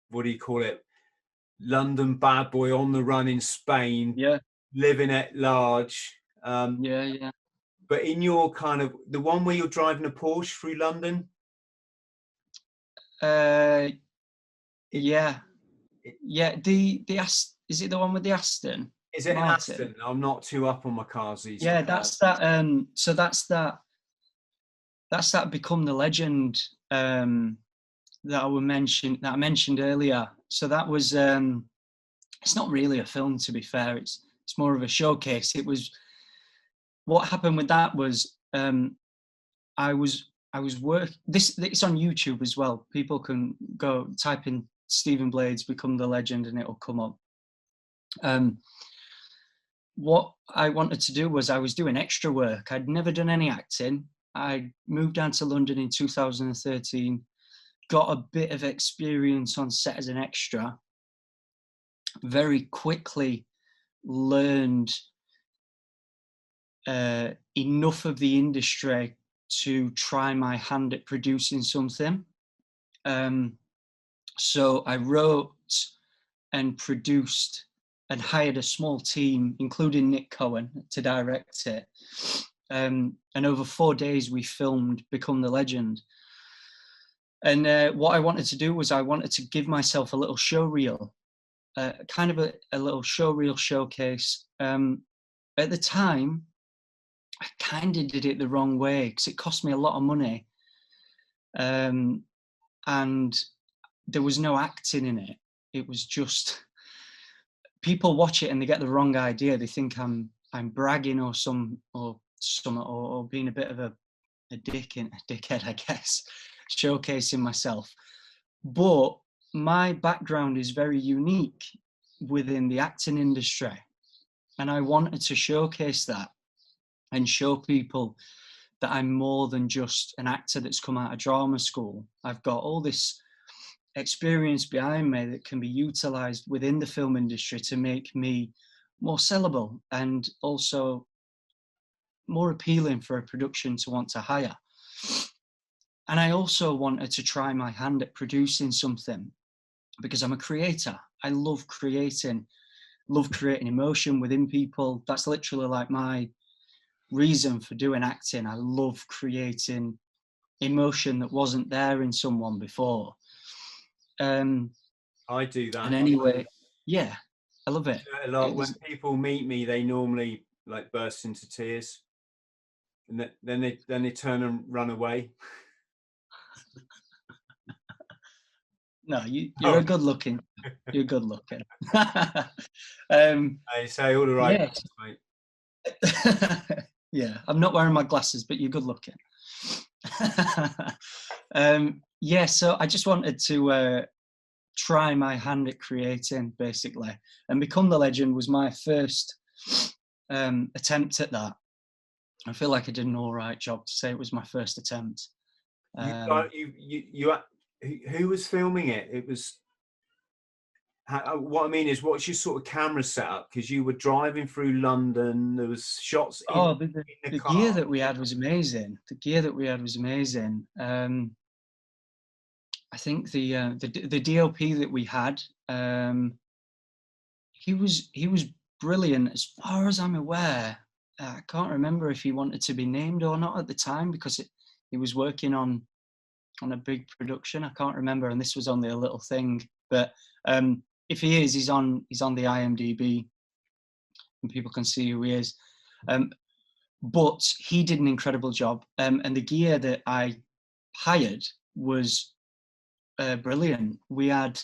Speaker 5: what do you call it, London bad boy on the run in Spain, living at large. But in your kind of the one where you're driving a Porsche through London.
Speaker 6: The is it the one with the Aston?
Speaker 5: Is it Martin? An Aston? I'm not too up on my cars these days.
Speaker 6: Yeah, that's that. So that's that Become the Legend that I mentioned earlier. So that was it's not really a film, to be fair. It's more of a showcase. It was, what happened with that was I was working. It's on YouTube as well. People can go type in Stephen Blades Become the Legend and it'll come up. What I wanted to do was, I was doing extra work. I'd never done any acting, I moved down to London in 2013, got a bit of experience on set as an extra, very quickly learned enough of the industry to try my hand at producing something. So I wrote and produced and hired a small team, including Nick Cohen, to direct it. And over 4 days, we filmed Become the Legend. And what I wanted to do was I wanted to give myself a little show reel, kind of a little show reel showcase. At the time, I kind of did it the wrong way because it cost me a lot of money. And there was no acting in it. It was just, people watch it and they get the wrong idea. They think I'm bragging or being a bit of a dickhead, I guess, showcasing myself. But my background is very unique within the acting industry, and I wanted to showcase that and show people that I'm more than just an actor that's come out of drama school. I've got all this experience behind me that can be utilized within the film industry to make me more sellable and also more appealing for a production to want to hire. And I also wanted to try my hand at producing something because I'm a creator. I love creating emotion within people. That's literally like my reason for doing acting. I love creating emotion that wasn't there in someone before.
Speaker 5: I do that.
Speaker 6: And anyway, yeah, I love it.
Speaker 5: A lot. When people meet me, they normally like burst into tears, and then they turn and run away.
Speaker 6: No, you're a good looking. You're good looking.
Speaker 5: I say all the right things, mate.
Speaker 6: Yeah, I'm not wearing my glasses, but you're good looking. Yeah, so I just wanted to try my hand at creating, basically, and Become the Legend was my first attempt at that. I feel like I did an all right job to say it was my first attempt.
Speaker 5: Who was filming it? It was. What I mean is, what's your sort of camera setup? Because you were driving through London. There was shots.
Speaker 6: The gear that we had was amazing. I think the DOP that we had, he was brilliant. As far as I'm aware, I can't remember if he wanted to be named or not at the time because he was working on a big production. I can't remember, and this was only a little thing. But if he is, he's on the IMDb, and people can see who he is. But he did an incredible job, and the gear that I hired was brilliant. We had,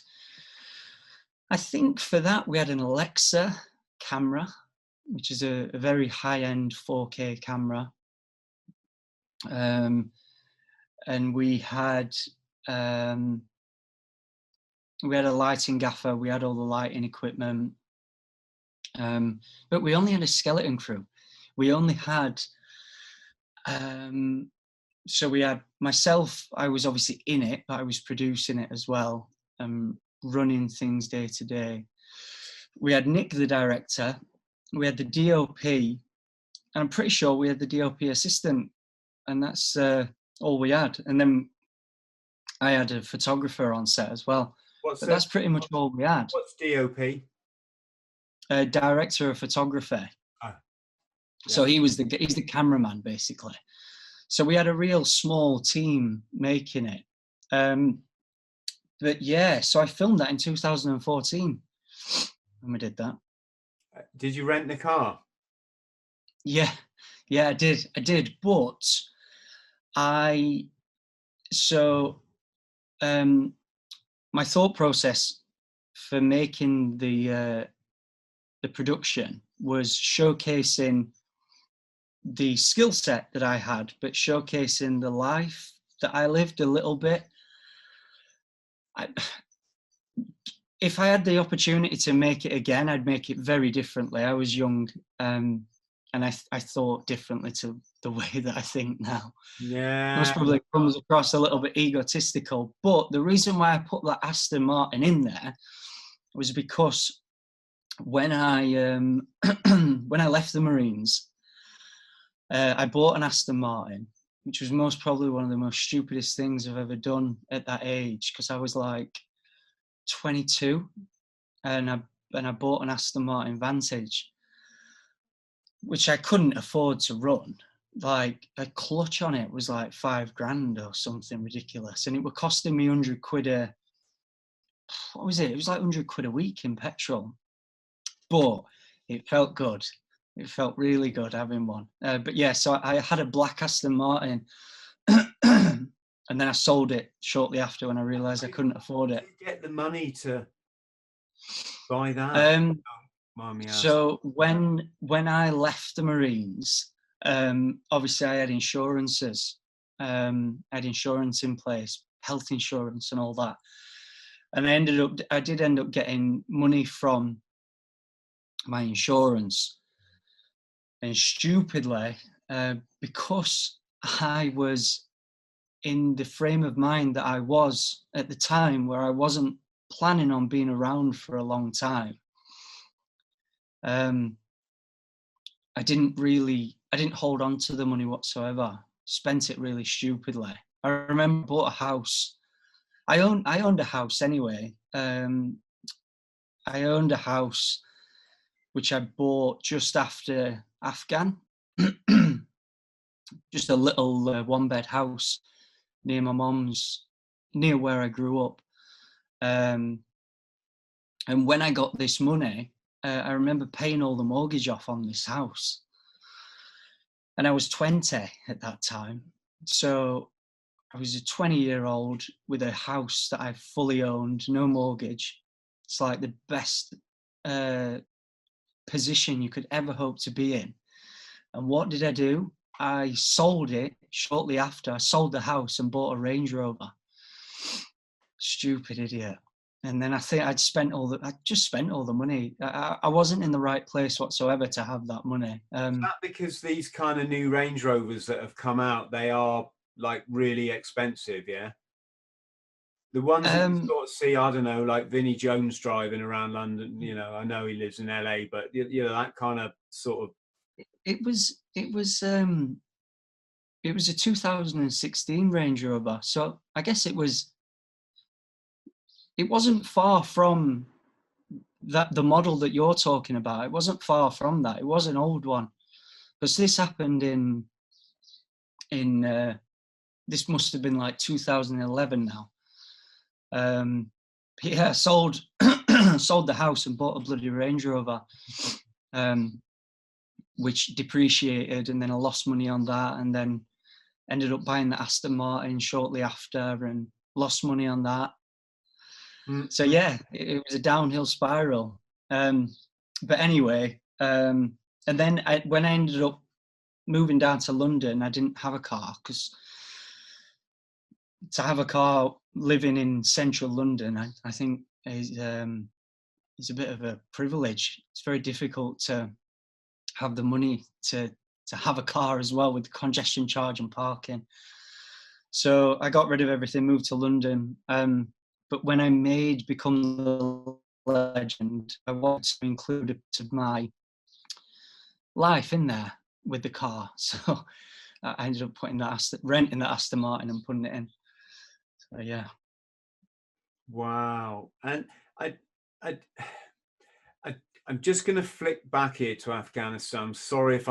Speaker 6: I think for that, we had an Alexa camera, which is a very high-end 4K camera. And we had a lighting gaffer. We had all the lighting equipment. But we only had a skeleton crew. We only had, so we had myself, I was obviously in it, but I was producing it as well, running things day to day. We had Nick, the director. We had the DOP, and I'm pretty sure we had the DOP assistant, and that's all we had. And then I had a photographer on set as well. That's pretty much all we had.
Speaker 5: What's DOP?
Speaker 6: Director of photography.
Speaker 5: Oh, yeah.
Speaker 6: So he's the cameraman basically. So we had a real small team making it. But yeah, so I filmed that in 2014 when we did that.
Speaker 5: Did you rent the car?
Speaker 6: Yeah, I did. But my thought process for making the production was showcasing the skill set that I had, but showcasing the life that I lived a little bit. If I had the opportunity to make it again, I'd make it very differently. I was young. and I thought differently to the way that I think now.
Speaker 5: Yeah.
Speaker 6: Most probably comes across a little bit egotistical, but the reason why I put that Aston Martin in there was because when I when I left the Marines, I bought an Aston Martin, which was most probably one of the most stupidest things I've ever done at that age, because I was like 22, and I bought an Aston Martin Vantage, which I couldn't afford to run. Like, a clutch on it was like £5,000 or something ridiculous, and it were costing me 100 quid a, what was it? It was like 100 quid a week in petrol, but it felt good. It felt really good having one. But yeah, so I had a black Aston Martin, and then I sold it shortly after when I realised I couldn't afford it.
Speaker 5: Did you get the money to buy that?
Speaker 6: So when I left the Marines, obviously I had insurances. I had insurance in place, health insurance and all that. And I did end up getting money from my insurance. And stupidly, because I was in the frame of mind that I was at the time, where I wasn't planning on being around for a long time, I didn't hold on to the money whatsoever. Spent it really stupidly. I remember I bought a house. I owned a house anyway. I owned a house which I bought just after Afghan. Just a little one-bed house near my mum's, near where I grew up. And when I got this money, I remember paying all the mortgage off on this house. And I was 20 at that time. So I was a 20-year-old with a house that I fully owned, no mortgage. It's like the best position you could ever hope to be in. And what did I do? I sold it shortly after. I sold the house and bought a Range Rover. Stupid idiot. And then I think I just spent all the money. I wasn't in the right place whatsoever to have that money.
Speaker 5: Is that because these kind of new Range Rovers that have come out, they are like really expensive, yeah? The ones that you sort of see, I don't know, like Vinnie Jones driving around London, you know, I know he lives in LA, but you know, that kind of sort of.
Speaker 6: It was a 2016 Range Rover, so I guess it wasn't far from the model that you're talking about. It wasn't far from that. It was an old one, because this happened in this must have been like 2011 now. Yeah, sold the house and bought a bloody Range Rover, which depreciated, and then I lost money on that, and then ended up buying the Aston Martin shortly after and lost money on that. So yeah, it was a downhill spiral. But anyway, and then when I ended up moving down to London, I didn't have a car, because to have a car living in central London, I think is a bit of a privilege. It's very difficult to have the money to have a car as well, with the congestion charge and parking. So I got rid of everything, moved to London. But when I made Become the Legend, I wanted to include a bit of my life in there with the car. So I ended up renting that Aston Martin and putting it in. So yeah.
Speaker 5: Wow. And I'm just going to flick back here to Afghanistan. I'm sorry if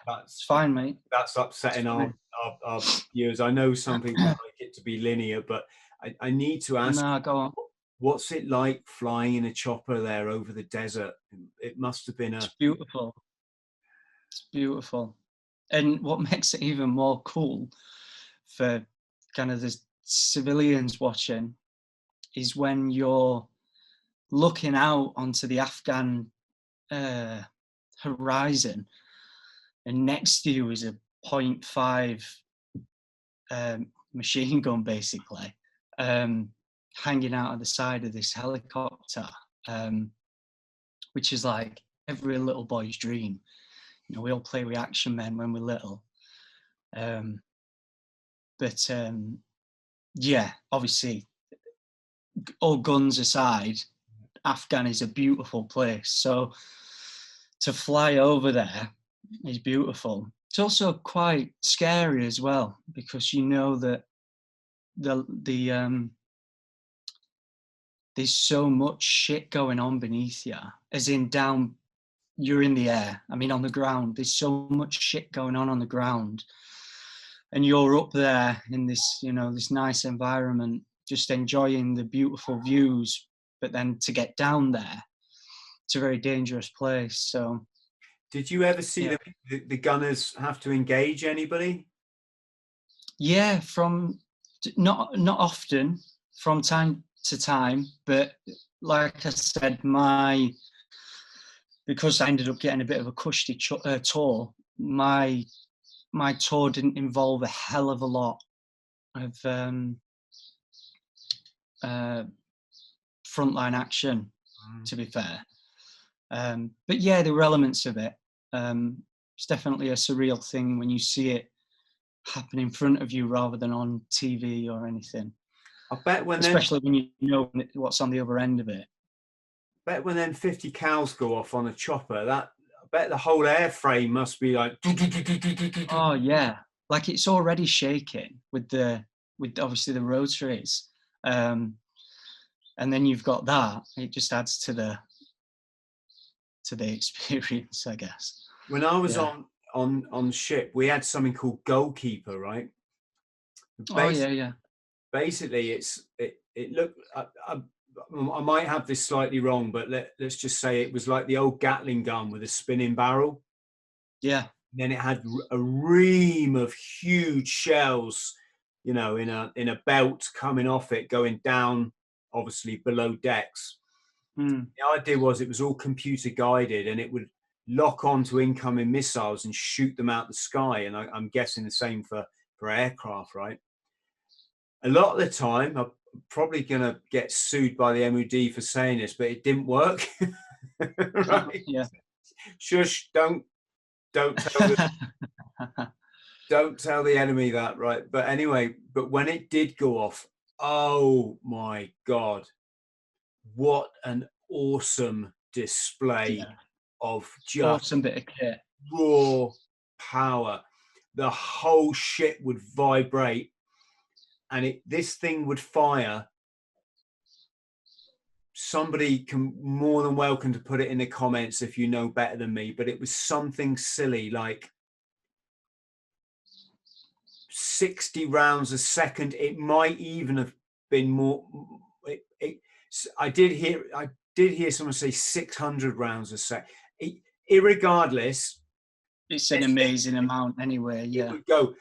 Speaker 6: that's fine, mate.
Speaker 5: That's upsetting our viewers. I know some people like it to be linear, but I need to ask.
Speaker 6: No, go on.
Speaker 5: What's it like flying in a chopper there over the desert? It must have been
Speaker 6: It's beautiful. It's beautiful. And what makes it even more cool for kind of the civilians watching is when you're looking out onto the Afghan horizon, and next to you is a .5 machine gun, basically, hanging out of the side of this helicopter, which is like every little boy's dream. You know, we all play with action men when we're little. Yeah, obviously, all guns aside, Afghan is a beautiful place. So to fly over there is beautiful. It's also quite scary as well, because you know that there's so much shit going on beneath you, as in down, you're in the air. I mean, on the ground, there's so much shit going on the ground, and you're up there in this, you know, this nice environment, just enjoying the beautiful views. But then to get down there, it's a very dangerous place. So,
Speaker 5: did you ever see
Speaker 6: yeah.
Speaker 5: the gunners have to engage anybody?
Speaker 6: Yeah, from not often, from time to time, but like I said, because I ended up getting a bit of a cushy tour, my tour didn't involve a hell of a lot of frontline action, to be fair. But yeah, there were elements of it. It's definitely a surreal thing when you see it happen in front of you rather than on TV or anything.
Speaker 5: I bet
Speaker 6: especially when you know what's on the other end of it.
Speaker 5: Bet when them 50 cows go off on a chopper, I bet the whole airframe must be like.
Speaker 6: Oh yeah, like it's already shaking with obviously the rotaries, and then you've got that. It just adds to the experience, I guess.
Speaker 5: When I was on ship, we had something called goalkeeper, right?
Speaker 6: Yeah.
Speaker 5: Basically, it looked. I might have this slightly wrong, but let's just say it was like the old Gatling gun with a spinning barrel.
Speaker 6: Yeah.
Speaker 5: And then it had a ream of huge shells, you know, in a belt coming off it, going down, obviously below decks. The idea was it was all computer guided, and it would lock onto incoming missiles and shoot them out the sky. And I'm guessing the same for aircraft, right? A lot of the time, I'm probably going to get sued by the MOD for saying this, but it didn't work. Right?
Speaker 6: Yeah.
Speaker 5: Shush! Don't tell don't tell the enemy that, right? But anyway, but when it did go off, oh my God, what an awesome display of just
Speaker 6: awesome bit of kit,
Speaker 5: raw power. The whole ship would vibrate, and this thing would fire. Somebody can more than welcome to put it in the comments if you know better than me, but it was something silly like 60 rounds a second. It might even have been more. I did hear someone say 600 rounds a second. Irregardless,
Speaker 6: it's an amazing amount anyway. Yeah,
Speaker 5: it would go.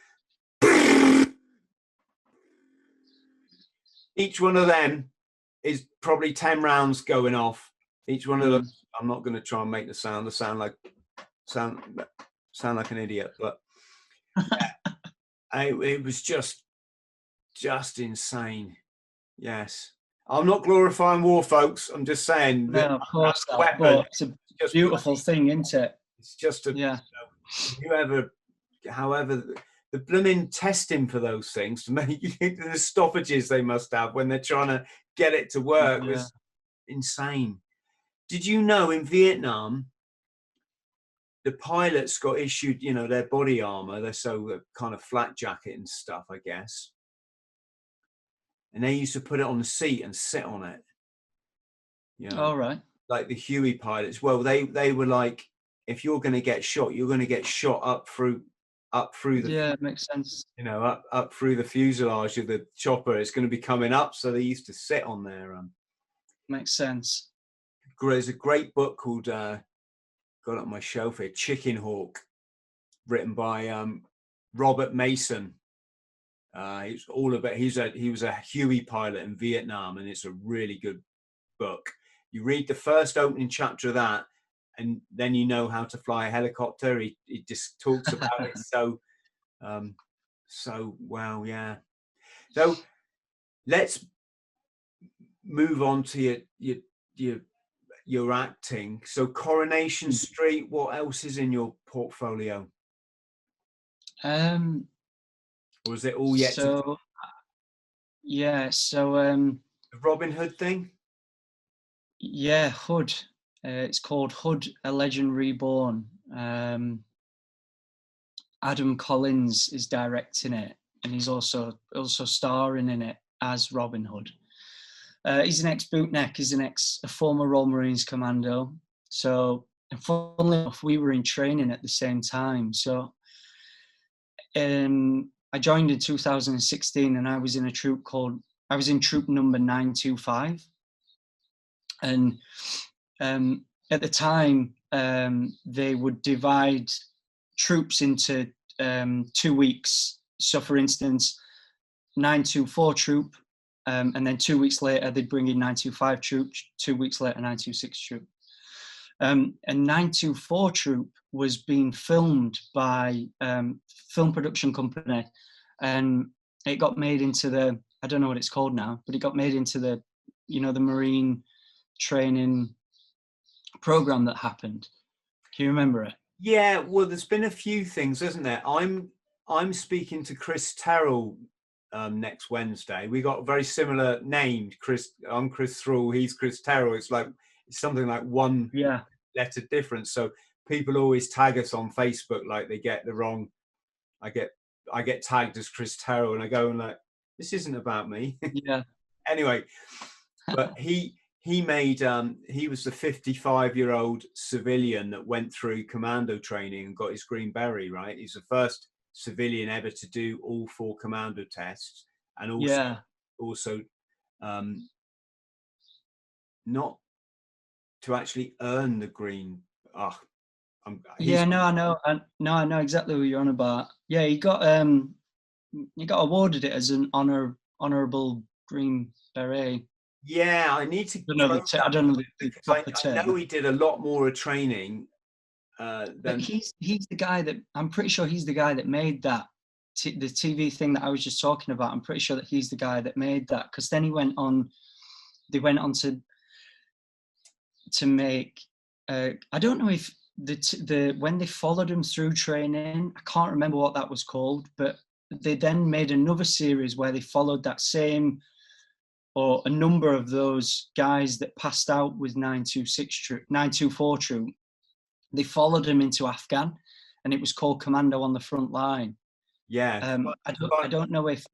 Speaker 5: Each one of them is probably 10 rounds going off. Each one of them. I'm not going to try and make the sound like an idiot, but it was just insane. Yes, I'm not glorifying war, folks. I'm just saying.
Speaker 6: No, of course not.
Speaker 5: Weapon,
Speaker 6: but it's a beautiful thing, isn't it?
Speaker 5: It's just however. The blooming testing for those things to make the stoppages they must have when they're trying to get it to work was insane. Did you know in Vietnam, the pilots got issued, you know, their body armor, they're kind of flat jacket and stuff, I guess. And they used to put it on the seat and sit on it. You know,
Speaker 6: all right.
Speaker 5: Like the Huey pilots. Well, they were like, if you're going to get shot, you're going to get shot up through the
Speaker 6: it makes sense.
Speaker 5: You know, up through the fuselage of the chopper. It's going to be coming up, so they used to sit on there.
Speaker 6: Makes sense.
Speaker 5: There's a great book called got it on my shelf here, Chicken Hawk, written by Robert Mason. It's all about he was a Huey pilot in Vietnam, and it's a really good book. You read the first opening chapter of that, and then you know how to fly a helicopter. He just talks about it so well, yeah. So let's move on to your your acting. So Coronation Street, what else is in your portfolio? Or is it all yet to
Speaker 6: So yeah, so
Speaker 5: the Robin Hood thing?
Speaker 6: yeah, Hood. It's called Hood: A Legend Reborn. Adam Collins is directing it, and he's also starring in it as Robin Hood. He's an ex-bootneck. He's a former Royal Marines Commando. So, and funnily enough, we were in training at the same time. So, I joined in 2016, and I was in troop number 925. And at the time, they would divide troops into 2 weeks. So, for instance, 924 troop, and then 2 weeks later they'd bring in 925 troop. 2 weeks later, 926 troop. And 924 troop was being filmed by film production company, and it got made into the, I don't know what it's called now, but it got made into the, the Marine training program that happened. Can you remember it?
Speaker 5: Yeah, well, there's been a few things, isn't there? I'm speaking to Chris Terrell next Wednesday. We got very similar named Chris. I'm Chris Thrall. He's Chris Terrell. It's something like one letter difference. So people always tag us on Facebook like they get the wrong. I get tagged as Chris Terrell, and I go and like, this isn't about me.
Speaker 6: Yeah.
Speaker 5: Anyway, but he was the 55-year-old civilian that went through Commando training and got his green beret, right? He's the first civilian ever to do all 4 Commando tests, and also not to actually earn the green. I
Speaker 6: know exactly what you're on about. Yeah, he got awarded it as an honorable green beret.
Speaker 5: Yeah, I need to.
Speaker 6: I don't know the proper term.
Speaker 5: I know he did a lot more training.
Speaker 6: But he's the guy that, I'm pretty sure he's the guy that made that the TV thing that I was just talking about. I'm pretty sure that he's the guy that made that, because then they went on to make. I don't know if when they followed him through training, I can't remember what that was called, but they then made another series where they followed that same, or a number of those guys that passed out with 924 troop. They followed him into Afghan, and it was called Commando on the Front Line.
Speaker 5: Yeah.
Speaker 6: I don't know if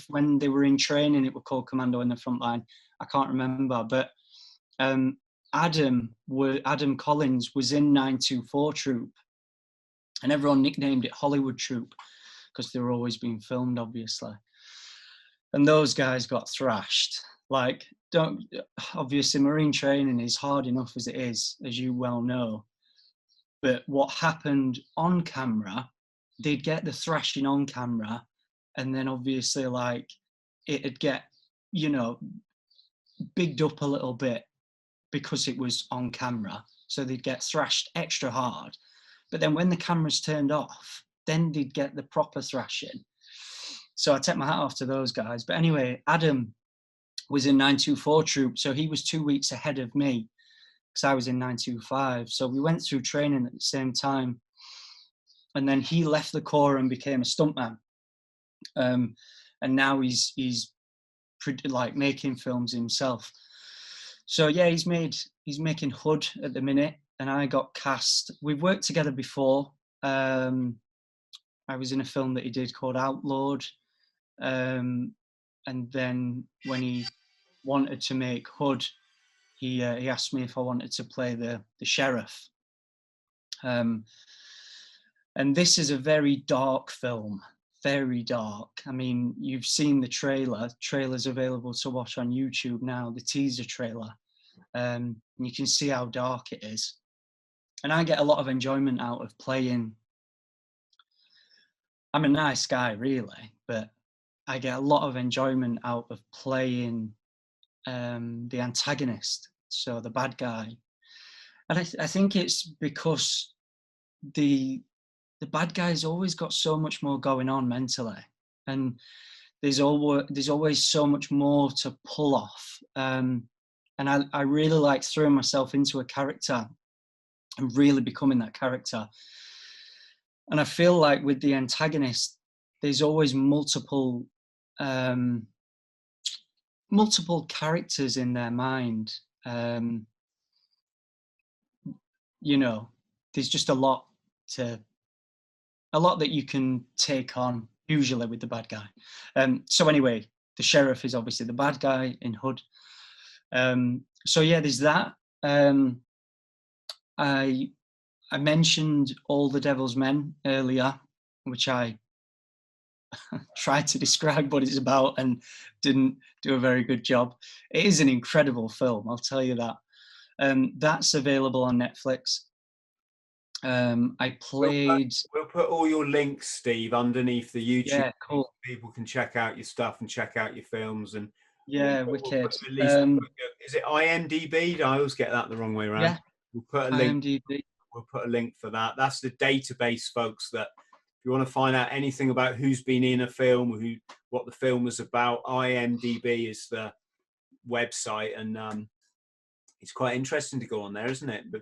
Speaker 6: when they were in training it was called Commando on the Front Line. I can't remember, but Adam Collins was in 924 troop, and everyone nicknamed it Hollywood Troop because they were always being filmed, obviously. And those guys got thrashed. Like, obviously Marine training is hard enough as it is, as you well know. But what happened on camera, they'd get the thrashing on camera, and then obviously like it'd get, bigged up a little bit because it was on camera. So they'd get thrashed extra hard. But then when the camera's turned off, then they'd get the proper thrashing. So I take my hat off to those guys. But anyway, Adam was in 924 troop, so he was 2 weeks ahead of me because I was in 925. So we went through training at the same time, and then he left the Corps and became a stuntman. And now he's like making films himself. So yeah, he's making Hood at the minute, and I got cast. We've worked together before. I was in a film that he did called Outlawed. And then when he wanted to make Hood, he asked me if I wanted to play the sheriff. And this is a very dark film, very dark. I mean, you've seen the trailer. Trailer's available to watch on YouTube now, the teaser trailer. And you can see how dark it is. And I get a lot of enjoyment out of playing. I'm a nice guy, really, but I get a lot of enjoyment out of playing the antagonist, so the bad guy. And I think it's because the bad guy's always got so much more going on mentally, and there's always so much more to pull off. And And I really like throwing myself into a character and really becoming that character. And I feel like with the antagonist, there's always multiple characters in their mind. You know, there's just a lot that you can take on usually with the bad guy. So anyway, the sheriff is obviously the bad guy in Hood. So yeah, there's that. I mentioned All the Devil's Men earlier, which I tried to describe what it's about and didn't do a very good job. It is an incredible film, I'll tell you that. That's available on Netflix. I played...
Speaker 5: We'll put all your links, Steve, underneath the YouTube.
Speaker 6: Yeah, cool.
Speaker 5: People can check out your stuff and check out your films. And
Speaker 6: yeah,
Speaker 5: we'll
Speaker 6: wicked.
Speaker 5: at least is it IMDb? I always get that the wrong way around.
Speaker 6: Yeah,
Speaker 5: we'll put a link.
Speaker 6: IMDb.
Speaker 5: We'll put a link for that. That's the database, folks, that if you want to find out anything about who's been in a film, what the film was about, IMDb is the website, and it's quite interesting to go on there, isn't it? But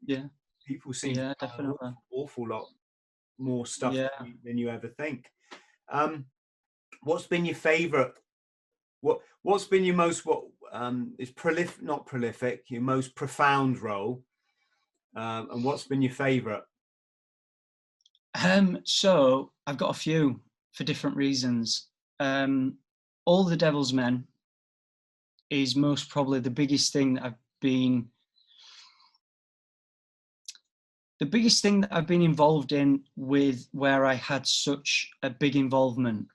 Speaker 6: yeah,
Speaker 5: people seem
Speaker 6: yeah,
Speaker 5: to have an
Speaker 6: definitely.
Speaker 5: awful lot more stuff
Speaker 6: Yeah.
Speaker 5: than you ever think. What's been your favorite? What's been your most not prolific, your most profound role? And what's been your favorite?
Speaker 6: So I've got a few for different reasons. All the Devil's Men is most probably the biggest thing that I've been involved in, with where I had such a big involvement.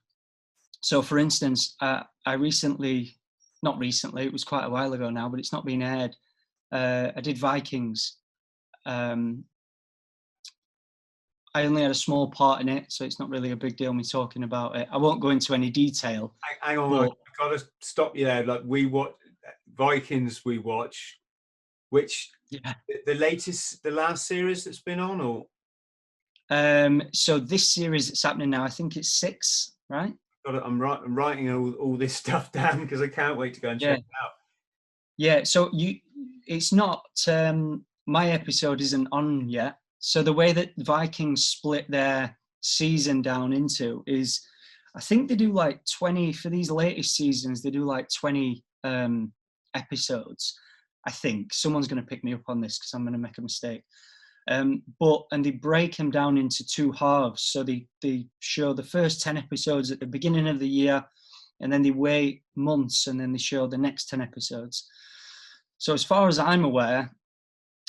Speaker 6: So for instance, it was quite a while ago now, but it's not been aired. I did Vikings. I only had a small part in it, so it's not really a big deal me talking about it. I won't go into any detail.
Speaker 5: Hang on, I've got to stop you there. Like, we watch Vikings, which the last series that's been on, or?
Speaker 6: So this series that's happening now, I think it's 6, right?
Speaker 5: I'm writing all this stuff down because I can't wait to go and check it out.
Speaker 6: Yeah, so it's not, my episode isn't on yet. So the way that Vikings split their season down into is, I think they do like 20, for these latest seasons, they do like 20 episodes. I think someone's going to pick me up on this because I'm going to make a mistake. And they break them down into 2 halves. So they show the first 10 episodes at the beginning of the year, and then they wait months, and then they show the next 10 episodes. So as far as I'm aware,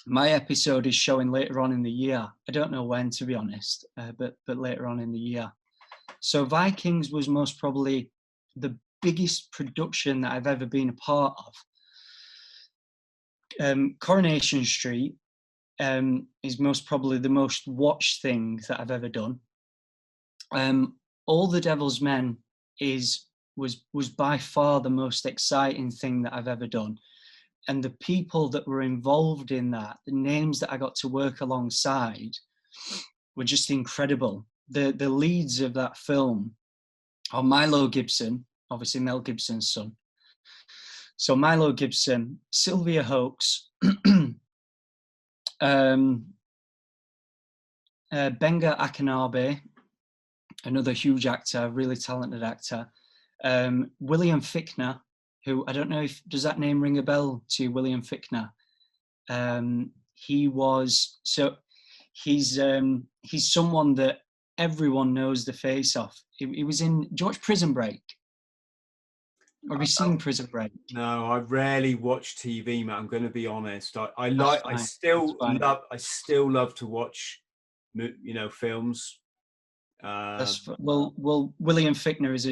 Speaker 6: my episode is showing later on in the year. I don't know when, to be honest, but later on in the year. So Vikings was most probably the biggest production that I've ever been a part of. Coronation Street is most probably the most watched thing that I've ever done. All the Devil's Men was by far the most exciting thing that I've ever done. And the people that were involved in that, the names that I got to work alongside, were just incredible. The leads of that film are Milo Gibson, obviously Mel Gibson's son. So Milo Gibson, Sylvia Hoeks, Benga Akinabe, another huge actor, really talented actor. William Fichtner, who, I don't know if, does that name ring a bell to you, William Fichtner? He's someone that everyone knows the face of. He was in, George Prison Break. Have you seen Prison Break?
Speaker 5: No, I rarely watch TV, man. I'm going to be honest. I still love to watch, films.
Speaker 6: Well, William Fichtner is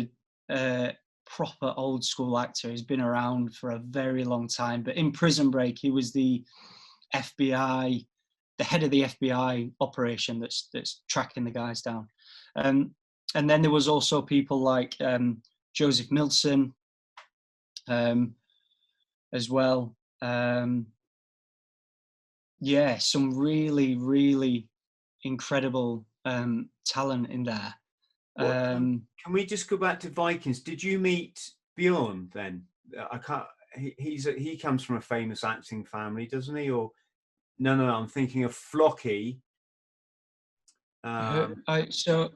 Speaker 6: a proper old school actor. He's been around for a very long time. But in Prison Break, he was the FBI, the head of the FBI operation that's tracking the guys down. And then there was also people like Joseph Milson as well. Some really, really incredible talent in there.
Speaker 5: Can we just go back to Vikings? Did you meet Bjorn then? he comes from a famous acting family, doesn't he? Or no, I'm thinking of Flocky.
Speaker 6: So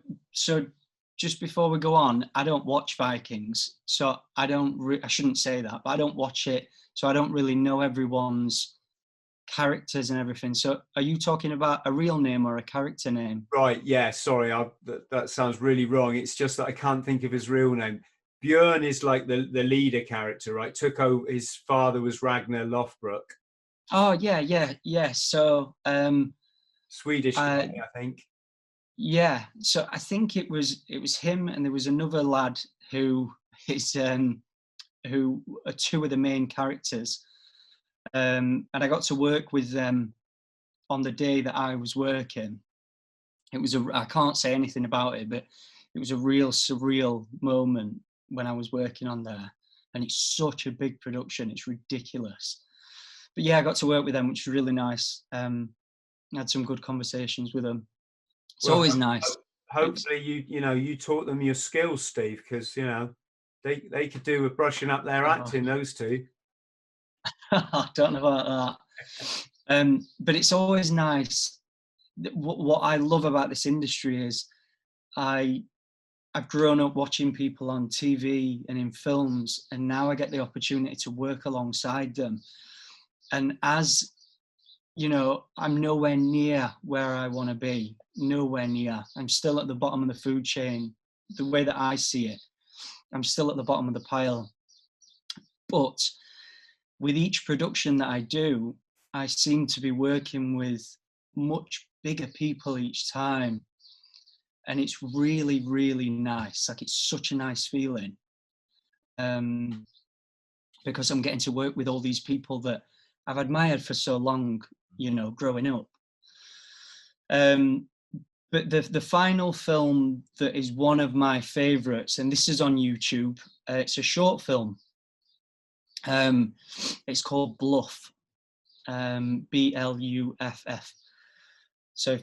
Speaker 6: just before we go on, I don't watch Vikings, so I don't. I shouldn't say that, but I don't watch it, so I don't really know everyone's characters and everything. So, are you talking about a real name or a character name?
Speaker 5: Right. Yeah. Sorry, that sounds really wrong. It's just that I can't think of his real name. Björn is like the leader character, right? Took over. His father was Ragnar Lothbrok.
Speaker 6: Oh yeah. So
Speaker 5: Swedish guy, I think.
Speaker 6: Yeah, so I think it was him, and there was another lad who who are two of the main characters, and I got to work with them on the day that I was working. It was I can't say anything about it, but it was a real surreal moment when I was working on there, and it's such a big production, it's ridiculous. But yeah, I got to work with them, which was really nice. I had some good conversations with them. It's always nice.
Speaker 5: Hopefully you taught them your skills, Steve, because they could do with brushing up their acting, those two.
Speaker 6: I don't know about that. But it's always nice. What I love about this industry is I've grown up watching people on TV and in films, and now I get the opportunity to work alongside them. And as you know, I'm nowhere near where I want to be, nowhere near. I'm still at the bottom of the food chain, the way that I see it. I'm still at the bottom of the pile. But with each production that I do, I seem to be working with much bigger people each time. And it's really, really nice. Like, it's such a nice feeling. Because I'm getting to work with all these people that I've admired for so long, growing up. But the final film that is one of my favorites, and this is on YouTube, it's a short film. It's called Bluff, BLUFF. So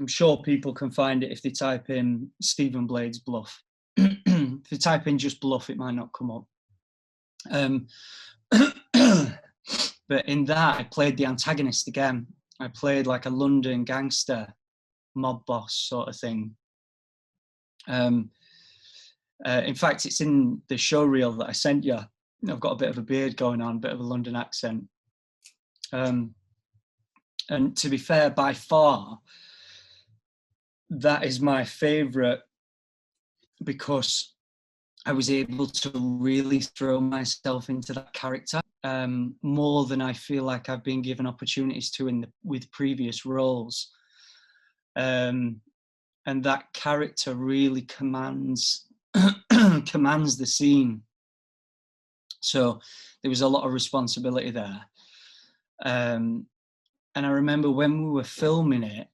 Speaker 6: I'm sure people can find it if they type in Stephen Blade's Bluff. If you type in just Bluff, it might not come up. But in that, I played the antagonist again. I played like a London gangster, mob boss sort of thing. In fact, it's in the show reel that I sent you. I've got a bit of a beard going on, a bit of a London accent. And to be fair, by far, that is my favourite, because I was able to really throw myself into that character more than I feel like I've been given opportunities to with previous roles. And that character really commands the scene. So there was a lot of responsibility there. And I remember when we were filming it,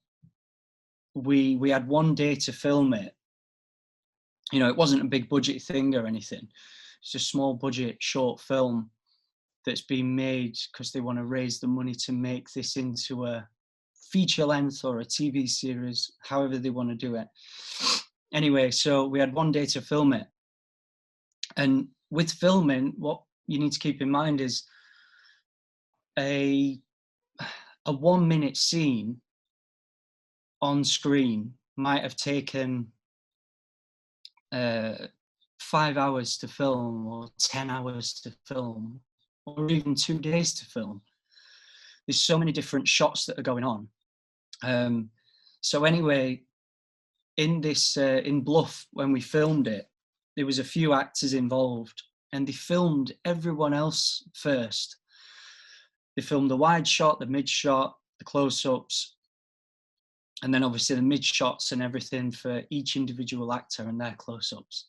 Speaker 6: we had one day to film it. It wasn't a big budget thing or anything. It's a small budget short film that's been made because they want to raise the money to make this into a feature length or a TV series, however they want to do it. Anyway, so we had one day to film it. And with filming, what you need to keep in mind is a 1 minute scene on screen might have taken 5 hours to film, or 10 hours to film, or even 2 days to film. There's so many different shots that are going on. So anyway, in Bluff, when we filmed it, there was a few actors involved, and they filmed everyone else first. They filmed the wide shot, the mid shot, the close-ups, and then obviously the mid shots and everything for each individual actor and their close-ups.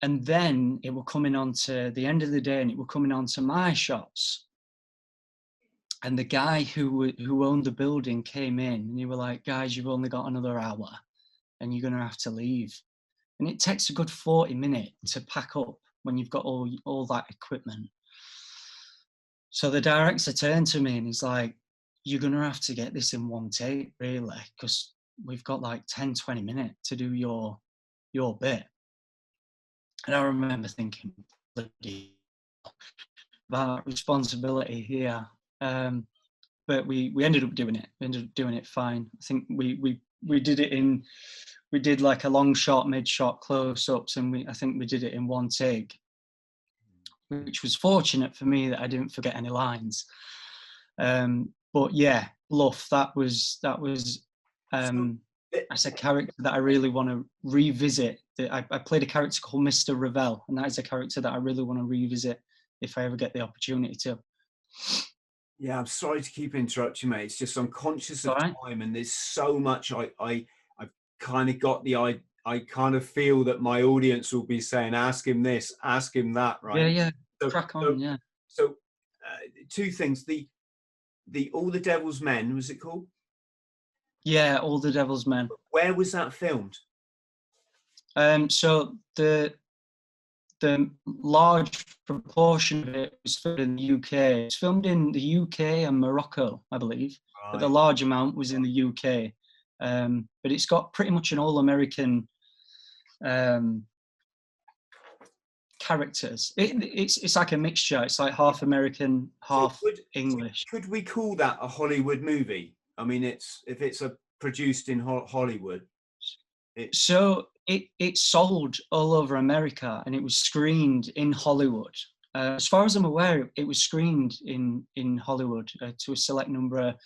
Speaker 6: And then it will come in onto the end of the day, and it will come in onto my shots. And the guy who owned the building came in, and he were like, "Guys, you've only got another hour and you're going to have to leave." And it takes a good 40 minutes to pack up when you've got all that equipment. So the director turned to me and he's like, "You're going to have to get this in one take, really, because we've got like 10, 20 minutes to do your bit." And I remember thinking, bloody hell. about responsibility here. But we ended up doing it. We ended up doing it fine. I think we did it in, we did like a long shot, mid shot, close ups, and I think we did it in one take, which was fortunate for me that I didn't forget any lines. But yeah, Bluff, that's a character that I really want to revisit. I played a character called Mr. Ravel, and that is a character that I really want to revisit if I ever get the opportunity to.
Speaker 5: Yeah, I'm sorry to keep interrupting, mate. It's just I'm conscious of
Speaker 6: Right.
Speaker 5: time, and there's so much I've kind of got I kind of feel that my audience will be saying, ask him this, ask him that, right?
Speaker 6: Yeah.
Speaker 5: So,
Speaker 6: Crack on, yeah.
Speaker 5: So, two things. The All the Devil's Men, was it called?
Speaker 6: Yeah, All the Devil's Men.
Speaker 5: Where was that filmed?
Speaker 6: So the large proportion of it was filmed in the UK. It's filmed in the UK and Morocco, I believe.
Speaker 5: Right.
Speaker 6: But the large amount was in the UK. But it's got pretty much an all-American characters. It's like a mixture. It's like half American, half English.
Speaker 5: Could we call that a Hollywood movie? I mean, if it's produced in Hollywood.
Speaker 6: So it sold all over America, and it was screened in Hollywood. As far as I'm aware, it was screened in Hollywood to a select number of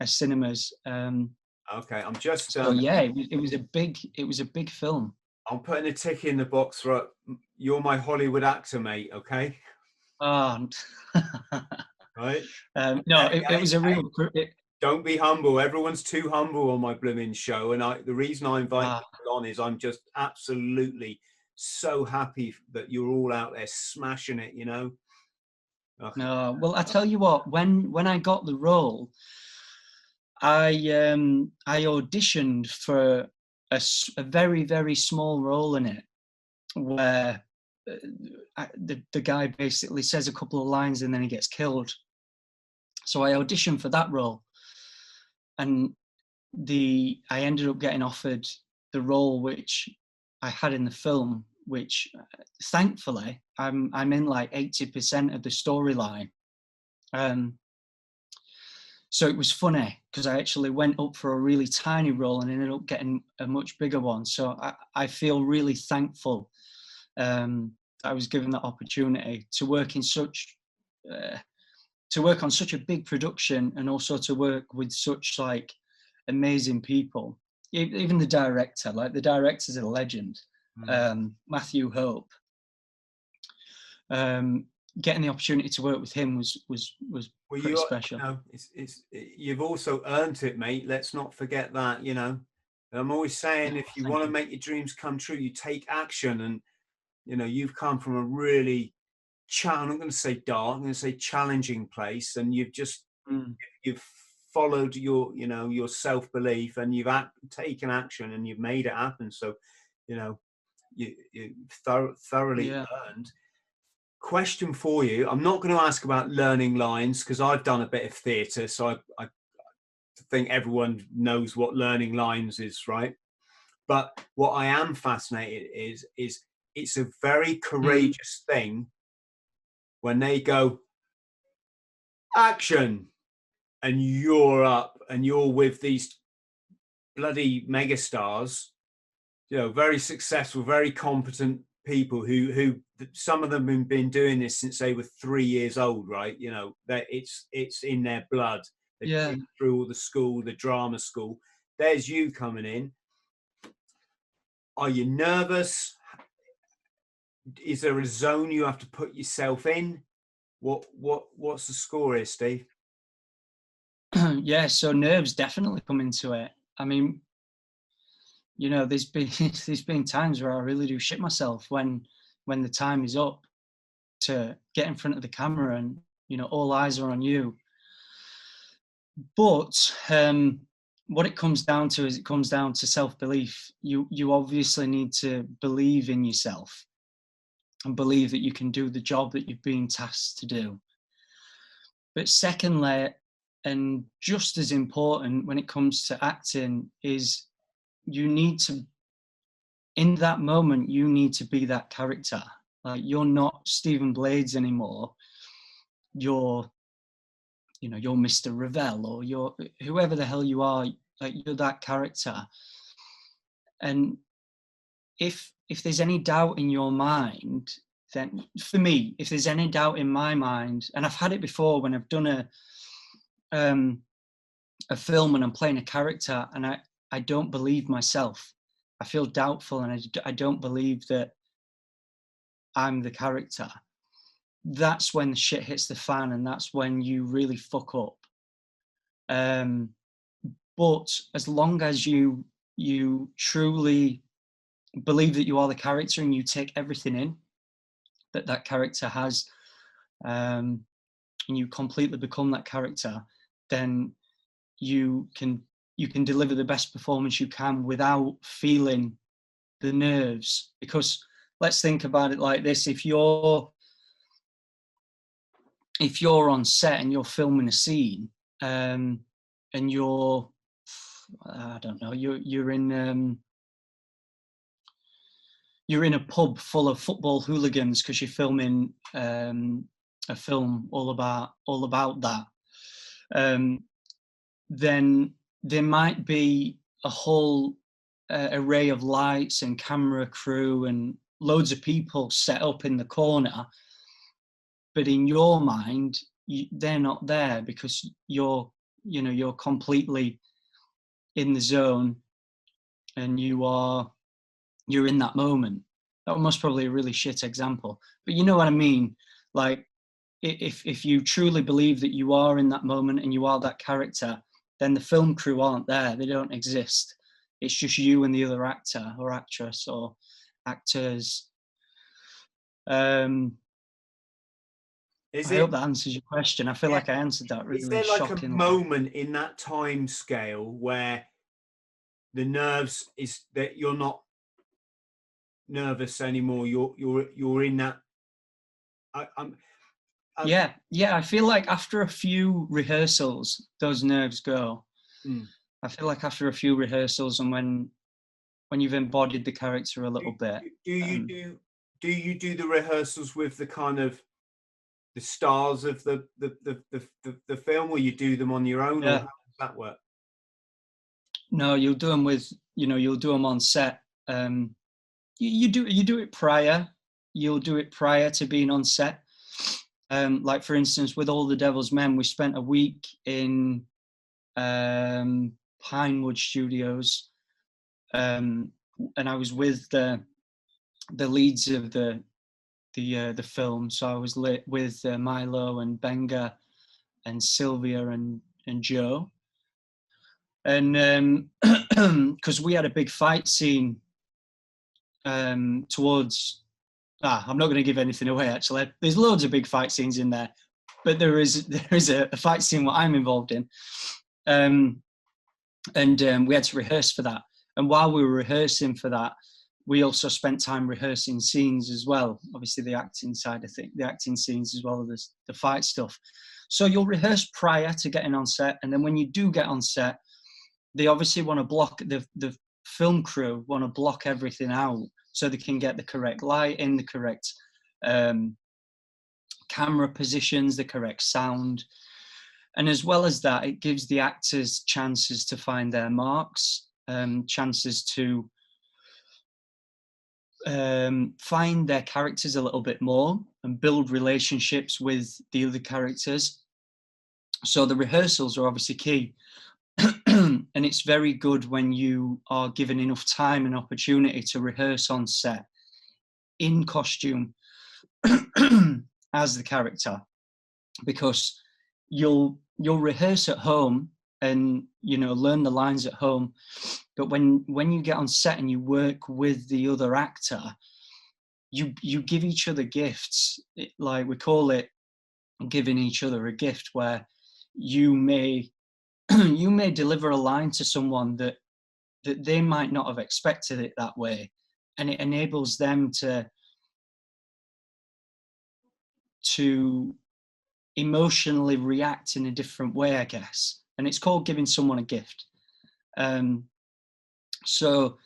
Speaker 6: cinemas.
Speaker 5: Okay, I'm just.
Speaker 6: So yeah, it was a big film.
Speaker 5: I'm putting a tick in the box for you're my Hollywood actor, mate. Okay.
Speaker 6: Oh,
Speaker 5: right.
Speaker 6: No, it was a real.
Speaker 5: Don't be humble. Everyone's too humble on my blooming show, and the reason I invite people on is I'm just absolutely so happy that you're all out there smashing it. You know. Okay.
Speaker 6: No, well, I tell you what. When I got the role, I auditioned for a very, very small role in it, where the guy basically says a couple of lines and then he gets killed. So I auditioned for that role, and I ended up getting offered the role which I had in the film, which thankfully I'm in like 80% of the storyline. So it was funny because I actually went up for a really tiny role and ended up getting a much bigger one. So I feel really thankful that I was given that opportunity to work in to work on such a big production, and also to work with such like amazing people. Even the director, like the director's a legend, Matthew Hope. Getting the opportunity to work with him was pretty special.
Speaker 5: You know, you've also earned it, mate. Let's not forget that. You know, I'm always saying, if you want to make your dreams come true, you take action. And you know, you've come from a really I'm not going to say dark, I'm going to say challenging place, and you've just you've followed your self-belief, and you've taken action, and you've made it happen. So, you know, you thoroughly earned. Question for you. I'm not going to ask about learning lines, because I've done a bit of theatre, so I think everyone knows what learning lines is, right? But what I am fascinated is it's a very courageous thing when they go action, and you're up and you're with these bloody megastars, you know, very successful, very competent people who some of them have been doing this since they were 3 years old, right? You know, that it's in their blood. They've been through all the drama school. There's you coming in. Are you nervous? Is there a zone you have to put yourself in? What's the score here, Steve?
Speaker 6: Yeah, so nerves definitely come into it. I mean, you know, there's been times where I really do shit myself when the time is up to get in front of the camera, and you know, all eyes are on you. But what it comes down to is it comes down to self-belief. You obviously need to believe in yourself and believe that you can do the job that you've been tasked to do. But secondly, and just as important when it comes to acting, is you need to, in that moment, you need to be that character. Like, you're not Stephen Blades anymore. you're Mr. Ravel, or you're whoever the hell you are, like you're that character. And if there's any doubt in your mind, then for me, if there's any doubt in my mind, and I've had it before when I've done a film and I'm playing a character and I don't believe myself. I feel doubtful and I don't believe that I'm the character. That's when the shit hits the fan, and that's when you really fuck up. But as long as you truly believe that you are the character and you take everything in that character has, and you completely become that character, then you can deliver the best performance you can without feeling the nerves. Because let's think about it like this: if you're on set and you're filming a scene, and you're, I don't know, you're in a pub full of football hooligans because you're filming a film all about that, then there might be a whole array of lights and camera crew and loads of people set up in the corner, but in your mind they're not there because you're completely in the zone and you're in that moment. That was probably a really shit example, but you know what I mean. Like, if you truly believe that you are in that moment and you are that character, then the film crew aren't there. They don't exist. It's just you and the other actor or actress or actors. I hope that answers your question. I feel like I answered that really shockingly.
Speaker 5: Is there like a moment in that time scale where the nerves is that you're not nervous anymore? You're in that.
Speaker 6: Yeah. I feel like after a few rehearsals, those nerves go. I feel like after a few rehearsals, and when you've embodied the character a little bit.
Speaker 5: Do you do the rehearsals with the kind of the stars of the film, or you do them on your own?
Speaker 6: Yeah.
Speaker 5: Or how does that work?
Speaker 6: No, you'll do them with, you'll do them on set. You do it prior. You'll do it prior to being on set. Like for instance, with All the Devil's Men, we spent a week in Pinewood Studios, and I was with the leads of the film. So I was with Milo and Benga and Sylvia and Joe, and because we had a big fight scene towards. I'm not going to give anything away. Actually, there's loads of big fight scenes in there, but there is a fight scene what I'm involved in, and we had to rehearse for that. And while we were rehearsing for that, we also spent time rehearsing scenes as well. Obviously, the acting side of things, the acting scenes as well as the fight stuff. So you'll rehearse prior to getting on set, and then when you do get on set, they obviously want to block the film crew want to block everything out so they can get the correct lighting, the correct camera positions, the correct sound. And as well as that, it gives the actors chances to find their marks, chances to find their characters a little bit more and build relationships with the other characters. So the rehearsals are obviously key. And it's very good when you are given enough time and opportunity to rehearse on set in costume as the character, because you'll rehearse at home and learn the lines at home, but when you get on set and you work with the other actor, you give each other gifts. Like we call it giving each other a gift, where you may deliver a line to someone that they might not have expected it that way, and it enables them to emotionally react in a different way, I guess. And it's called giving someone a gift. So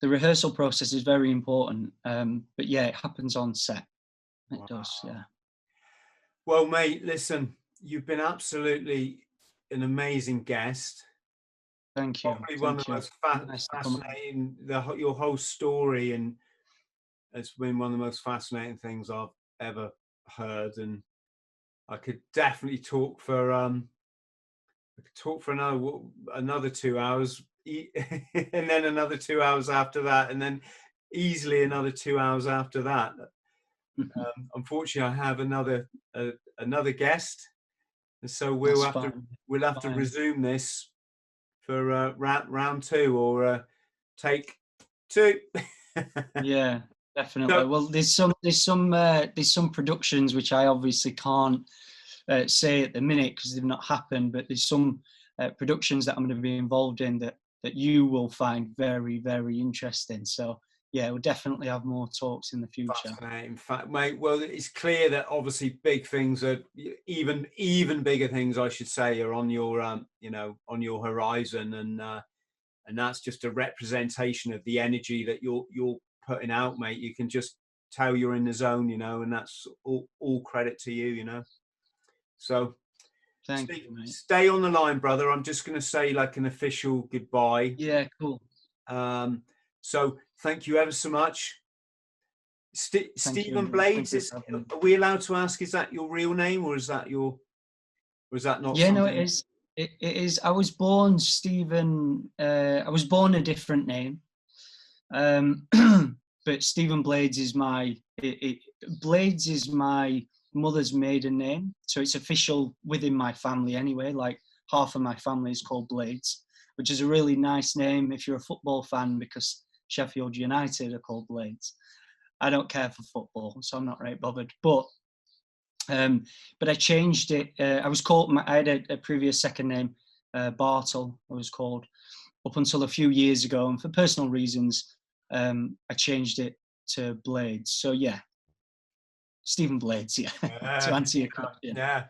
Speaker 6: the rehearsal process is very important. But yeah, it happens on set. It does, yeah.
Speaker 5: Well, mate, listen, you've been absolutely an amazing guest.
Speaker 6: Thank you.
Speaker 5: Probably one of the most fascinating, your whole story, and it's been one of the most fascinating things I've ever heard. And I could definitely talk for another 2 hours, and then another 2 hours after that, and then easily another 2 hours after that. Unfortunately, I have another guest, and so we'll have to resume this for round 2 or take 2.
Speaker 6: Yeah, definitely. So, well, there's some productions which I obviously can't say at the minute because they've not happened, but there's some productions that I'm going to be involved in that you will find very, very interesting. So yeah, we'll definitely have more talks in the future.
Speaker 5: In fact, mate, well, it's clear that obviously big things are even bigger things, I should say, are on your on your horizon, and that's just a representation of the energy that you're putting out, mate. You can just tell you're in the zone, and that's all credit to you, So
Speaker 6: thank you, mate.
Speaker 5: Stay on the line, brother. I'm just going to say like an official goodbye.
Speaker 6: Yeah, cool.
Speaker 5: So thank you ever so much. Stephen Blades, are we allowed to ask, is that your real name, or is that not?
Speaker 6: Yeah, no, it is. It is. I was born Stephen. I was born a different name, but Stephen Blades is Blades is my mother's maiden name, so it's official within my family anyway. Like half of my family is called Blades, which is a really nice name if you're a football fan, because Sheffield United are called Blades. I don't care for football, so I'm not really bothered. But I changed it. I was called. I had a previous second name, Bartle. I was called up until a few years ago, and for personal reasons, I changed it to Blades. So yeah, Stephen Blades. Yeah, to answer your question.
Speaker 5: Yeah,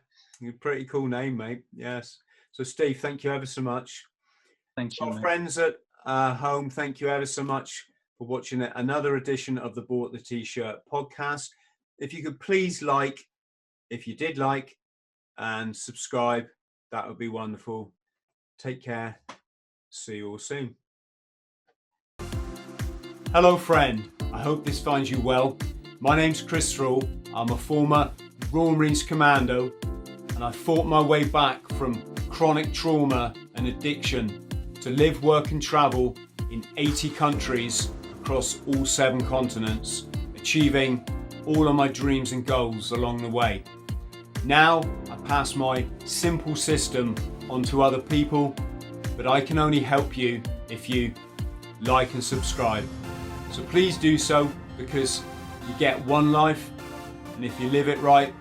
Speaker 5: pretty cool name, mate. Yes. So Steve, thank you ever so much.
Speaker 6: Thank you,
Speaker 5: our friends at home. Thank you ever so much for watching another edition of the Bought the T-Shirt podcast. If you could please if you did and subscribe, that would be wonderful. Take care. See you all soon. Hello, friend. I hope this finds you well. My name's Chris THRALL. I'm a former Royal Marines Commando, and I fought my way back from chronic trauma and addiction to live, work and travel in 80 countries across all 7 continents, achieving all of my dreams and goals along the way. Now I pass my simple system on to other people, but I can only help you if you like and subscribe. So please do so, because you get one life, and if you live it right,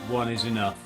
Speaker 5: one is enough.